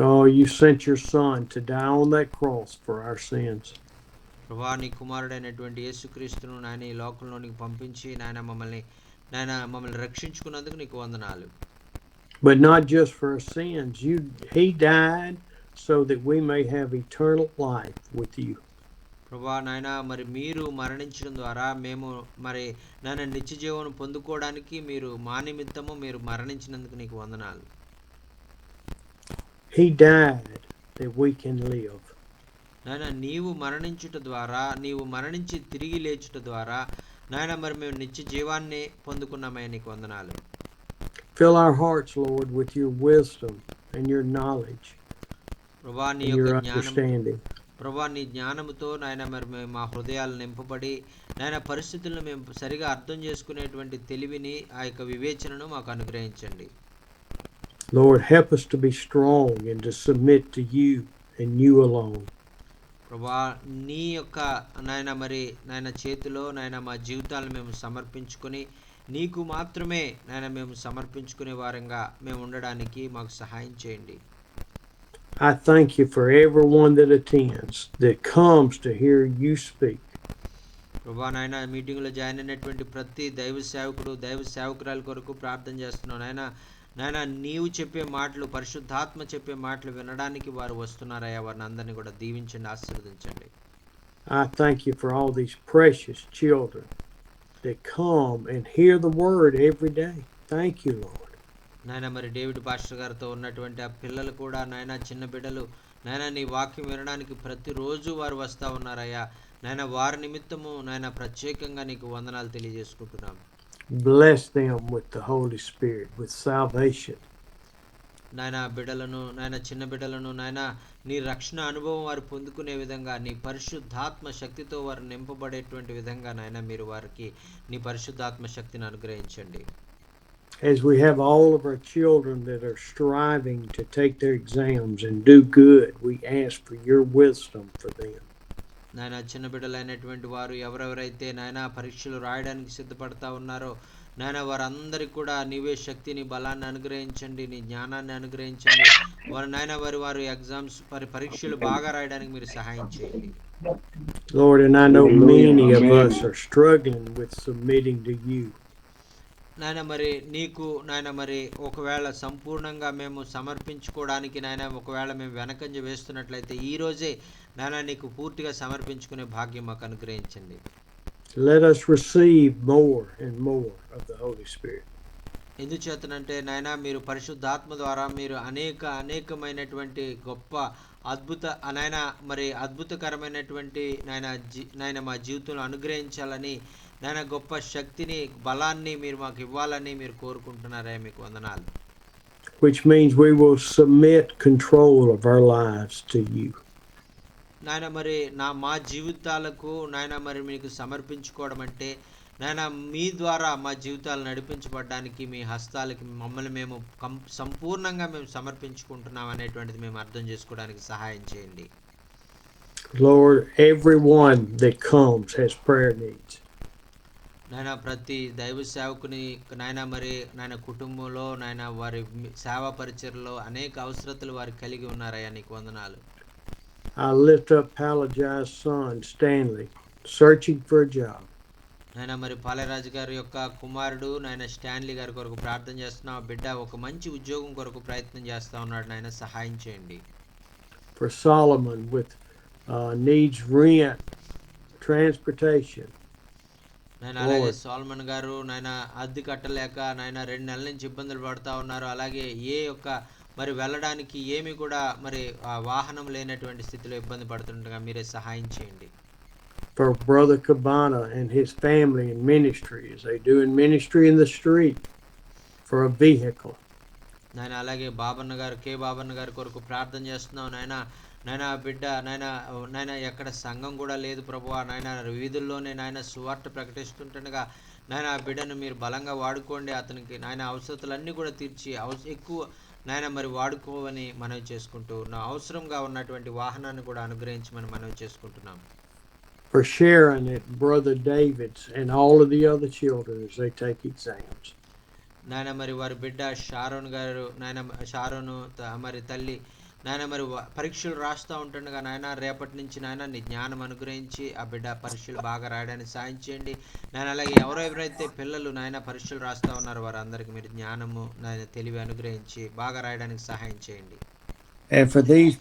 Oh, you sent your son to die on that cross for our sins. ప్రభువా నీ కుమారుడైనటువంటి యేసుక్రీస్తును నాయన ఈ లోకంలోనికి పంపించి నాయన మమ్మల్ని రక్షించుకున్నందుకు నీకు వందనాలు. But not just for our sins. He died so that we may have eternal life with you. ప్రభువా నాయన మరి మీరు మరణించడం ద్వారా మేము మరి నాయన నిత్య జీవం పొందుకోవడానికి మీరు మా నిమిత్తము మీరు మరణించినందుకు నీకు వందనాలు. He died that we can live. నాయన నీవు మరణించుట ద్వారా, నీవు మరణించి తిరిగి లేచుట ద్వారా నాయన మరి మేము నిత్య జీవాన్ని పొందుకున్నామని నీకు వందనాలు. Fill our hearts, Lord, with your wisdom and your knowledge and your understanding. ప్రభా నీ జ్ఞానముతో నాయన మరి మేము మా హృదయాలు నింపబడి నాయన పరిస్థితులను మేము సరిగా అర్థం చేసుకునేటువంటి తెలివిని, ఆ యొక్క వివేచనను మాకు అనుగ్రహించండి. Lord, help us to be strong and to submit to you and you alone. ప్రభా నీ యొక్క నాయన చేతిలో నాయన మా జీవితాలను మేము సమర్పించుకొని నీకు మాత్రమే నాయన మేము సమర్పించుకునే వారంగా మేము ఉండడానికి మాకు సహాయం చేయండి. I thank you for everyone that attends, that comes to hear you speak. ప్రభా నాయన మీటింగ్లో జాయిన్ అయినటువంటి ప్రతి దైవ సేవకుడు దైవ సేవకురాల కొరకు ప్రార్థన చేస్తున్నాను నాయన. నాయన నీవు చెప్పే మాటలు, పరిశుద్ధాత్మ చెప్పే మాటలు వినడానికి వారు వస్తున్నారయ్యా. వారిని అందరినీ కూడా దీవించండి, ఆశీర్వదించండి. I thank you for all these precious children that come and hear the word every day. Thank you, Lord. నాయన మరి డేవిడ్ పాస్టర్ గారితో ఉన్నటువంటి ఆ పిల్లలు కూడా నాయన చిన్న బిడ్డలు నాయన నీ వాక్యం వినడానికి ప్రతిరోజు వారు వస్తూ ఉన్నారయ్యా. నాయన వారి నిమిత్తము నాయన ప్రత్యేకంగా నీకు వందనాలు తెలియజేసుకుంటున్నాం. Bless them with the Holy Spirit, with salvation. నాయన బిడ్డలను, నాయన చిన్న బిడ్డలను నాయన నీ రక్షణ అనుభవం వారు పొందుకునే విధంగా, నీ పరిశుద్ధాత్మ శక్తితో వారు నింపబడేటువంటి విధంగా నాయన మీరు వారికి నీ పరిశుద్ధాత్మ శక్తిని అనుగ్రహించండి. As we have all of our children that are striving to take their exams and do good, we ask for your wisdom for them. నాయన చిన్న బిడ్డలైనటువంటి వారు ఎవరెవరైతే నాయన పరీక్షలు రాయడానికి సిద్ధపడతా ఉన్నారో నాయన వారందరికీ కూడా నీవే శక్తిని, బలాన్ని అనుగ్రహించండి, నీ జ్ఞానాన్ని అనుగ్రహించండి. వారు నాయన వారి ఎగ్జామ్స్ పరీక్షలు బాగా రాయడానికి మీరు సహాయం చేయండి. Lord, and I know many of us are struggling with submitting to you. నాయన మరి నీకు నాయన మరి ఒకవేళ సంపూర్ణంగా మేము సమర్పించుకోవడానికి నాయన ఒకవేళ మేము వెనకంజ వేస్తున్నట్లయితే ఈ రోజే నాయన నీకు పూర్తిగా సమర్పించుకునే భాగ్యం మాకు అనుగ్రహించండి. Let us receive more and more of the Holy Spirit. ఎందుచేతనంటే నాయన మీరు పరిశుద్ధాత్మ ద్వారా మీరు అనేకమైనటువంటి గొప్ప అద్భుత నాయన మరి అద్భుతకరమైనటువంటి నాయన మా జీవితంలో అనుగ్రహించాలని నాయన గొప్ప శక్తిని, బలాన్ని మీరు మాకు ఇవ్వాలని మీరు కోరుకుంటున్నారే. మీకు వందనాలు. Which means we will submit control of our lives to you. నాయన మరి మా జీవితాలకు నాయన మరి మీకు సమర్పించుకోవడం అంటే నాయన మీ ద్వారా మా జీవితాలు నడిపించబడడానికి మీ హస్తాలకి మమ్మల్ని మేము సంపూర్ణంగా మేము సమర్పించుకుంటున్నాం అనేటువంటిది మేము అర్థం చేసుకోవడానికి సహాయం చేయండి. Lord, everyone that comes has prayer needs. నాయన ప్రతి దైవ సేవకుని నాయన మరి నాయన కుటుంబంలో నాయన వారి సేవా పరిచర్లో అనేక అవసరతలు వారు కలిగి ఉన్నారయ్యా. నీకు వందనాలు. I lift up Palajai's son, Stanley, searching for a job. నాయన మరి పాలరాజు గారి యొక్క కుమారుడు నాయన స్టాన్లీ గారి కొరకు ప్రార్థన చేస్తున్నా. బిడ్డ ఒక మంచి ఉద్యోగం కొరకు ప్రయత్నం చేస్తా ఉన్నాడు. నాయన సహాయం చేయండి. For Solomon with needs rent, transportation. నాయన అలాగే సోల్మన్ గారు నాయన అద్దె కట్టలేక నాయన 2 నెలల నుంచి ఇబ్బందులు పడుతూ ఉన్నారు. అలాగే మరి వెళ్ళడానికి ఏమి కూడా మరి వాహనం లేనటువంటి స్థితిలో ఇబ్బంది పడుతుండగా మీరే సహాయం చేయండి. For Brother Cabana and his family in ministry as they do in ministry in the street for a vehicle. నాయన అలాగే కే బాబన్న గారి కొరకు ప్రార్థన చేస్తున్నాం. నాయన బిడ్డ నాయన ఎక్కడ సంఘం కూడా లేదు ప్రభువా. నాయన వీధుల్లోనే నాయన సువార్త ప్రకటిస్తుండగా నాయన ఆ బిడ్డను మీరు బలంగా వాడుకోండి. అతనికి నాయన అవసరతలన్నీ కూడా తీర్చి ఎక్కువ నాయన మరి వాడుకోవని మనవి చేసుకుంటూ అవసరంగా ఉన్నటువంటి వాహనాన్ని కూడా అనుగ్రహించమని మనవి చేసుకుంటున్నాం. For Sharon and Brother David's and all of the other children as they take exams. నాయన మరి వారి బిడ్డ షారోన్ గారు షారోను మరి తల్లి నాయన మరి పరీక్షలు రాస్తూ ఉంటుండగా నాయన రేపటి నుంచి నాయన నీ జ్ఞానం అనుగ్రహించి ఆ బిడ్డ పరీక్షలు బాగా రాయడానికి సాయం చేయండి. నాయన అలాగే ఎవరైతే పిల్లలు నాయన పరీక్షలు రాస్తూ ఉన్నారో వారందరికీ మీరు జ్ఞానము నాయన తెలివి అనుగ్రహించి బాగా రాయడానికి సహాయం చేయండి. And for these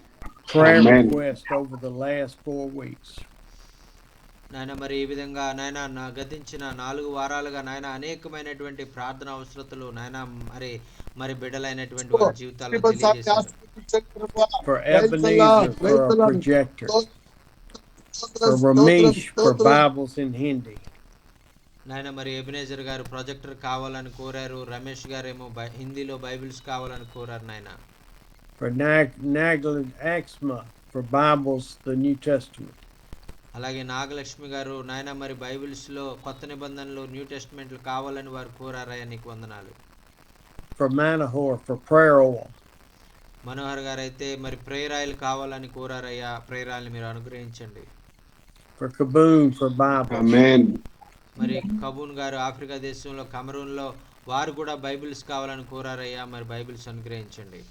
prayer requests over the last 4 weeks. నాయన మరి ఈ విధంగా నాయన గతించిన 4 వారాలుగా నాయన అనేకమైనటువంటి ప్రార్థన అవసరతలు నాయన మరి బిడ్డలైనటువంటి వారి జీవితాల్లో తెలియజేశారు. For Ebenezer for a projector. For Ramesh for Bibles in Hindi. నాయన మరి ఎబినేజర్ గారు ప్రొజెక్టర్ కావాలని కోరారు. రమేష్ గారేమో హిందీలో బైబిల్స్ కావాలని కోరారు. నాయన For Nagland Axma for Bibles the New Testament. అలాగే నాగలక్ష్మి గారు నాయన మరి బైబిల్స్లో కొత్త నిబంధనలు న్యూ టెస్ట్మెంట్లు కావాలని వారు కోరారయ్యా. నీకు వందనాలు. For Manohar for prayer oil. Manohar గారు అయితే మరి ప్రేయర్ ఆయిల్ కావాలని కోరారయ్యా. ప్రేయర్ ఆయిల్ మీరు అనుగ్రహించండి. For Kaboon for Bible. Amen. మరి కబూన్ గారు ఆఫ్రికా దేశంలో కమరూన్లో వారు కూడా బైబిల్స్ కావాలని కోరారయ్యా. మరి బైబిల్స్ అనుగ్రహించండి.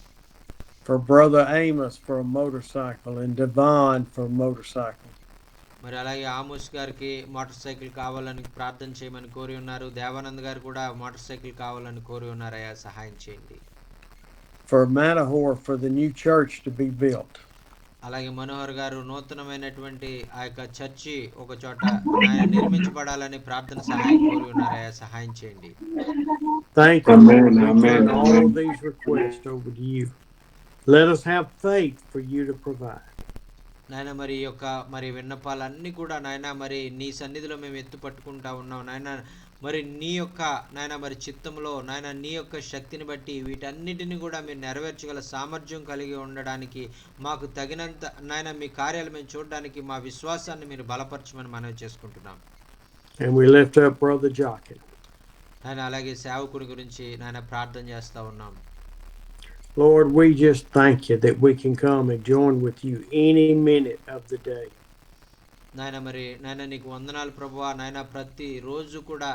for Brother Amos for a motorcycle, and Devon for a motorcycle. మరి అలాగే ఆమోస్ గారికి మోటార్ సైకిల్ కావాలని ప్రార్థన చేయమని కోరి ఉన్నారు. దేవానంద్ గారు కూడా మోటార్ సైకిల్ కావాలని కోరి ఉన్నారయ్యా, సహాయం చేయండి. For Matahor for the new church to be built. అలాగే మనోహర్ గారు నూతనమైనటువంటి ఆ యొక్క చర్చి ఒక చోట నిర్మించబడాలని ప్రార్థన సహాయం కోరి ఉన్నారయ్యా, సహాయం చేయండి. Thank you, Lord. We turn all these requests over to you. Let us have faith for you to provide. నాయన మరి ఈ యొక్క మరి విన్నపాలన్నీ కూడా నాయన మరి నీ సన్నిధిలో మేము ఎత్తు పట్టుకుంటా ఉన్నాం నాయన. మరి నీ యొక్క నాయన మరి చిత్తంలో నాయన నీ యొక్క శక్తిని బట్టి వీటన్నిటిని కూడా మీరు నెరవేర్చగల సామర్థ్యం కలిగి ఉండడానికి మాకు తగినంత నాయన మీ కార్యాలు మేము చూడడానికి మా విశ్వాసాన్ని మీరు బలపరచమని మనవి చేసుకుంటున్నాం. And we lift up Brother Jockett. నాయన అలాగే సేవకుడి గురించి నాయన ప్రార్థన చేస్తా ఉన్నాం. Lord, we just thank you that we can come and join with you any minute of the day. నాయన మరి నాయన నీకు వందనాలు ప్రభువా. నాయన ప్రతి రోజు కూడా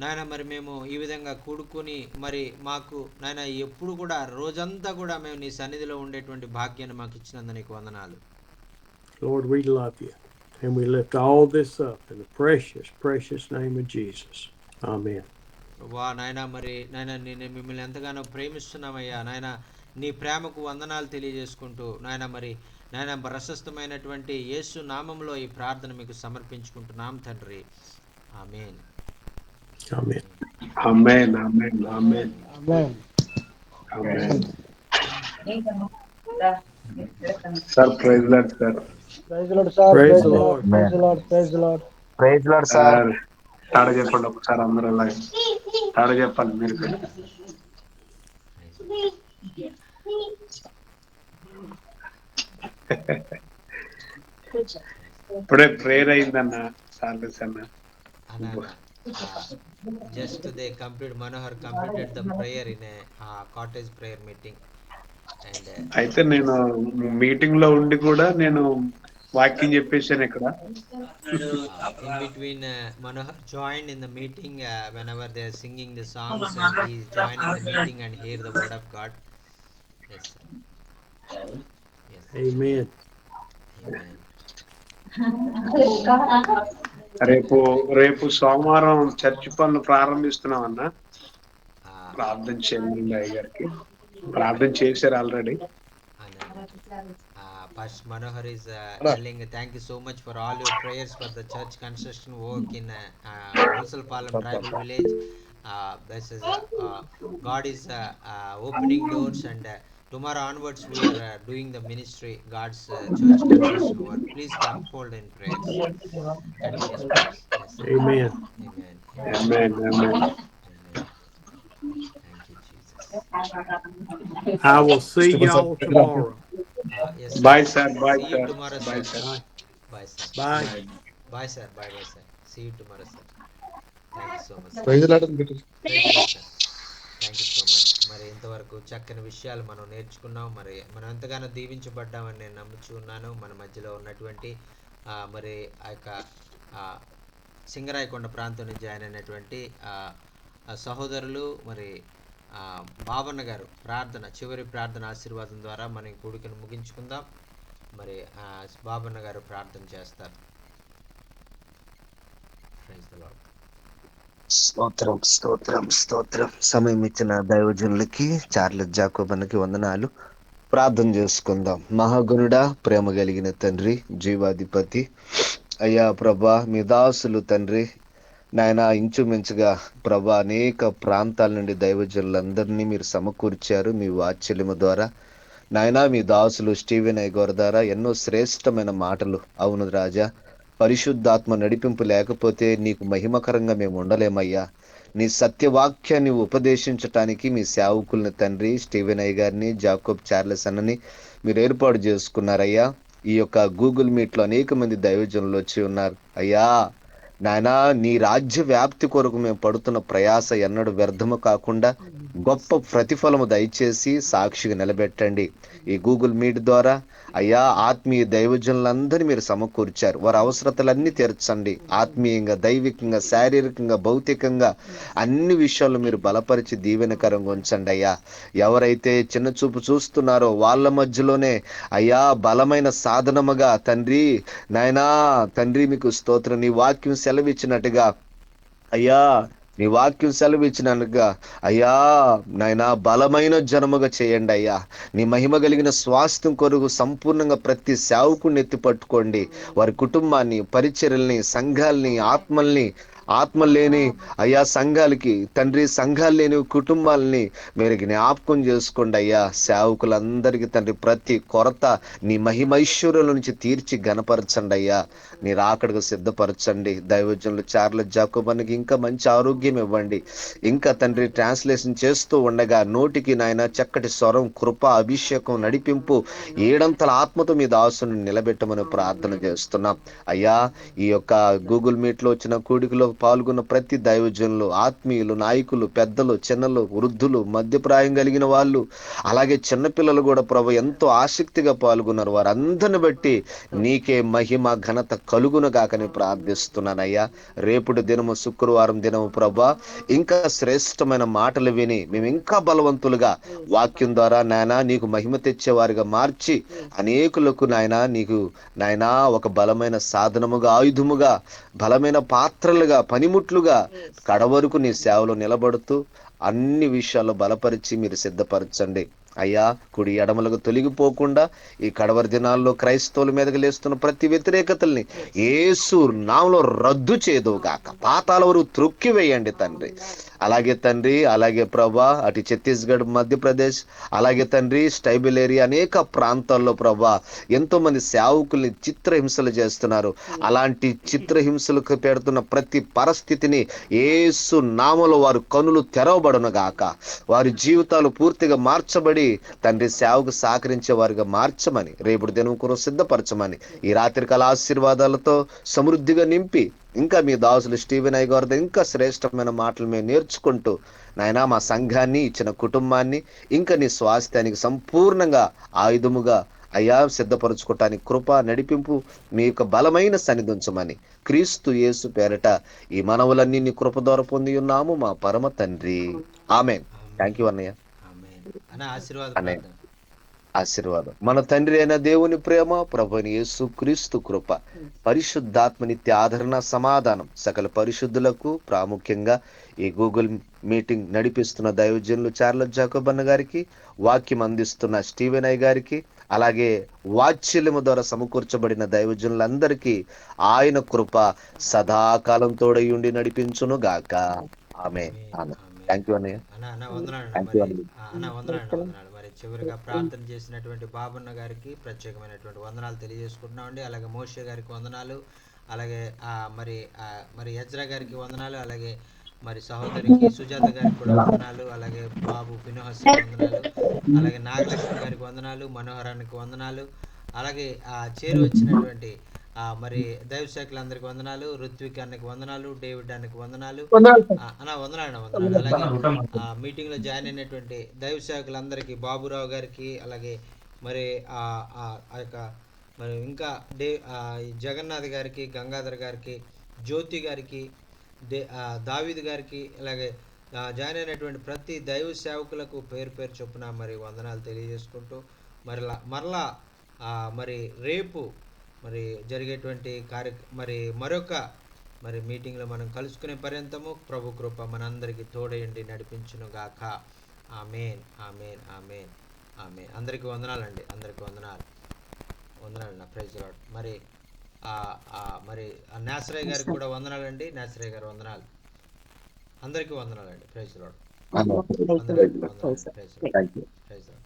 నాయన మరి మేము ఈ విధంగా కూడుకొని మరి మాకు నాయన ఎప్పుడు కూడా రోజంతా కూడా మేము నీ సన్నిధిలో ఉండేటువంటి భాగ్యాన్ని మాకు ఇచ్చినందుకు నీకు వందనాలు. Lord, we love you and we lift all this up in the precious, precious name of Jesus. Amen. ప్రభువా నాయన మరి నాయన నేను మిమ్మల్ని ఎంతగానో ప్రేమిస్తున్నామయ్యా. నాయన నీ ప్రేమకు వందనాలు తెలియజేసుకుంటూ నాయన మరి నాయన ప్రశస్తమైనటువంటి యేసు నామంలో ఈ ప్రార్థన మీకు సమర్పించుకుంటున్నాం తండ్రి. ఆమేన్. Amen. Amen. Amen. Amen. Amen. Amen. Sir, praise Lord, sir. Praise the Lord, sir. Praise the Lord. Praise the Lord. Praise the Lord. Praise Lord sir. తాడ చెప్పండి ఒకసారి అందరూ అలా తాడ చెప్పండి మీరు. ఇప్పుడే ప్రేయర్ అయిందన్న సార్లెస్ అన్న. Just they completed the prayer in a cottage prayer meeting. And అయితే నేను మీటింగ్ లో ఉండి కూడా నేను వాక్యం చెప్పేశాను ఇక్కడ. in between Manohar joined in the meeting whenever they are singing the songs and he joined in the meeting and hear the word of God. Yes, sir. Yes, sir. Amen. Amen. రేపు సోమవారం church పనులు ప్రారంభిస్తున్నాం అన్న. ప్రార్థన చేయండి అయ్యగారికి. ప్రార్థన చేశారు already. Pastor Manohar is telling thank you so much for all your prayers for the church construction work in Rusalpalam tribal village. This is God is opening doors and tomorrow onwards we are doing the ministry God's church construction work. Please come forward in prayers. Continuous prayers. Yes, sir. Amen. Amen. Amen. Amen. Thank you, Jesus. I will see y'all tomorrow. Yes, Bye, sir. Bye, See you sir. tomorrow, Bye, sir. sir. Bye, sir. Bye. Bye, sir. Bye, sir. See you tomorrow, sir. Thank you so much, sir. Praise lord అని పెట్టు. Praise the Lord, sir. Thank you so much. మరి ఇంతవరకు చక్కని విషయాలు మనం నేర్చుకున్నాం. మరి మనం ఎంతగానో దీవించబడ్డామని నేను నమ్ముచూ ఉన్నాను. మన మధ్యలో ఉన్నటువంటి మరి ఆ యొక్క సింగరాయకొండ ప్రాంతం నుంచి జాయిన్ అయినటువంటి సహోదరులు మరి బాబన్న గారు చివరి ప్రార్థన ఆశీర్వాదం ద్వారా మనం కూడికను ముగించుకుందాం. మరి బాబన్న గారు ప్రార్థన చేస్తారు. Praise the Lord. స్తోత్రం స్తోత్రం స్తోత్రం. సమయం ఇచ్చిన దైవజనులకి చార్లెస్ జాకోబన్నకి వందనాలు. ప్రార్థన చేసుకుందాం. మహాగుణుడా, ప్రేమ కలిగిన తండ్రి, జీవాధిపతి అయ్యా ప్రభా, మీ దాసులు తండ్రి నాయన ఇంచుమించుగా ప్రభా అనేక ప్రాంతాల నుండి దైవజనులందరినీ మీరు సమకూర్చారు మీ వాత్సల్యము ద్వారా. నాయన మీ దాసులు స్టీవెన్ ఐగోర్ ద్వారా ఎన్నో శ్రేష్టమైన మాటలు. అవును రాజా, పరిశుద్ధాత్మ నడిపింపు లేకపోతే నీకు మహిమకరంగా మేము ఉండలేమయ్యా. నీ సత్యవాక్యాన్ని ఉపదేశించటానికి మీ సేవకుల్ని తండ్రి స్టీవెన్ ఐ గారిని, జాకోబ్ చార్లెస్ అన్నని మీరు ఏర్పాటు చేసుకున్నారయ్యా. ఈ యొక్క గూగుల్ మీట్లో అనేక మంది దైవజనులు వచ్చి ఉన్నారు అయ్యా. నాయనా, నీ రాజ్య వ్యాప్తి కొరకు మేము పడుతున్న ప్రయాస ఎన్నడూ వ్యర్థము కాకుండా గొప్ప ప్రతిఫలము దయచేసి సాక్షిగా నిలబెట్టండి. ఈ గూగుల్ మీట్ ద్వారా అయ్యా ఆత్మీయ దైవజనులందరినీ మీరు సమకూర్చారు. వారి అవసరతలన్నీ తీర్చండి. ఆత్మీయంగా, దైవికంగా, శారీరకంగా, భౌతికంగా అన్ని విషయాల్లో మీరు బలపరిచి దీవెనకరంగా ఉంచండి అయ్యా. ఎవరైతే చిన్న చూపు చూస్తున్నారో వాళ్ళ మధ్యలోనే అయ్యా బలమైన సాధనముగా తండ్రి, నాయనా తండ్రి మీకు స్తోత్రం. నీ వాక్యం సెలవిచ్చినట్టుగా అయ్యా, నీ వాక్యం సెలవిచ్చినట్టుగా అయ్యా నాయనా బలమైన జనముగా చేయండి అయ్యా. నీ మహిమ కలిగిన స్వాస్థ్యం కొరకు సంపూర్ణంగా ప్రతి సేవకుని ఎత్తి పట్టుకోండి. వారి కుటుంబాన్ని, పరిచర్యల్ని, సంఘాల్ని, ఆత్మ లేని అయ్యా సంఘాలకి తండ్రి, సంఘాలు లేని కుటుంబాలని మీరు జ్ఞాపకం చేసుకోండి అయ్యా. సేవకులందరికీ తండ్రి ప్రతి కొరత నీ మహిమైశ్వర్యుల నుంచి తీర్చి గణపరచండి అయ్యా. నీ రాకడకు సిద్ధపరచండి. దైవజనులు చార్లెస్ జాకోబానికి ఇంకా మంచి ఆరోగ్యం ఇవ్వండి. ఇంకా తండ్రి ట్రాన్స్లేషన్ చేస్తూ ఉండగా నోటికి నాయన చక్కటి స్వరం, కృప, అభిషేకం, నడిపింపు, ఏడంతల ఆత్మతో మీ దాసుని నిలబెట్టమని ప్రార్థన చేస్తున్నాం అయ్యా. ఈ యొక్క గూగుల్ మీట్ లో వచ్చిన కూడికలో పాల్గొన్న ప్రతి దైవజనులు, ఆత్మీయులు, నాయకులు, పెద్దలు, చిన్నలు, వృద్ధులు, మధ్యప్రాయం కలిగిన వాళ్ళు, అలాగే చిన్నపిల్లలు కూడా ప్రభు ఎంతో ఆసక్తిగా పాల్గొన్నారు. వారందరిని బట్టి నీకే మహిమ ఘనత కలుగును గాకని ప్రార్థిస్తున్నానయ్యా. రేపుటి దినము శుక్రవారం దినము ప్రభా ఇంకా శ్రేష్టమైన మాటలు విని మేము ఇంకా బలవంతులుగా వాక్యం ద్వారా నాయనా నీకు మహిమ తెచ్చేవారిగా మార్చి అనేకులకు నాయనా నీకు నాయనా ఒక బలమైన సాధనముగా, ఆయుధముగా, బలమైన పాత్రలుగా, పనిముట్లుగా కడవరకు నీ సేవలో నిలబడుతూ అన్ని విషయాల్లో బలపరిచి మీరు సిద్ధపరచండి అయ్యా. కుడి ఎడమలకు తొలగిపోకుండా ఈ కడవరి దినాల్లో క్రైస్తవుల మీదకి లేస్తున్న ప్రతి వ్యతిరేకతల్ని యేసు నామములో రద్దు చేయదువుగాక. పాతాల వరకు త్రొక్కి వేయండి తండ్రి. అలాగే తండ్రి, అలాగే ప్రభా అటు ఛత్తీస్గఢ్, మధ్యప్రదేశ్, అలాగే తండ్రి స్టైబల్ ఏరియా అనేక ప్రాంతాల్లో ప్రభా ఎంతో మంది సేవకుల్ని చిత్రహింసలు చేస్తున్నారు. అలాంటి చిత్రహింసలకు పెడుతున్న ప్రతి పరిస్థితిని యేసు నామములో వారి కనులు తెరవబడును గాక. వారి జీవితాలు పూర్తిగా మార్చబడి తండ్రి సేవకు సహకరించే వారిగా మార్చమని, రేపు దినం కొరకు సిద్ధపరచమని, ఈ రాత్రికాల ఆశీర్వాదాలతో సమృద్ధిగా నింపి ఇంకా మీ దాసులు స్టీవెన్ అయ్య గారితో ఇంకా శ్రేష్టమైన మాటలు మేము నేర్చుకుంటూ నాయనా మా సంఘాన్ని, ఇచ్చిన కుటుంబాన్ని, ఇంకా నీ స్వాస్థ్యానికి సంపూర్ణంగా ఆయుధముగా అయ్యా సిద్ధపరచుకోవటానికి కృప, నడిపింపు మీ యొక్క బలమైన సన్నిధించమని క్రీస్తు యేసు పేరట ఈ మనవులన్నీ నీ కృప ద్వారా పొంది ఉన్నాము మా పరమ తండ్రి. ఆమేన్. థ్యాంక్ యూ అన్నయ్య. ఆశీర్వాదం. మన తండ్రి అయిన దేవుని ప్రేమ, ప్రభువైన యేసు క్రీస్తు కృప, పరిశుద్ధాత్మ నిత్య ఆదరణ, సమాధానం సకల పరిశుద్ధులకు, ప్రాముఖ్యంగా ఈ గూగుల్ మీటింగ్ నడిపిస్తున్న దైవజనులు చార్లెస్ జాకోబన్న గారికి, వాక్యం అందిస్తున్న స్టీవెన్ అయ్య గారికి, అలాగే వాత్సల్యము ద్వారా సమకూర్చబడిన దైవజనులందరికీ ఆయన కృప సదాకాలం తోడై ఉండి నడిపించును గాక. ఆమేన్. థ్యాంక్ యూ అన్నయ్య. మరి చివరిగా ప్రార్థన చేసినటువంటి బాబన్న గారికి ప్రత్యేకమైనటువంటి వందనాలు తెలియజేసుకుంటున్నామండి. అలాగే మోషే గారికి వందనాలు, అలాగే మరి యజ్రా గారికి వందనాలు, అలాగే మరి సహోదరికి సుజాత గారికి కూడా వందనాలు, అలాగే బాబు ఫినోహస్కి వందనాలు, అలాగే నాగలక్ష్మి గారికి వందనాలు, మనోహరానికి వందనాలు, అలాగే చేరు వచ్చినటువంటి మరి దైవ శాఖలందరికి వందనాలు, ఋత్విక్ అన్నకి వందనాలు, డేవిడ్ అన్నకి వందనాలు, వందనాలు. అలాగే మీటింగ్ లో జాయిన్ అయినటువంటి దైవ శాఖలందరికీ, బాబురావు గారికి, అలాగే మరి ఆ యొక్క మరి ఇంకా జగన్నాథ్ గారికి, గంగాధర్ గారికి, జ్యోతి గారికి, దావీద్ గారికి, అలాగే జాయిన్ అయినటువంటి ప్రతి దైవ సేవకులకు పేరు పేరు చొప్పున మరి వందనాలు తెలియజేసుకుంటూ మరలా మరి రేపు మరి జరిగేటువంటి మరి మరొక మరి మీటింగ్లో మనం కలుసుకునే పర్యంతము ప్రభు కృప మనందరికీ తోడయండి నడిపించును గాక. ఆమేన్, ఆమేన్, ఆమేన్, ఆమేన్. అందరికీ వందనాలండి. అందరికీ వందనాలు నా ప్రైజ్ లార్డ్. మరి నాసరయ్య గారికి కూడా వందనాలండి. నాసరయ్య గారు వందనాలు. అందరికీ వందనాలండి. Praise lord. Thank you. Praise lord.